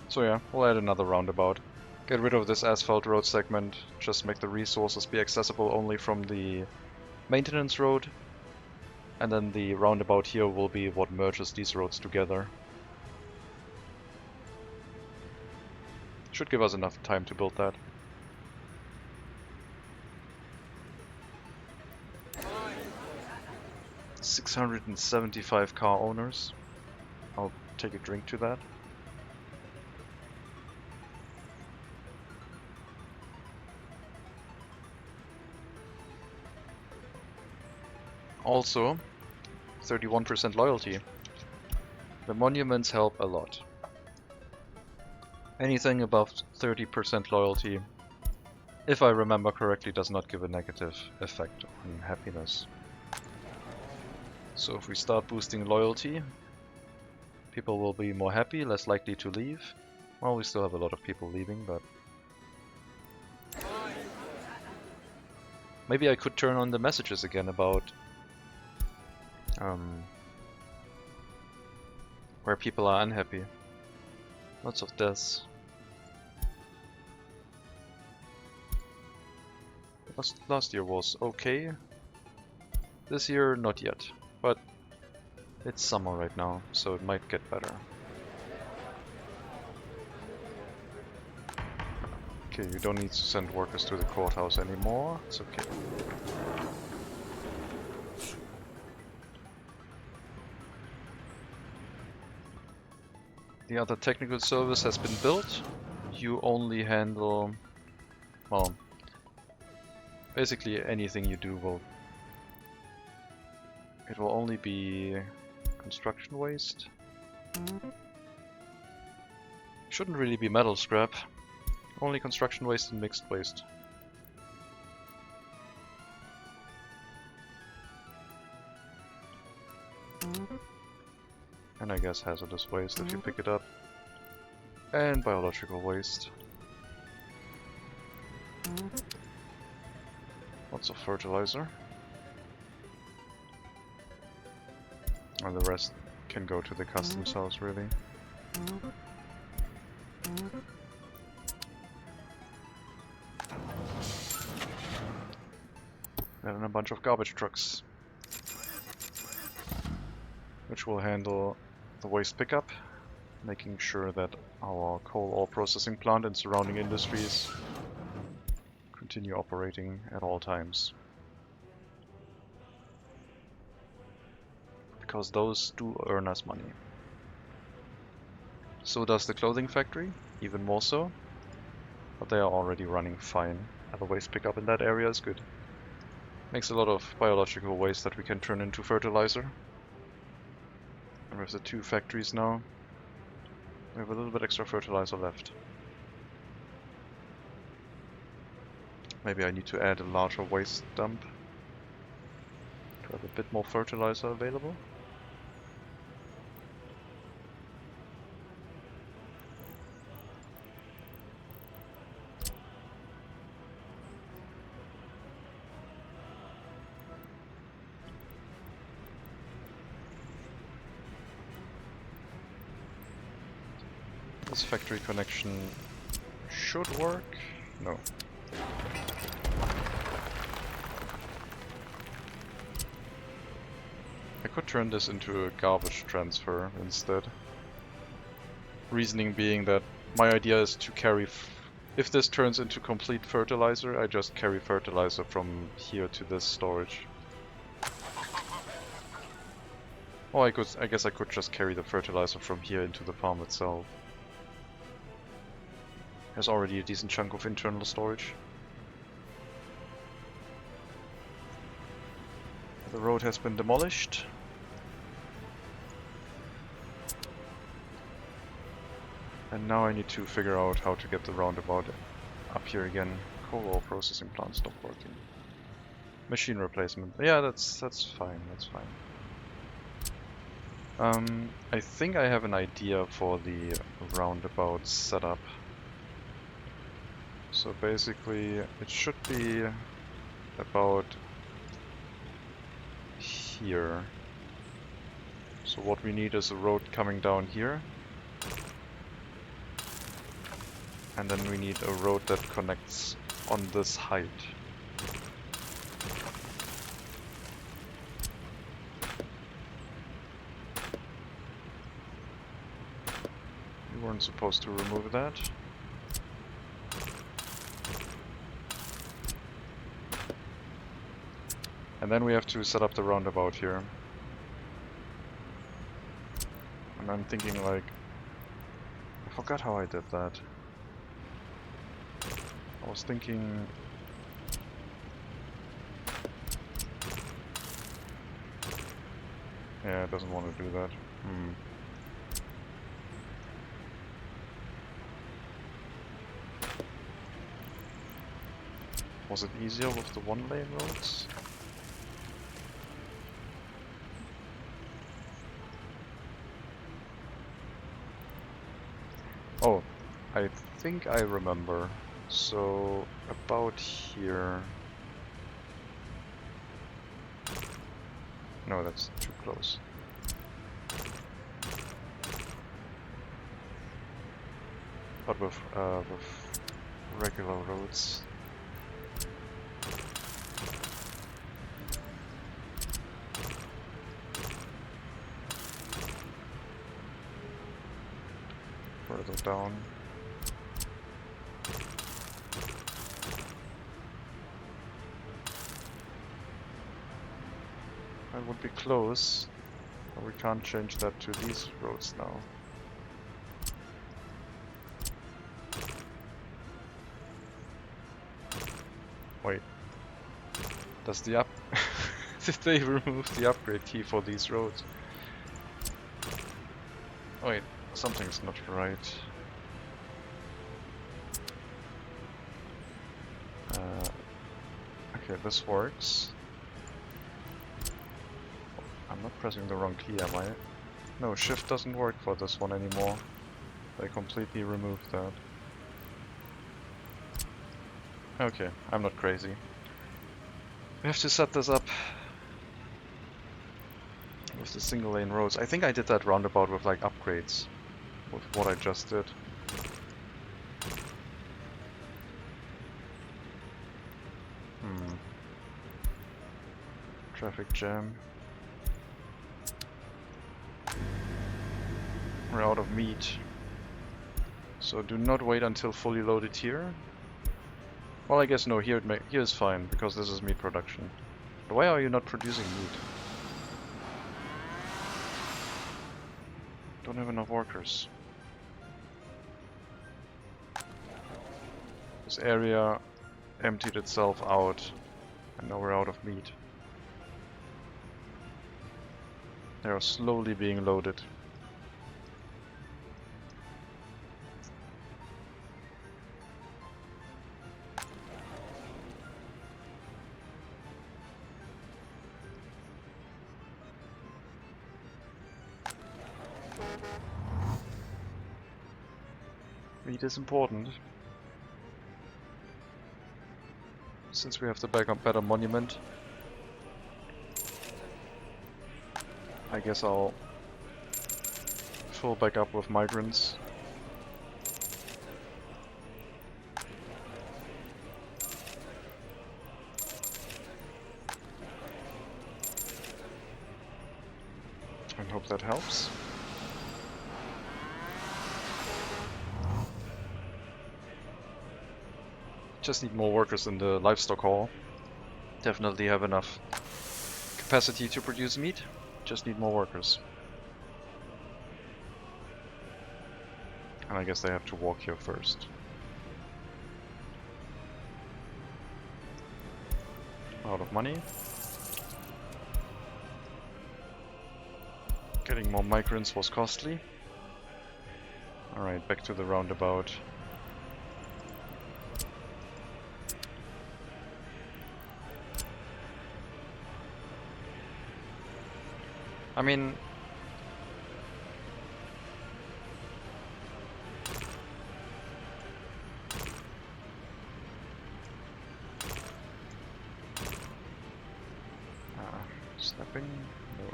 Speaker 1: So yeah, we'll add another roundabout. Get rid of this asphalt road segment, just make the resources be accessible only from the maintenance road. And then the roundabout here will be what merges these roads together. Should give us enough time to build that. $675 car owners. I'll take a drink to that. Also, 31% loyalty. The monuments help a lot. Anything above 30% loyalty, if I remember correctly, does not give a negative effect on happiness. So if we start boosting loyalty, people will be more happy, less likely to leave. Well, we still have a lot of people leaving, but... maybe I could turn on the messages again about where people are unhappy. Lots of deaths. Last year was okay. This year, not yet. But it's summer right now, so it might get better. Okay, you don't need to send workers to the courthouse anymore. It's okay. The other technical service has been built. You only handle... well, basically anything you do will... it will only be construction waste. Shouldn't really be metal scrap. Only construction waste and mixed waste. And I guess hazardous waste if you pick it up. And biological waste. Lots of fertilizer. And the rest can go to the customs house, really. And a bunch of garbage trucks, which will handle the waste pickup, making sure that our coal ore processing plant and surrounding industries continue operating at all times. Because those do earn us money. So does the clothing factory, even more so. But they are already running fine. And the waste pickup in that area is good. Makes a lot of biological waste that we can turn into fertilizer. And with the 2 factories now, we have a little bit extra fertilizer left. Maybe I need to add a larger waste dump to have a bit more fertilizer available. This factory connection should work. No. I could turn this into a garbage transfer instead. Reasoning being that my idea is to carry... if this turns into complete fertilizer, I just carry fertilizer from here to this storage. Or I guess I could just carry the fertilizer from here into the farm itself. There's already a decent chunk of internal storage. The road has been demolished. And now I need to figure out how to get the roundabout up here again. Coal ore processing plant stopped working. Machine replacement. Yeah, that's fine, that's fine. I think I have an idea for the roundabout setup. So basically, it should be about here. So what we need is a road coming down here. And then we need a road that connects on this height. We weren't supposed to remove that. And then we have to set up the roundabout here. And I'm thinking like... I forgot how I did that. I was thinking... Yeah, it doesn't want to do that. Was it easier with the one-lane roads? Oh, I think I remember. So, about here... No, that's too close. But with regular roads... further down. That would be close, but we can't change that to these roads now. Wait, does the up... Did they remove the upgrade key for these roads? Wait, something's not right. Okay, this works. I'm not pressing the wrong key, am I? No, shift doesn't work for this one anymore. They completely removed that. Okay, I'm not crazy. We have to set this up with the single lane roads. I think I did that roundabout with like upgrades, with what I just did. Traffic jam. We're out of meat. So do not wait until fully loaded here. Well, I guess no, here is fine, because this is meat production. But why are you not producing meat? Don't have enough workers. This area emptied itself out, and now we're out of meat. They are slowly being loaded. Meat is important. Since we have the better monument, I guess I'll fill back up with migrants. I hope that helps. Just need more workers in the livestock hall. Definitely have enough capacity to produce meat. Just need more workers. And I guess they have to walk here first. Out of money. Getting more migrants was costly. Alright, back to the roundabout. I mean... Snapping? No.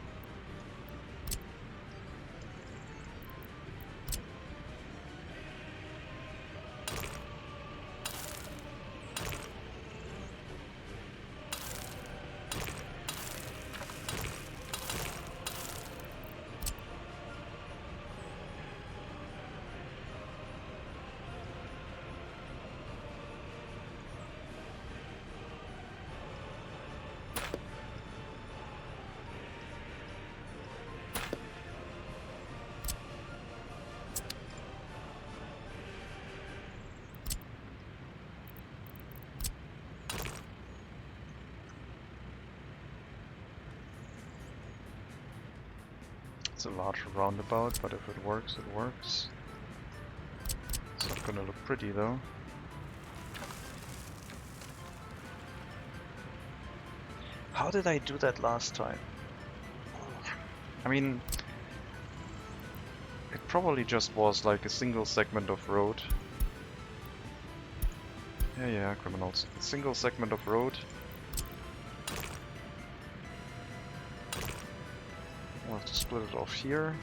Speaker 1: It's a larger roundabout, but if it works, it works. It's not gonna look pretty though. How did I do that last time? I mean, it probably just was like a single segment of road. Yeah, criminals. A single segment of road. I'll have to split it off here.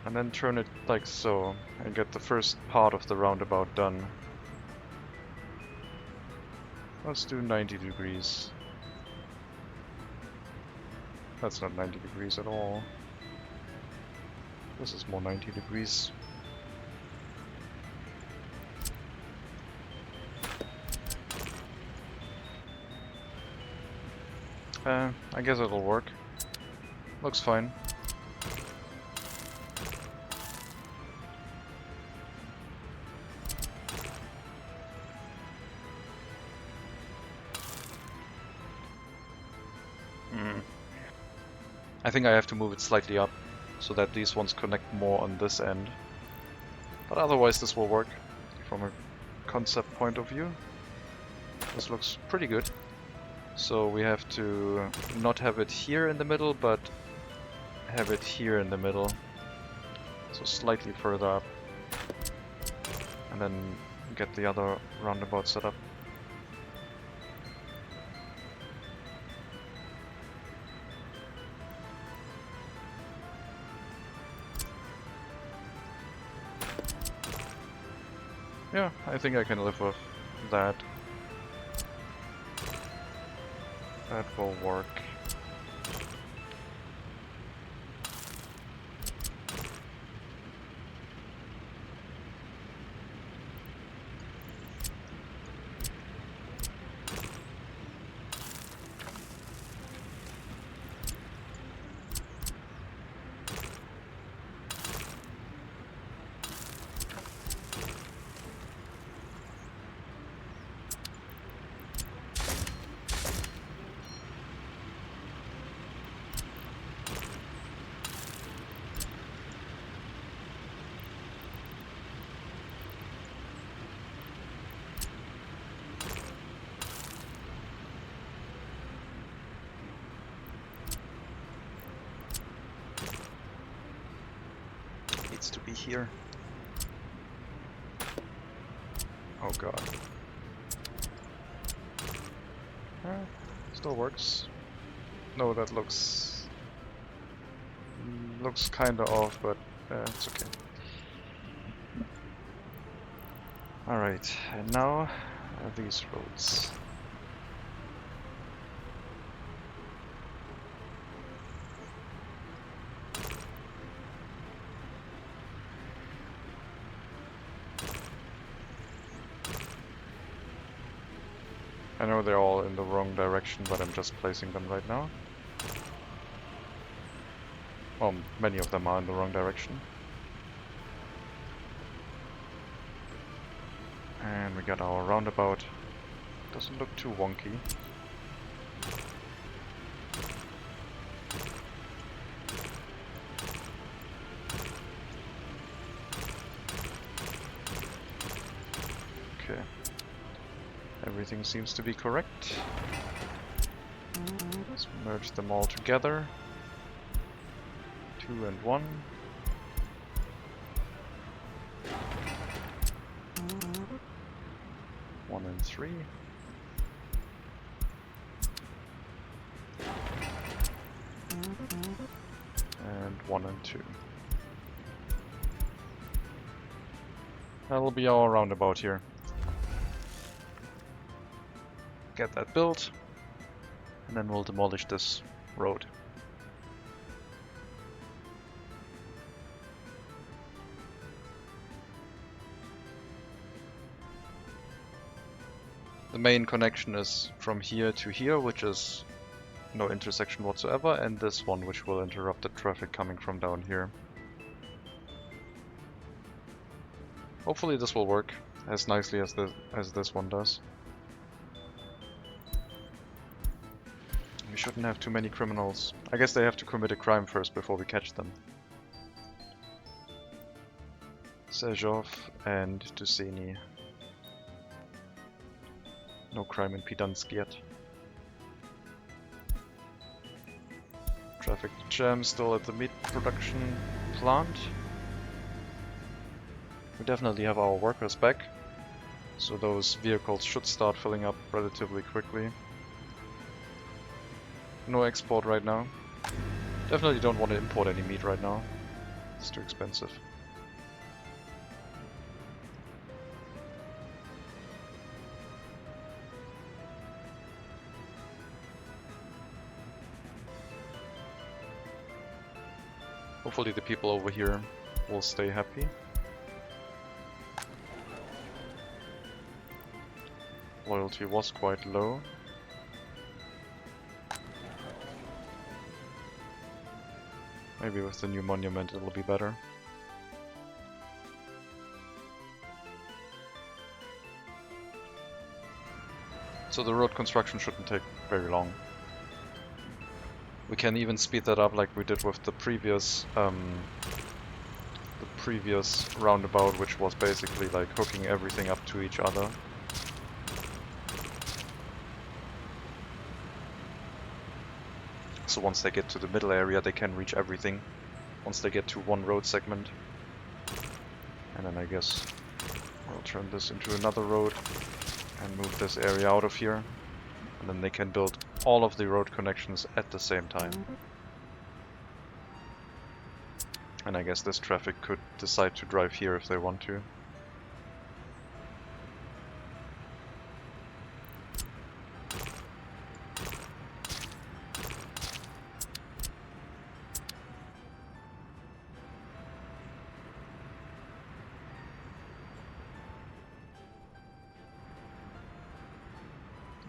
Speaker 1: And then turn it like so, and get the first part of the roundabout done. Let's do 90 degrees. That's not 90 degrees at all. This is more 90 degrees. I guess it'll work. Looks fine. I think I have to move it slightly up so that these ones connect more on this end. But otherwise this will work from a concept point of view. This looks pretty good. So we have to not have it here in the middle, but have it here in the middle. So slightly further up. And then get the other roundabout set up. Yeah, I think I can live with that. That will work. To be here. Oh god. Still works. No, that looks kinda off, but it's okay. Alright, and now these roads. I know they're all in the wrong direction, but I'm just placing them right now. Well, many of them are in the wrong direction. And we got our roundabout. Doesn't look too wonky. Okay. Everything seems to be correct. Let's merge them all together. 2 and 1. One and 3. And 1 and 2. That'll be our roundabout here. Get that built, and then we'll demolish this road. The main connection is from here to here, which is no intersection whatsoever, and this one, which will interrupt the traffic coming from down here. Hopefully this will work as nicely as this one does. We shouldn't have too many criminals. I guess they have to commit a crime first before we catch them. Sejov and Duseni. No crime in Pidansk yet. Traffic jam still at the meat production plant. We definitely have our workers back, so those vehicles should start filling up relatively quickly. No export right now. Definitely don't want to import any meat right now. It's too expensive. Hopefully the people over here will stay happy. Loyalty was quite low. Maybe with the new monument it'll be better. So the road construction shouldn't take very long. We can even speed that up like we did with the previous roundabout, which was basically like hooking everything up to each other. So once they get to the middle area, they can reach everything. Once they get to one road segment. And then I guess I'll turn this into another road and move this area out of here. And then they can build all of the road connections at the same time. And I guess this traffic could decide to drive here if they want to.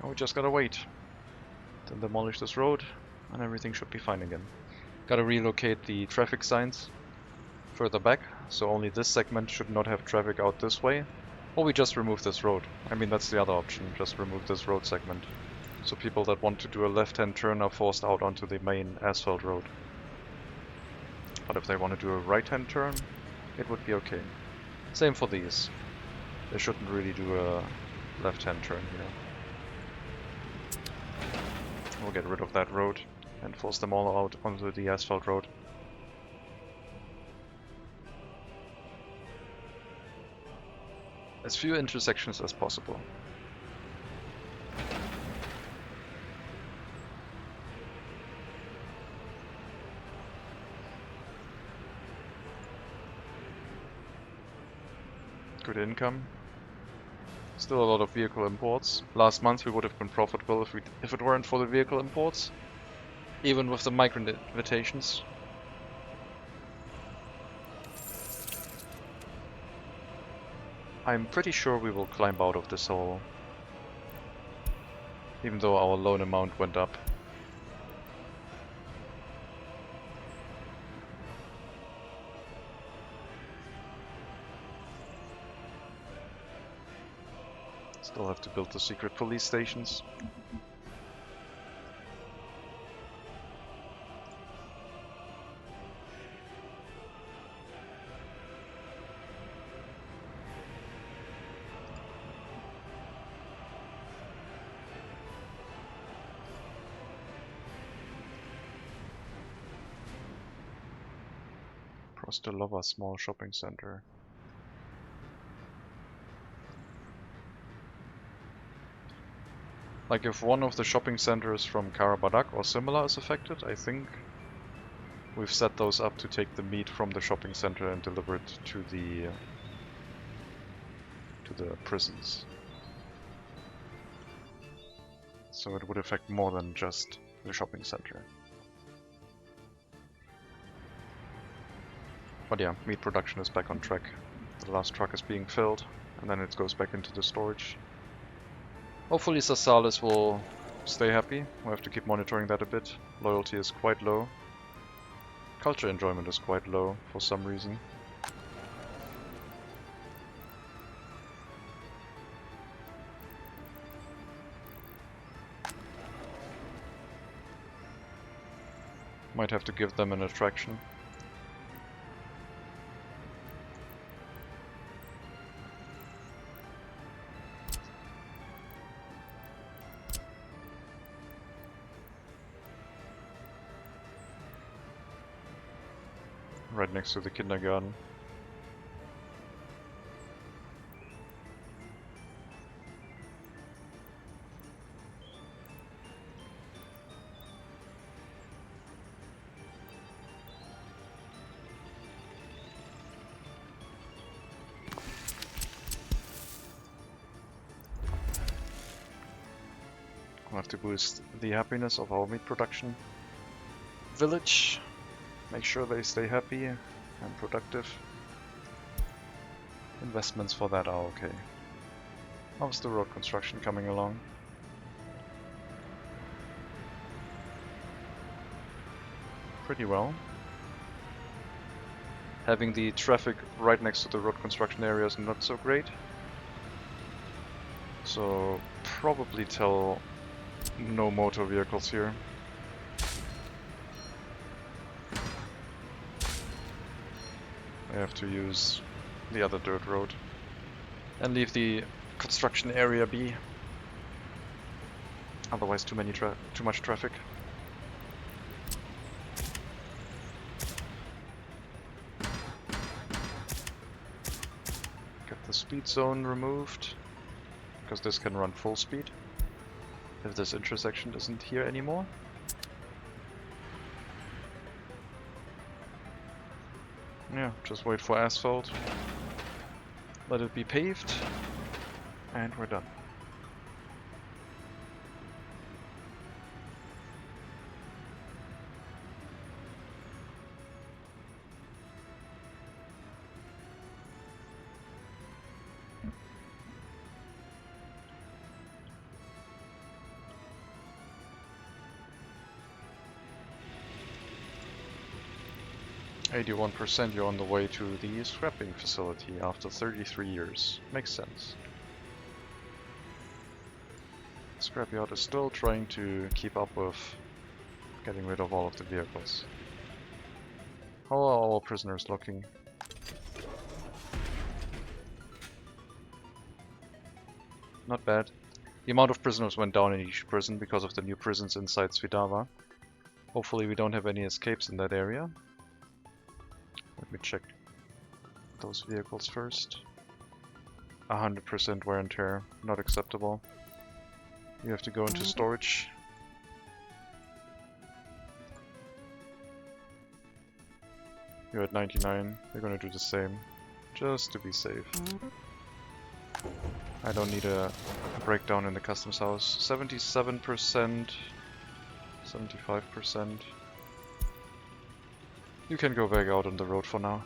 Speaker 1: Now we just gotta wait. Then demolish this road and everything should be fine again. Gotta relocate the traffic signs further back, so only this segment should not have traffic out this way. Or we just remove this road. I mean, that's the other option, just remove this road segment. So people that want to do a left-hand turn are forced out onto the main asphalt road. But if they want to do a right-hand turn, it would be okay. Same for these. They shouldn't really do a left-hand turn here. We'll get rid of that road and force them all out onto the asphalt road. As few intersections as possible. Good income. Still a lot of vehicle imports. Last month we would have been profitable if it weren't for the vehicle imports. Even with the migrant invitations. I'm pretty sure we will climb out of this hole. Even though our loan amount went up. Still have to build the secret police stations. Prostelova small shopping center. Like if one of the shopping centers from Karabadak or similar is affected, I think we've set those up to take the meat from the shopping center and deliver it to the prisons. So it would affect more than just the shopping center. But yeah, meat production is back on track. The last truck is being filled, and then it goes back into the storage. Hopefully Sasalis will stay happy. We'll have to keep monitoring that a bit. Loyalty is quite low. Culture enjoyment is quite low for some reason. Might have to give them an attraction. Right next to the kindergarten. We'll have to boost the happiness of our meat production village. Make sure they stay happy and productive. Investments for that are okay. How's the road construction coming along? Pretty well. Having the traffic right next to the road construction area is not so great. So probably tell no motor vehicles here. I have to use the other dirt road and leave the construction area be. Otherwise, too much traffic. Get the speed zone removed, because this can run full speed if this intersection isn't here anymore. Yeah, just wait for asphalt, let it be paved, and we're done. %, you're on the way to the scrapping facility after 33 years. Makes sense. Scrapyard is still trying to keep up with getting rid of all of the vehicles. How are our prisoners looking? Not bad. The amount of prisoners went down in each prison because of the new prisons inside Svidava. Hopefully we don't have any escapes in that area. Let me check those vehicles first. 100% wear and tear, not acceptable. You have to go into storage. You're at 99, you're gonna do the same, just to be safe. I don't need a breakdown in the customs house. 77%, 75%. You can go back out on the road for now.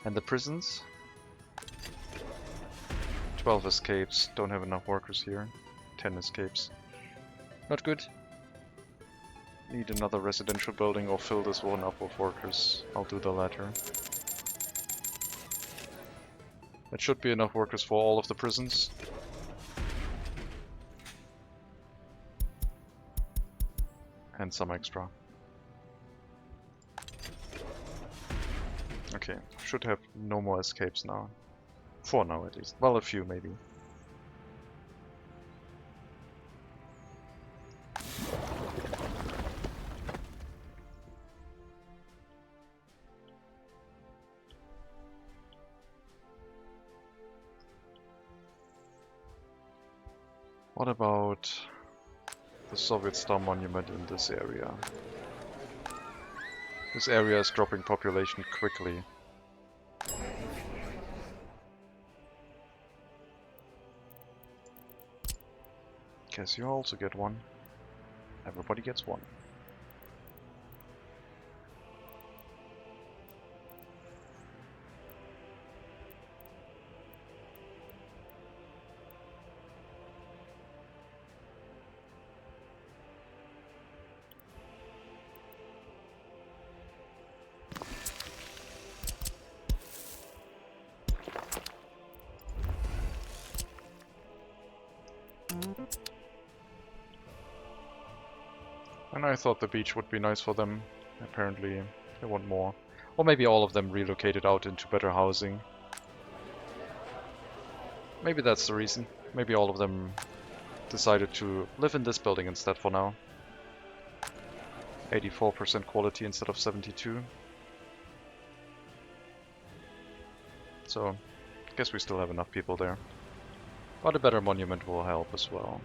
Speaker 1: And the prisons? 12 escapes, don't have enough workers here. 10 escapes. Not good. Need another residential building or fill this one up with workers. I'll do the latter. That should be enough workers for all of the prisons. And some extra. Okay, should have no more escapes now. For now at least. Well, a few maybe. What about the Soviet Star Monument in this area? This area is dropping population quickly. Guess you also get one. Everybody gets one. And I thought the beach would be nice for them. Apparently they want more. Or maybe all of them relocated out into better housing. Maybe that's the reason. Maybe all of them decided to live in this building instead for now. 84% quality instead of 72. So, I guess we still have enough people there. But a better monument will help as well.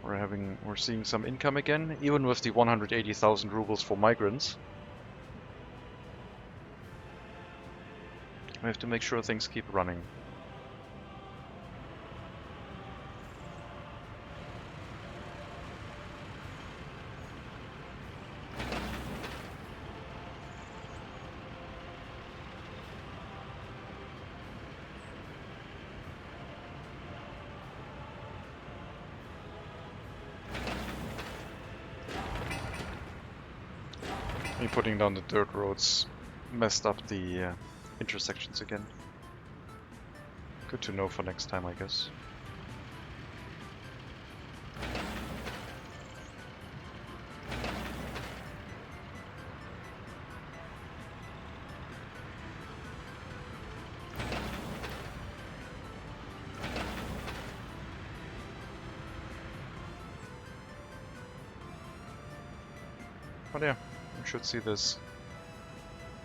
Speaker 1: We're seeing some income again, even with the 180,000 rubles for migrants. We have to make sure things keep running. Me putting down the dirt roads messed up the intersections again. Good to know for next time, I guess. But yeah, we should see this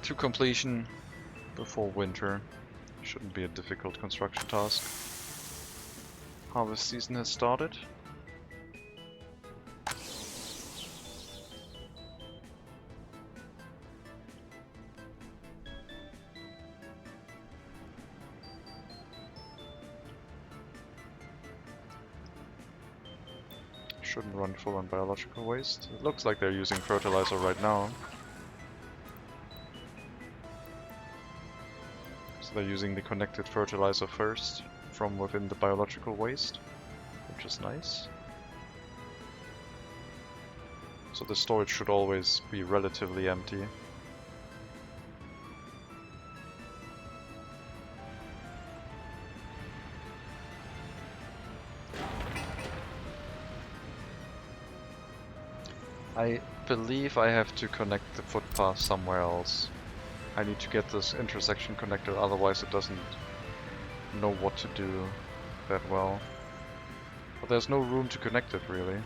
Speaker 1: to completion before winter. Shouldn't be a difficult construction task. Harvest season has started. Shouldn't run full on biological waste. It looks like they're using fertilizer right now. So they're using the connected fertilizer first from within the biological waste, which is nice. So the storage should always be relatively empty. I believe I have to connect the footpath somewhere else. I need to get this intersection connected, otherwise it doesn't know what to do that well. But there's no room to connect it, really.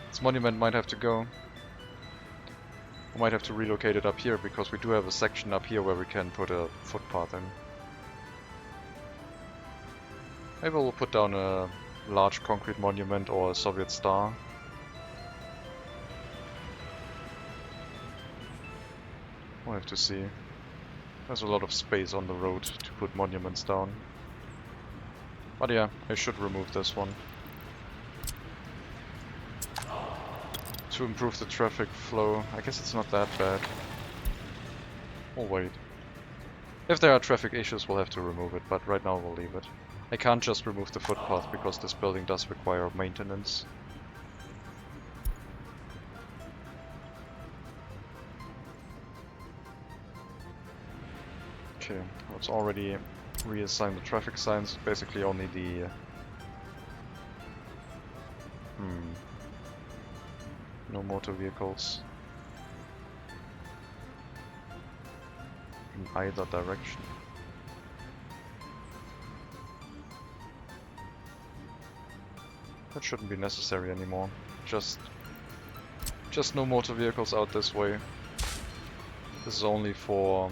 Speaker 1: This monument might have to go. I might have to relocate it up here, because we do have a section up here where we can put a footpath in. Maybe we'll put down a large concrete monument or a Soviet star. We'll have to see. There's a lot of space on the road to put monuments down. But yeah, I should remove this one. To improve the traffic flow. I guess it's not that bad. We'll wait. If there are traffic issues, we'll have to remove it, but right now we'll leave it. I can't just remove the footpath because this building does require maintenance. Okay, let's already reassign the traffic signs. Basically only the... No motor vehicles. In either direction. That shouldn't be necessary anymore. Just no motor vehicles out this way. This is only for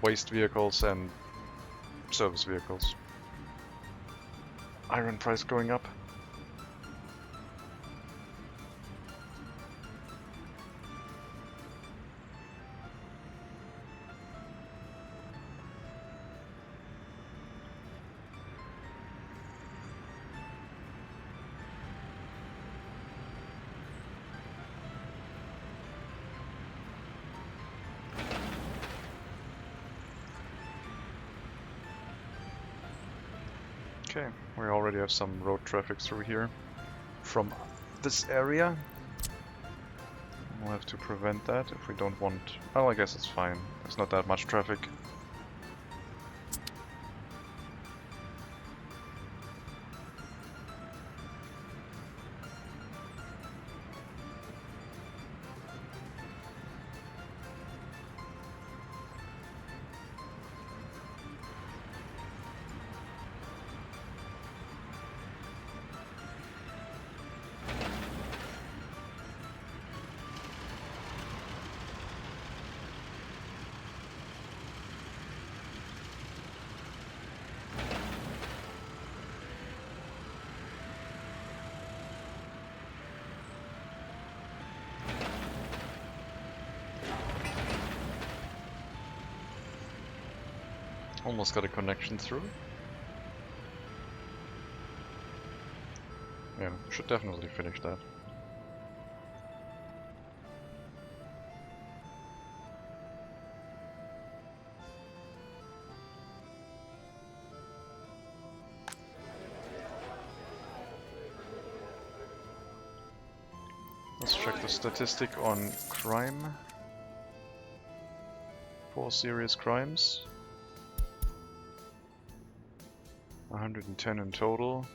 Speaker 1: waste vehicles and service vehicles. Iron price going up. Okay, we already have some road traffic through here from this area. We'll have to prevent that if we don't want... Oh, I guess it's fine. There's not that much traffic. Almost got a connection through. Yeah, should definitely finish that. Let's check the statistic on crime. 4 serious crimes. 110 in total.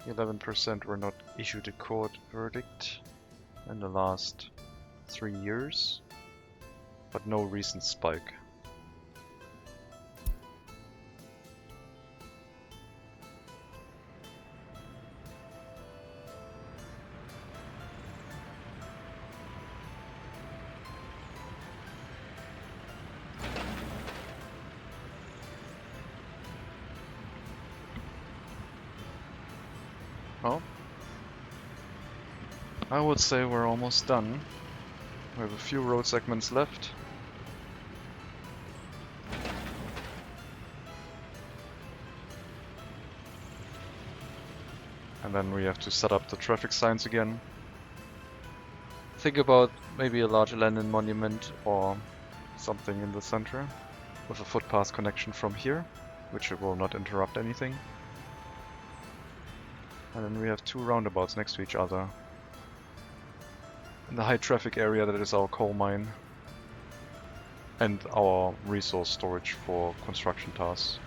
Speaker 1: 11% were not issued a court verdict in the last 3 years, but no recent spike. Well, I would say we're almost done. We have a few road segments left. And then we have to set up the traffic signs again. Think about maybe a large Lenin monument or something in the center with a footpath connection from here, which will not interrupt anything. And then we have 2 roundabouts next to each other. In the high traffic area that is our coal mine. And our resource storage for construction tasks.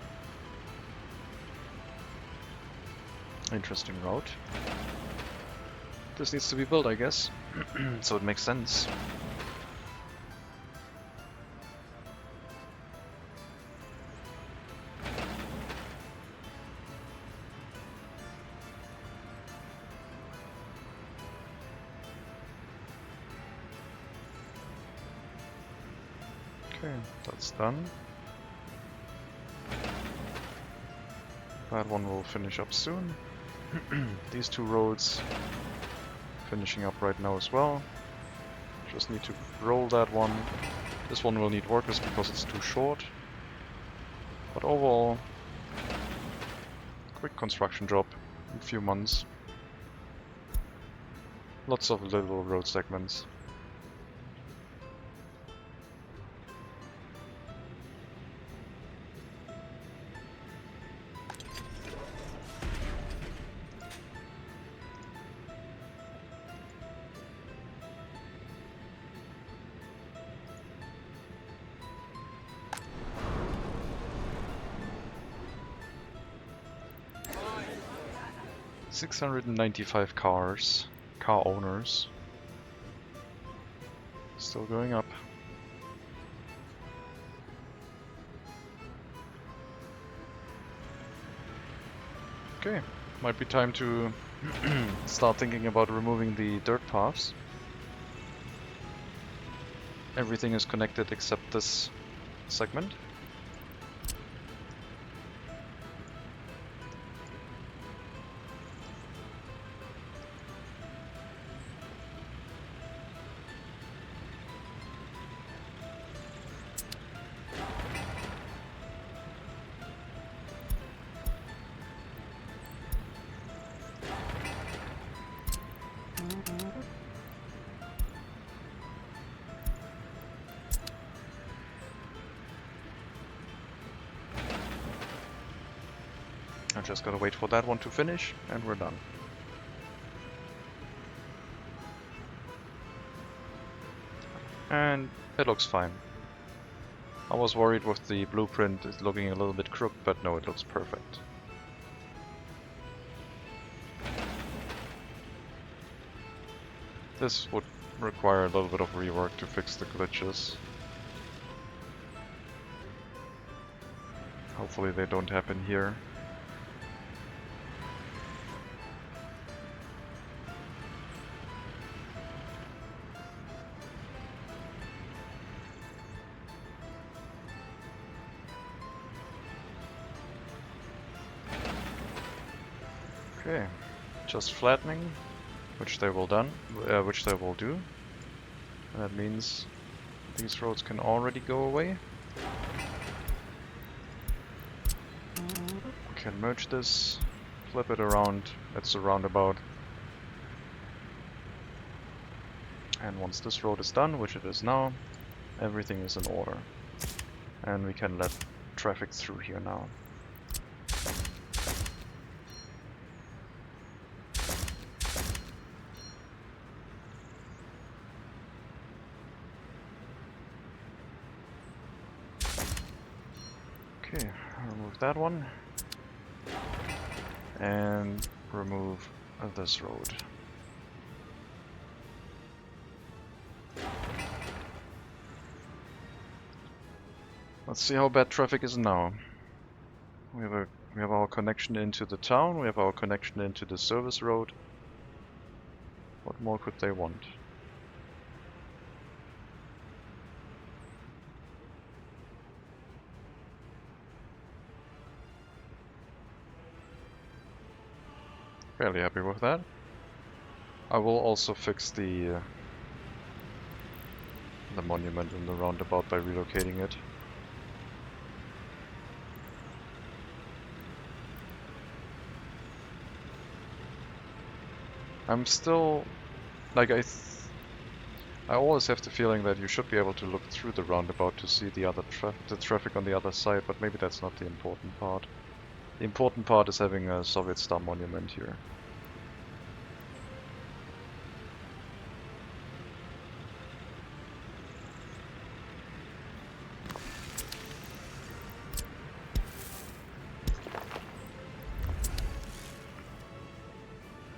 Speaker 1: Interesting route. This needs to be built, I guess. So it makes sense. Okay, that's done. That one will finish up soon. These 2 roads finishing up right now as well. Just need to roll that one. This one will need workers because it's too short. But overall, quick construction job in a few months. Lots of little road segments. $695 car owners. Still going up. Okay, might be time to start thinking about removing the dirt paths. Everything is connected except this segment. I just gotta wait for that one to finish, and we're done. And it looks fine. I was worried with the blueprint it's looking a little bit crooked, but no, it looks perfect. This would require a little bit of rework to fix the glitches. Hopefully they don't happen here. Okay, just flattening, which they will do. And that means these roads can already go away. We can merge this, flip it around, that's the roundabout. And once this road is done, which it is now, everything is in order. And we can let traffic through here now. Okay, remove that one. And remove this road. Let's see how bad traffic is now. We have our connection into the town, we have our connection into the service road. What more could they want? Fairly happy with that. I will also fix the monument in the roundabout by relocating it. I'm still, like, I always have the feeling that you should be able to look through the roundabout to see the traffic on the other side, but maybe that's not the important part. The important part is having a Soviet Star monument here.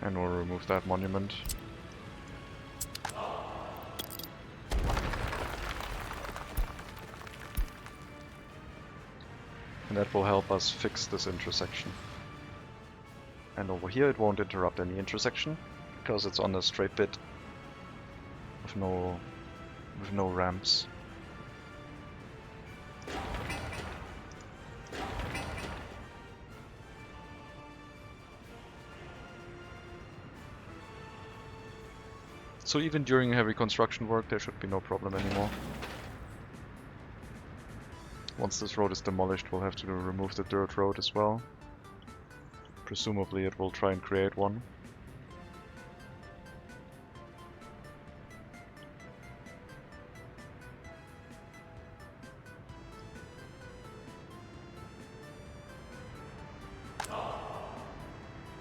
Speaker 1: And we'll remove that monument. And that will help us fix this intersection. And over here it won't interrupt any intersection, because it's on a straight bit with no ramps. So even during heavy construction work there should be no problem anymore. Once this road is demolished we'll have to remove the dirt road as well. Presumably it will try and create one.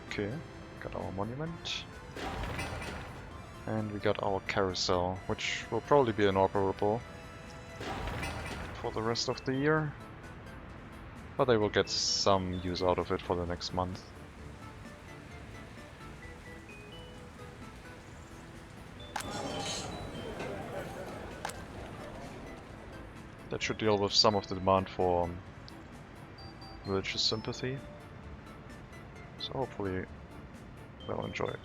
Speaker 1: Okay, got our monument. And we got our carousel, which will probably be inoperable for the rest of the year. But I will get some use out of it for the next month. That should deal with some of the demand for religious sympathy. So hopefully they'll enjoy it.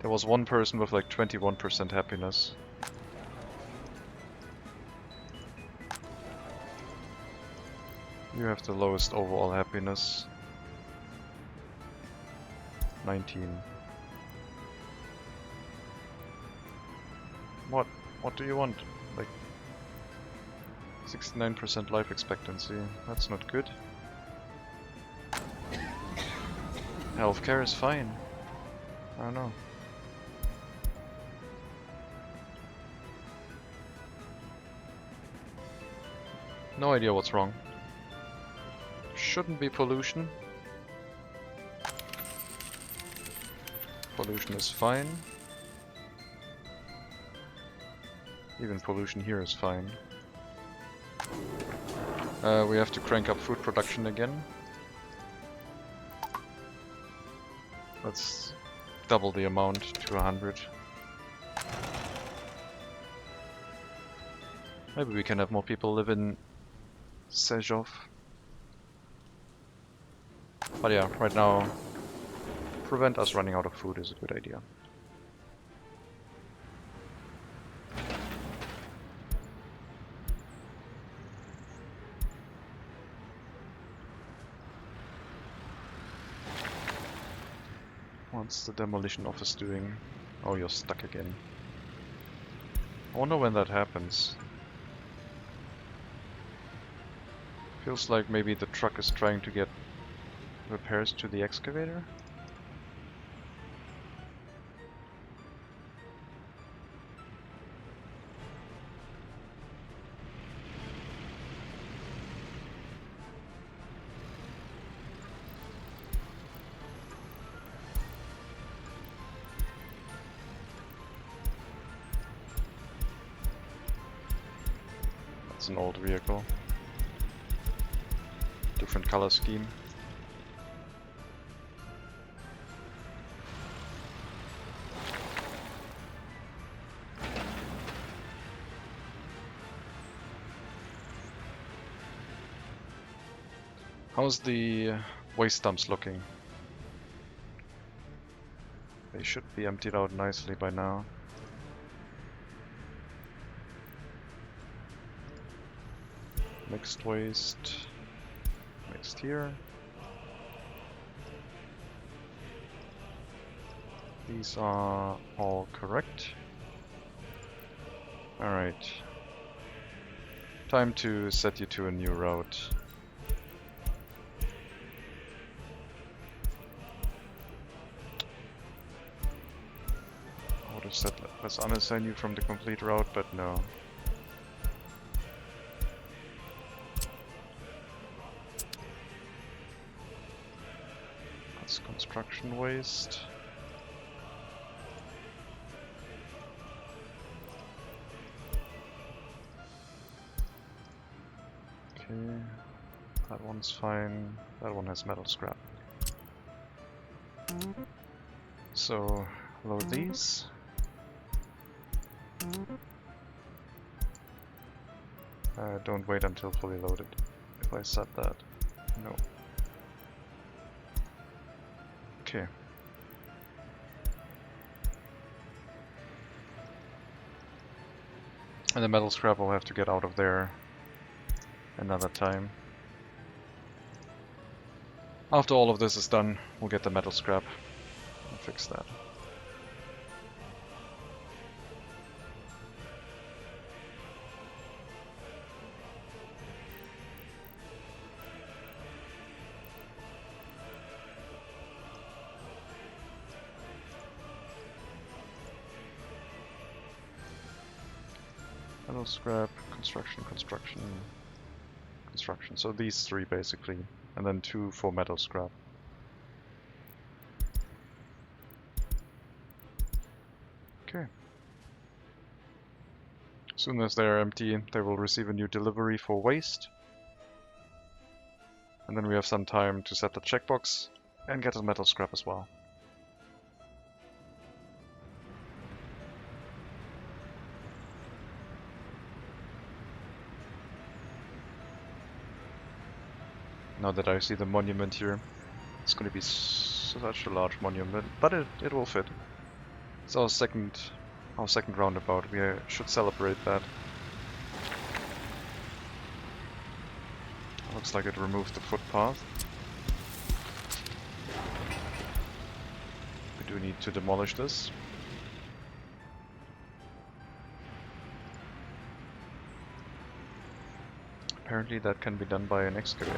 Speaker 1: There was one person with like 21% happiness. You have the lowest overall happiness. 19. What do you want? Like 69% life expectancy. That's not good. Healthcare is fine. I don't know. No idea what's wrong. Shouldn't be pollution. Pollution is fine. Even pollution here is fine. We have to crank up food production again. Let's double the amount to 100. Maybe we can have more people live in Sejov. But yeah, right now, prevent us running out of food is a good idea. What's the demolition office doing? Oh, you're stuck again. I wonder when that happens. Feels like maybe the truck is trying to get repairs to the excavator. It's an old vehicle. Different color scheme. How's the waste dumps looking? They should be emptied out nicely by now. Mixed waste, mixed here. These are all correct. Alright. Time to set you to a new route. I would have said let's unassign you from the complete route, but no. Construction waste. Okay, that one's fine. That one has metal scrap. So, load these. Don't wait until fully loaded. If I set that, no. Okay. And the metal scrap will have to get out of there another time. After all of this is done, we'll get the metal scrap and fix that. Metal scrap, construction, construction, construction. So these three basically, and then 2 for metal scrap. Okay. As soon as they're empty, they will receive a new delivery for waste. And then we have some time to set the checkbox and get the metal scrap as well. Now that I see the monument here, it's going to be such a large monument, but it will fit. It's our second roundabout. We should celebrate that. Looks like it removed the footpath. We do need to demolish this. Apparently that can be done by an excavator.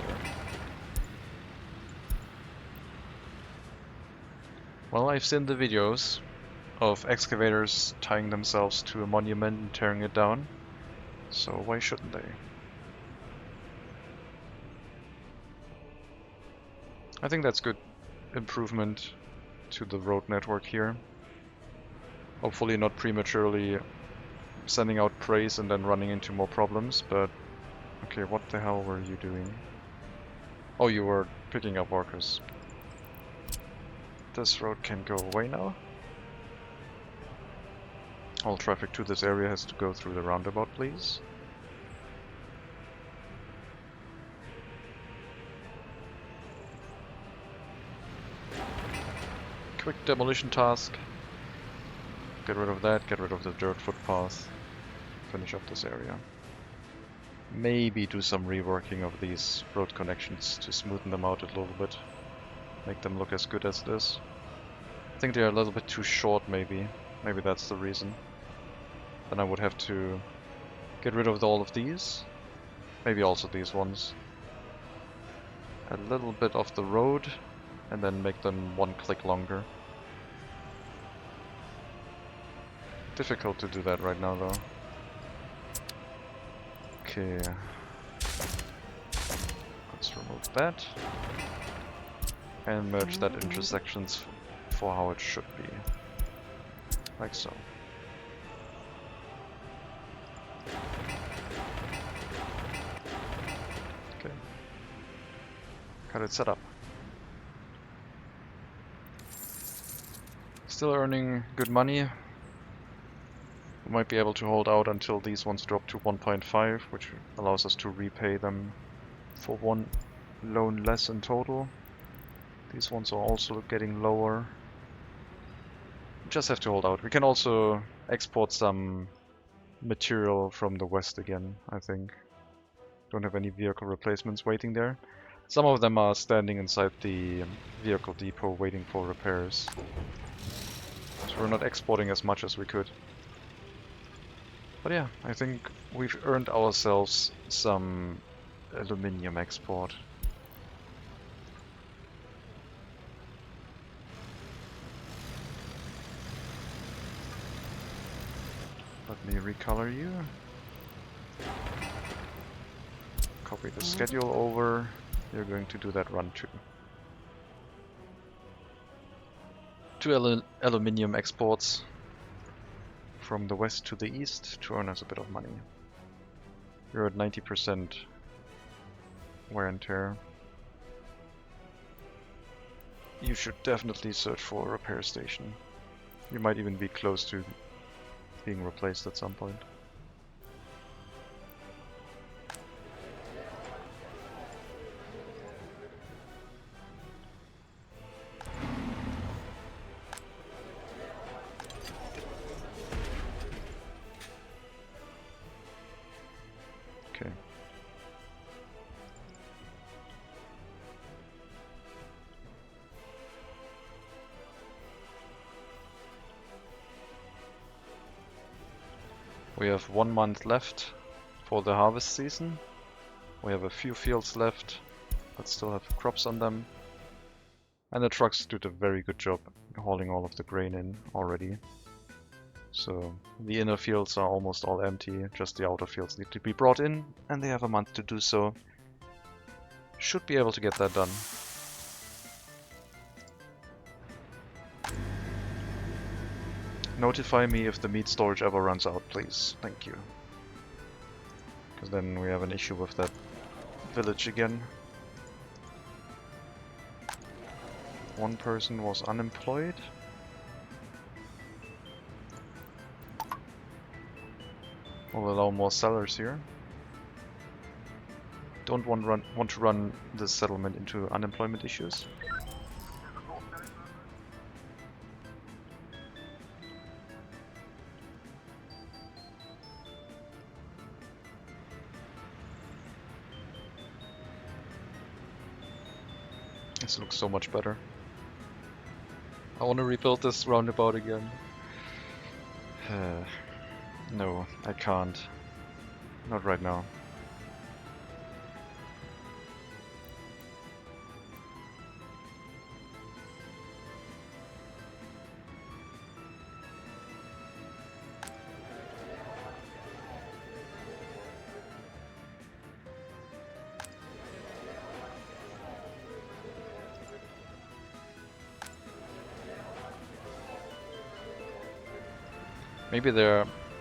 Speaker 1: Well, I've seen the videos of excavators tying themselves to a monument and tearing it down, so why shouldn't they? I think that's good improvement to the road network here. Hopefully not prematurely sending out praise and then running into more problems, but okay, what the hell were you doing? Oh, you were picking up workers. This road can go away now. All traffic to this area has to go through the roundabout, please. Quick demolition task. Get rid of that, get rid of the dirt footpath. Finish up this area. Maybe do some reworking of these road connections to smoothen them out a little bit. Make them look as good as this. I think they're a little bit too short, maybe. Maybe that's the reason. Then I would have to get rid of all of these. Maybe also these ones. a little bit off the road and then make them one click longer. Difficult to do that right now though. Okay. Let's remove that. And merge that intersections for how it should be. Like so. Okay. Got it set up. Still earning good money. We might be able to hold out until these ones drop to 1.5, which allows us to repay them for one loan less in total. These ones are also getting lower. We just have to hold out. We can also export some material from the west again, I think. Don't have any vehicle replacements waiting there. Some of them are standing inside the vehicle depot waiting for repairs. So we're not exporting as much as we could. But yeah, I think we've earned ourselves some aluminium export. Let me recolor you. Copy the schedule over. You're going to do that run too. 2 aluminium exports from the west to the east to earn us a bit of money. We're at 90% wear and tear. You should definitely search for a repair station. You might even be close to being replaced at some point. Okay. We have 1 month left for the harvest season. We have a few fields left that still have crops on them. And the trucks did a very good job hauling all of the grain in already. So the inner fields are almost all empty, just the outer fields need to be brought in, and they have a month to do so. Should be able to get that done. Notify me if the meat storage ever runs out, please. Thank you. Because then we have an issue with that village again. One person was unemployed. We'll allow more sellers here. Don't want to run this settlement into unemployment issues. This looks so much better. I want to rebuild this roundabout again. No, I can't. Not right now.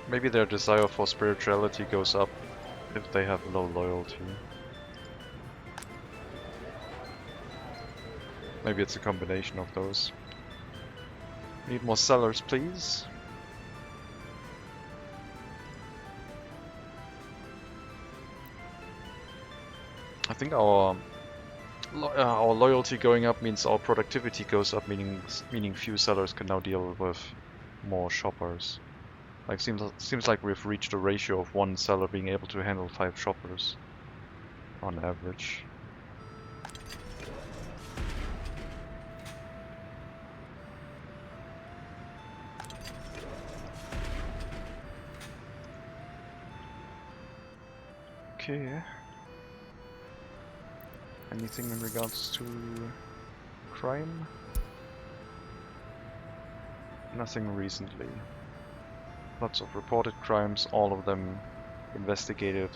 Speaker 1: Maybe their desire for spirituality goes up if they have low loyalty. Maybe it's a combination of those. Need more sellers, please. I think our loyalty going up means our productivity goes up, meaning few sellers can now deal with more shoppers. Like seems like we've reached a ratio of 1 seller being able to handle 5 shoppers on average. Okay. Anything in regards to crime? Nothing recently. Lots of reported crimes, all of them investigated,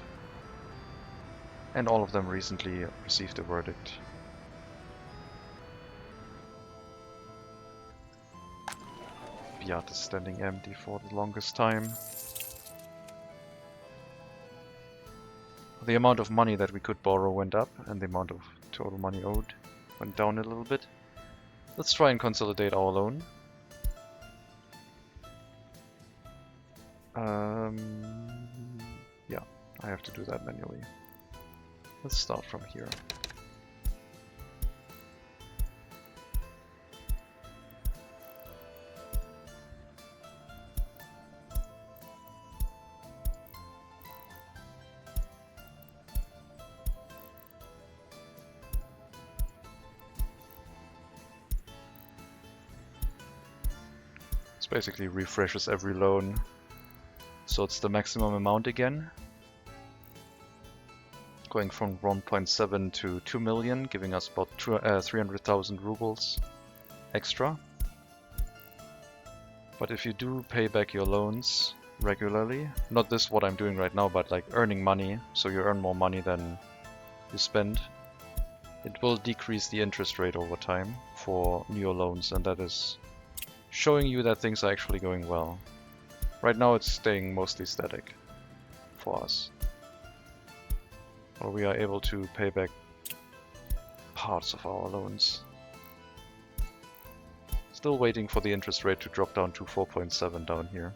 Speaker 1: and all of them recently received a verdict. Yard is standing empty for the longest time. The amount of money that we could borrow went up, and the amount of total money owed went down a little bit. Let's try and consolidate our loan. Yeah, I have to do that manually. Let's start from here. This basically refreshes every loan, so it's the maximum amount again. Going from 1.7 to 2 million, giving us about 300,000 rubles extra. But if you do pay back your loans regularly, not this what I'm doing right now, but like earning money, so you earn more money than you spend, it will decrease the interest rate over time for new loans, and that is showing you that things are actually going well. Right now it's staying mostly static for us. Or we are able to pay back parts of our loans. Still waiting for the interest rate to drop down to 4.7 down here.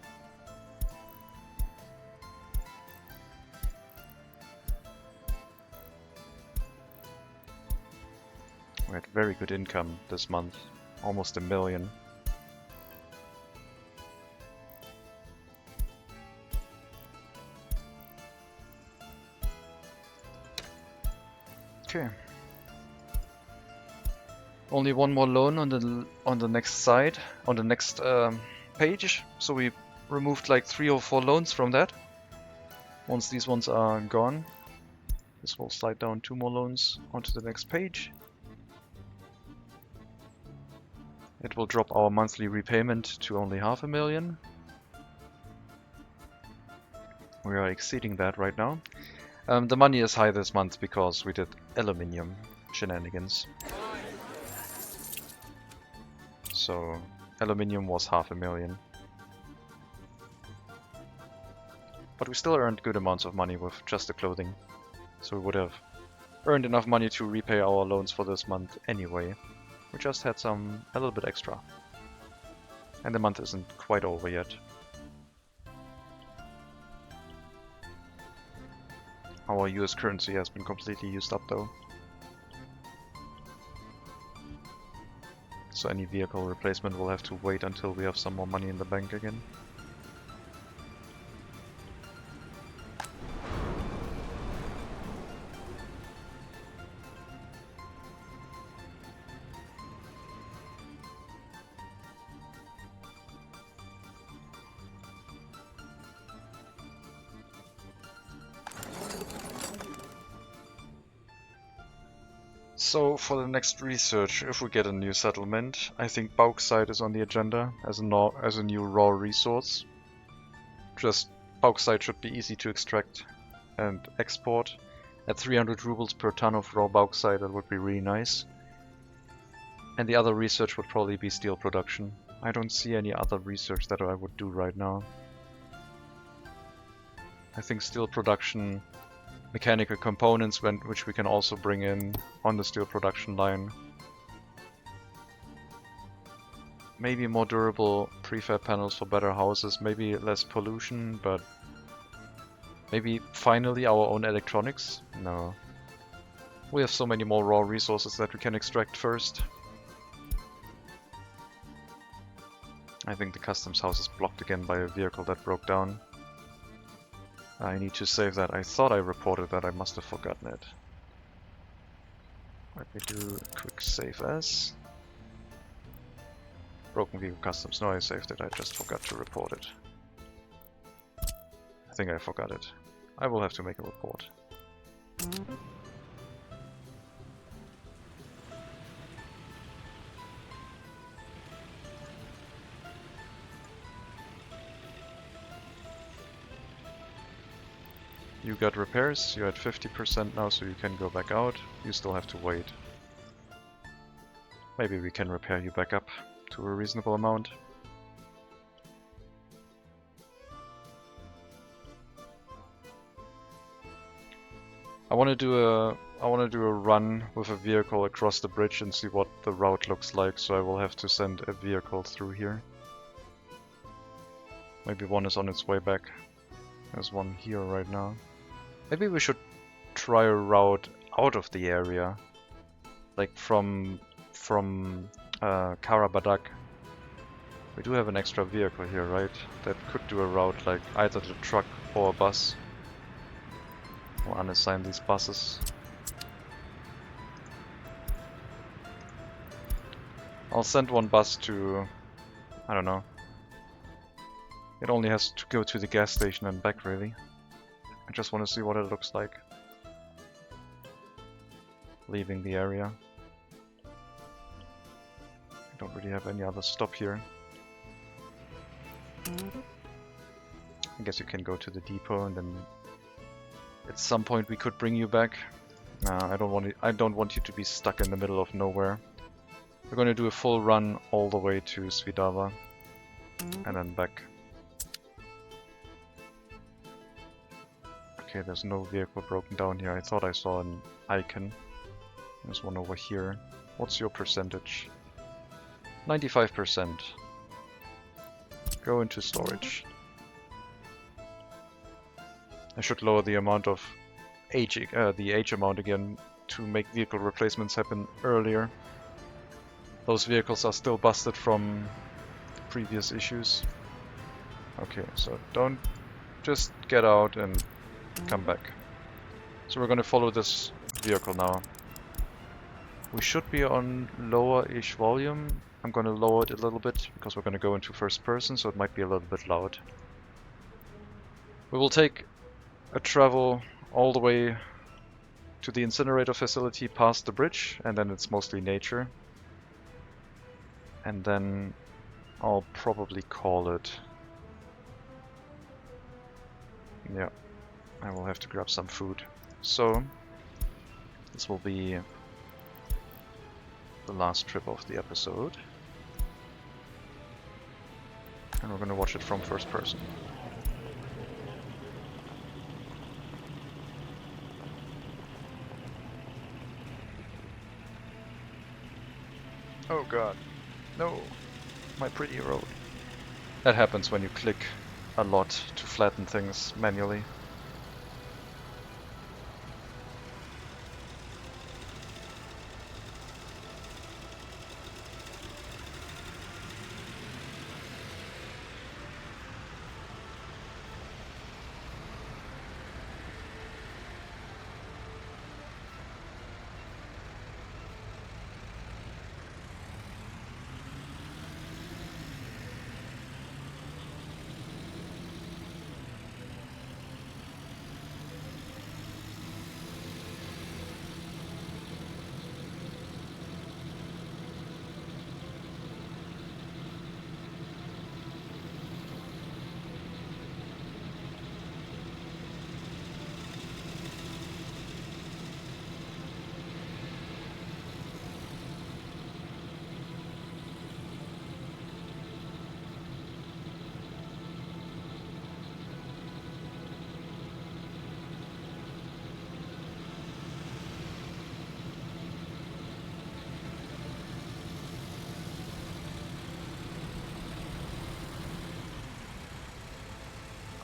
Speaker 1: We had very good income this month, almost 1 million. Okay. Only one more loan on the next side, on the next page. So we removed like 3 or 4 loans from that. Once these ones are gone, this will slide down 2 more loans onto the next page. It will drop our monthly repayment to only 500,000. We are exceeding that right now. The money is high this month because we did aluminium shenanigans. So aluminium was 500,000. But we still earned good amounts of money with just the clothing. So we would have earned enough money to repay our loans for this month anyway. We just had a little bit extra. And the month isn't quite over yet. Our US currency has been completely used up though. So any vehicle replacement will have to wait until we have some more money in the bank again. So for the next research, if we get a new settlement, I think bauxite is on the agenda as a new raw resource. Just bauxite should be easy to extract and export. At 300 rubles per ton of raw bauxite, that would be really nice. And the other research would probably be steel production. I don't see any other research that I would do right now. I think steel production, mechanical components which we can also bring in on the steel production line. Maybe more durable prefab panels for better houses, maybe less pollution, but maybe finally our own electronics? No. We have so many more raw resources that we can extract first. I think the customs house is blocked again by a vehicle that broke down. I need to save that. I thought I reported that, I must have forgotten it. Let me do a quick save as. Broken vehicle customs. No, I saved it. I just forgot to report it. I think I forgot it. I will have to make a report. You got repairs, you're at 50% now, so you can go back out. You still have to wait. Maybe we can repair you back up to a reasonable amount. I want to do a run with a vehicle across the bridge and see what the route looks like, so I will have to send a vehicle through here. Maybe one is on its way back. There's one here right now. Maybe we should try a route out of the area, like from Karabadak. We do have an extra vehicle here, right? That could do a route like either the truck or a bus. We'll unassign these buses. I'll send one bus to, I don't know. It only has to go to the gas station and back, really. I just want to see what it looks like leaving the area. I don't really have any other stop here. I guess you can go to the depot and then at some point we could bring you back. I don't want you to be stuck in the middle of nowhere. We're going to do a full run all the way to Svidava and then back. Okay, there's no vehicle broken down here. I thought I saw an icon. There's one over here. What's your percentage? 95%. Go into storage. I should lower the amount of the age amount again to make vehicle replacements happen earlier. Those vehicles are still busted from the previous issues. Okay, so don't just get out and come back. So we're gonna follow this vehicle now. We should be on lower-ish volume. I'm gonna lower it a little bit because we're gonna go into first person, so it might be a little bit loud. We will take a travel all the way to the incinerator facility past the bridge, and then it's mostly nature. And then I'll probably call it. Yeah, I will have to grab some food. So, this will be the last trip of the episode. And we're gonna watch it from first person. Oh god. No, my pretty road. That happens when you click a lot to flatten things manually.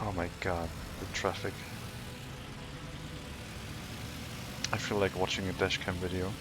Speaker 1: Oh my god, the traffic. I feel like watching a dashcam video.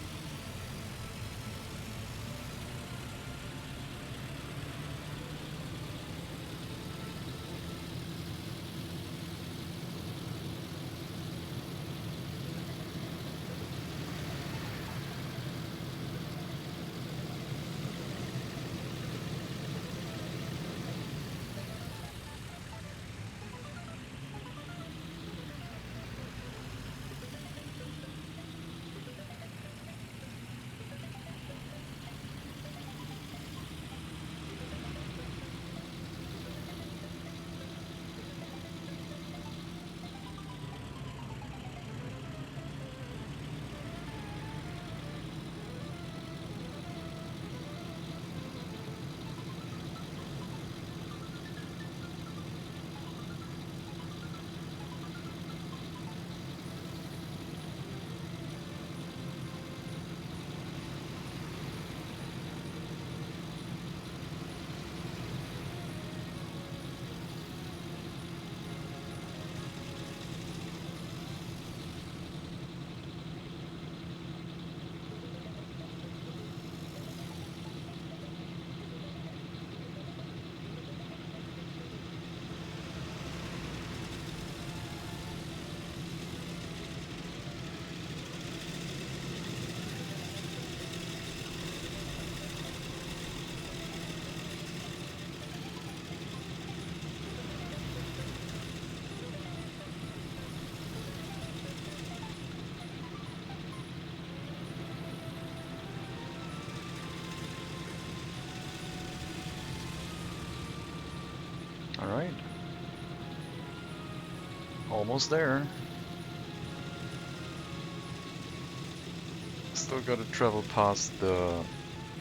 Speaker 1: Almost there. Still gotta travel past the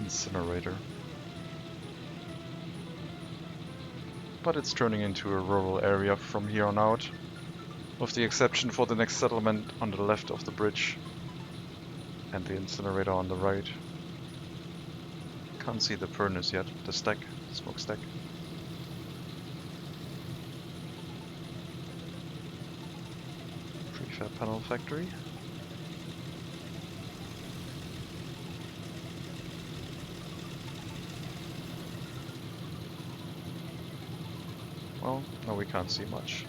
Speaker 1: incinerator. But it's turning into a rural area from here on out, with the exception for the next settlement on the left of the bridge and the incinerator on the right. Can't see the furnace yet, the stack, the smokestack. Prefab panel factory. Well, no, we can't see much.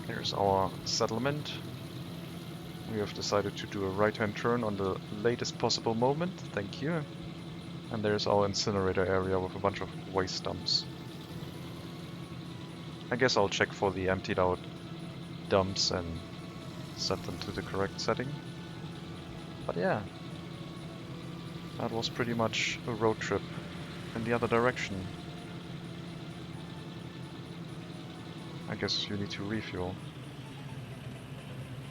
Speaker 1: Here's our settlement. We have decided to do a right-hand turn on the latest possible moment. Thank you. And there's our incinerator area with a bunch of waste dumps. I guess I'll check for the emptied out dumps and set them to the correct setting. But yeah, that was pretty much a road trip in the other direction. I guess you need to refuel.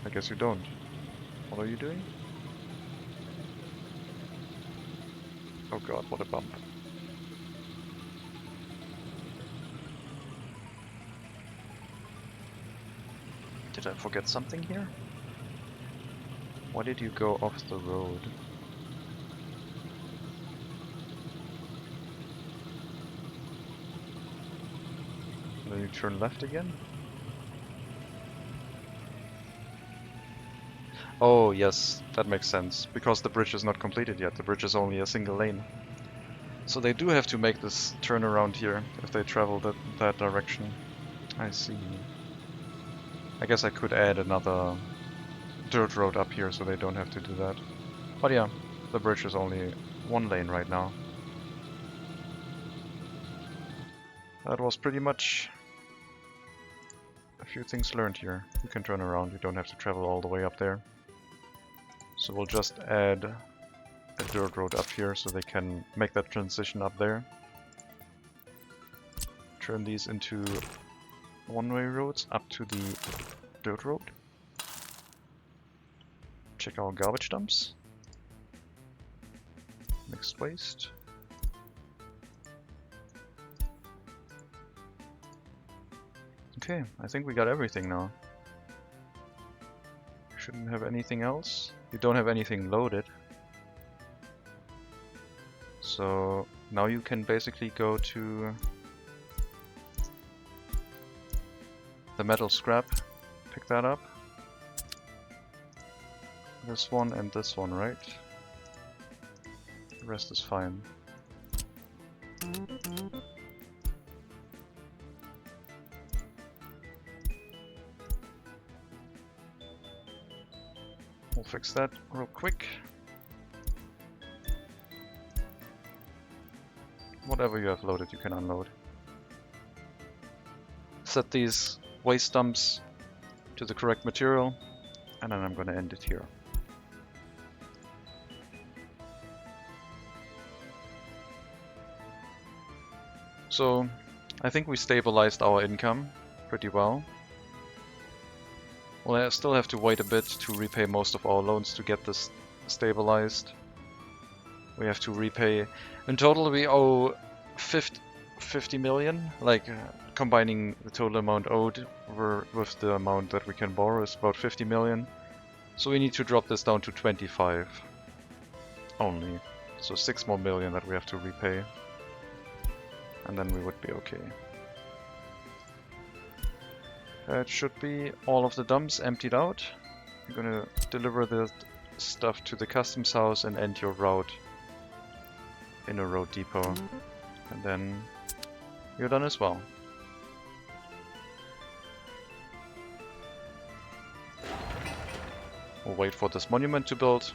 Speaker 1: I guess you don't. What are you doing? Oh god, what a bump. Did I forget something here? Why did you go off the road? Then you turn left again? Oh yes, that makes sense, because the bridge is not completed yet. The bridge is only a single lane. So they do have to make this turnaround here if they travel that direction. I see. I guess I could add another dirt road up here so they don't have to do that. But yeah, the bridge is only one lane right now. That was pretty much a few things learned here. You can turn around, you don't have to travel all the way up there. So we'll just add a dirt road up here so they can make that transition up there. Turn these into one-way roads up to the dirt road. Check our garbage dumps. Mixed waste. Okay, I think we got everything now. Shouldn't have anything else. You don't have anything loaded. So now you can basically go to the metal scrap, pick that up. This one and this one, right? The rest is fine. We'll fix that real quick. Whatever you have loaded, you can unload. Set these waste dumps to the correct material, and then I'm gonna end it here. So, I think we stabilized our income pretty well. Well, I still have to wait a bit to repay most of our loans to get this stabilized. We have to repay... In total we owe 50 million, like combining the total amount owed with the amount that we can borrow is about 50 million. So we need to drop this down to 25 only. So 6 more million that we have to repay. And then we would be okay. That should be all of the dumps emptied out. You're gonna deliver the stuff to the customs house and end your route in a road depot. And then you're done as well. We'll wait for this monument to build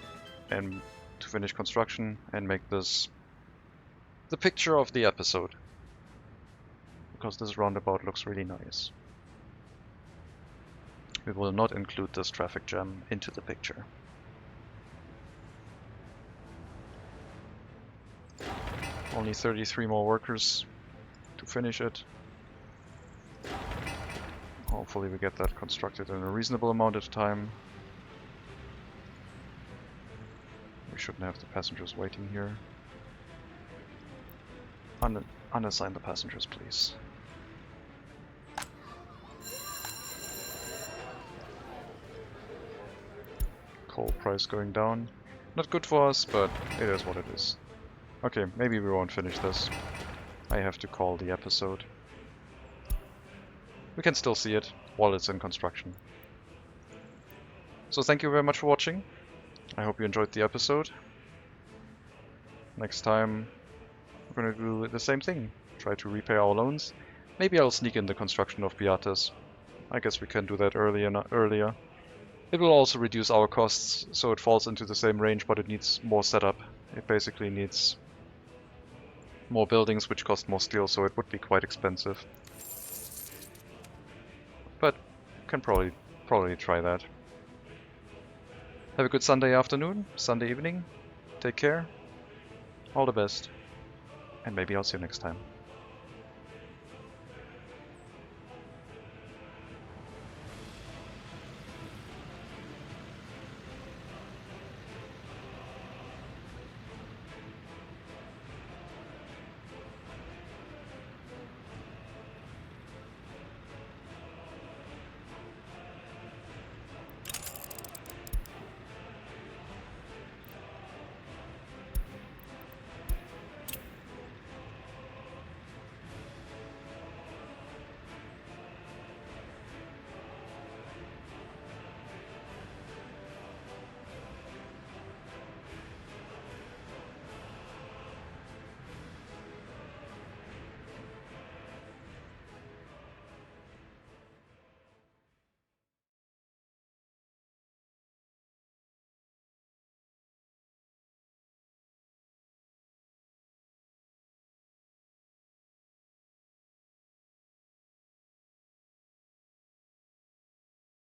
Speaker 1: and to finish construction and make this the picture of the episode. Because this roundabout looks really nice. we will not include this traffic jam into the picture. Only 33 more workers to finish it. Hopefully we get that constructed in a reasonable amount of time. We shouldn't have the passengers waiting here. Unassign the passengers, please. Coal price going down. Not good for us, but it is what it is. Okay, maybe we won't finish this. I have to call the episode. We can still see it while it's in construction. So thank you very much for watching. I hope you enjoyed the episode. Next time we're going to do the same thing. Try to repay our loans. Maybe I'll sneak in the construction of Beatas. I guess we can do that earlier. It will also reduce our costs, so it falls into the same range, but it needs more setup. It basically needs more buildings, which cost more steel, so it would be quite expensive. But can probably try that. Have a good Sunday afternoon, Sunday evening. Take care. All the best. And maybe I'll see you next time.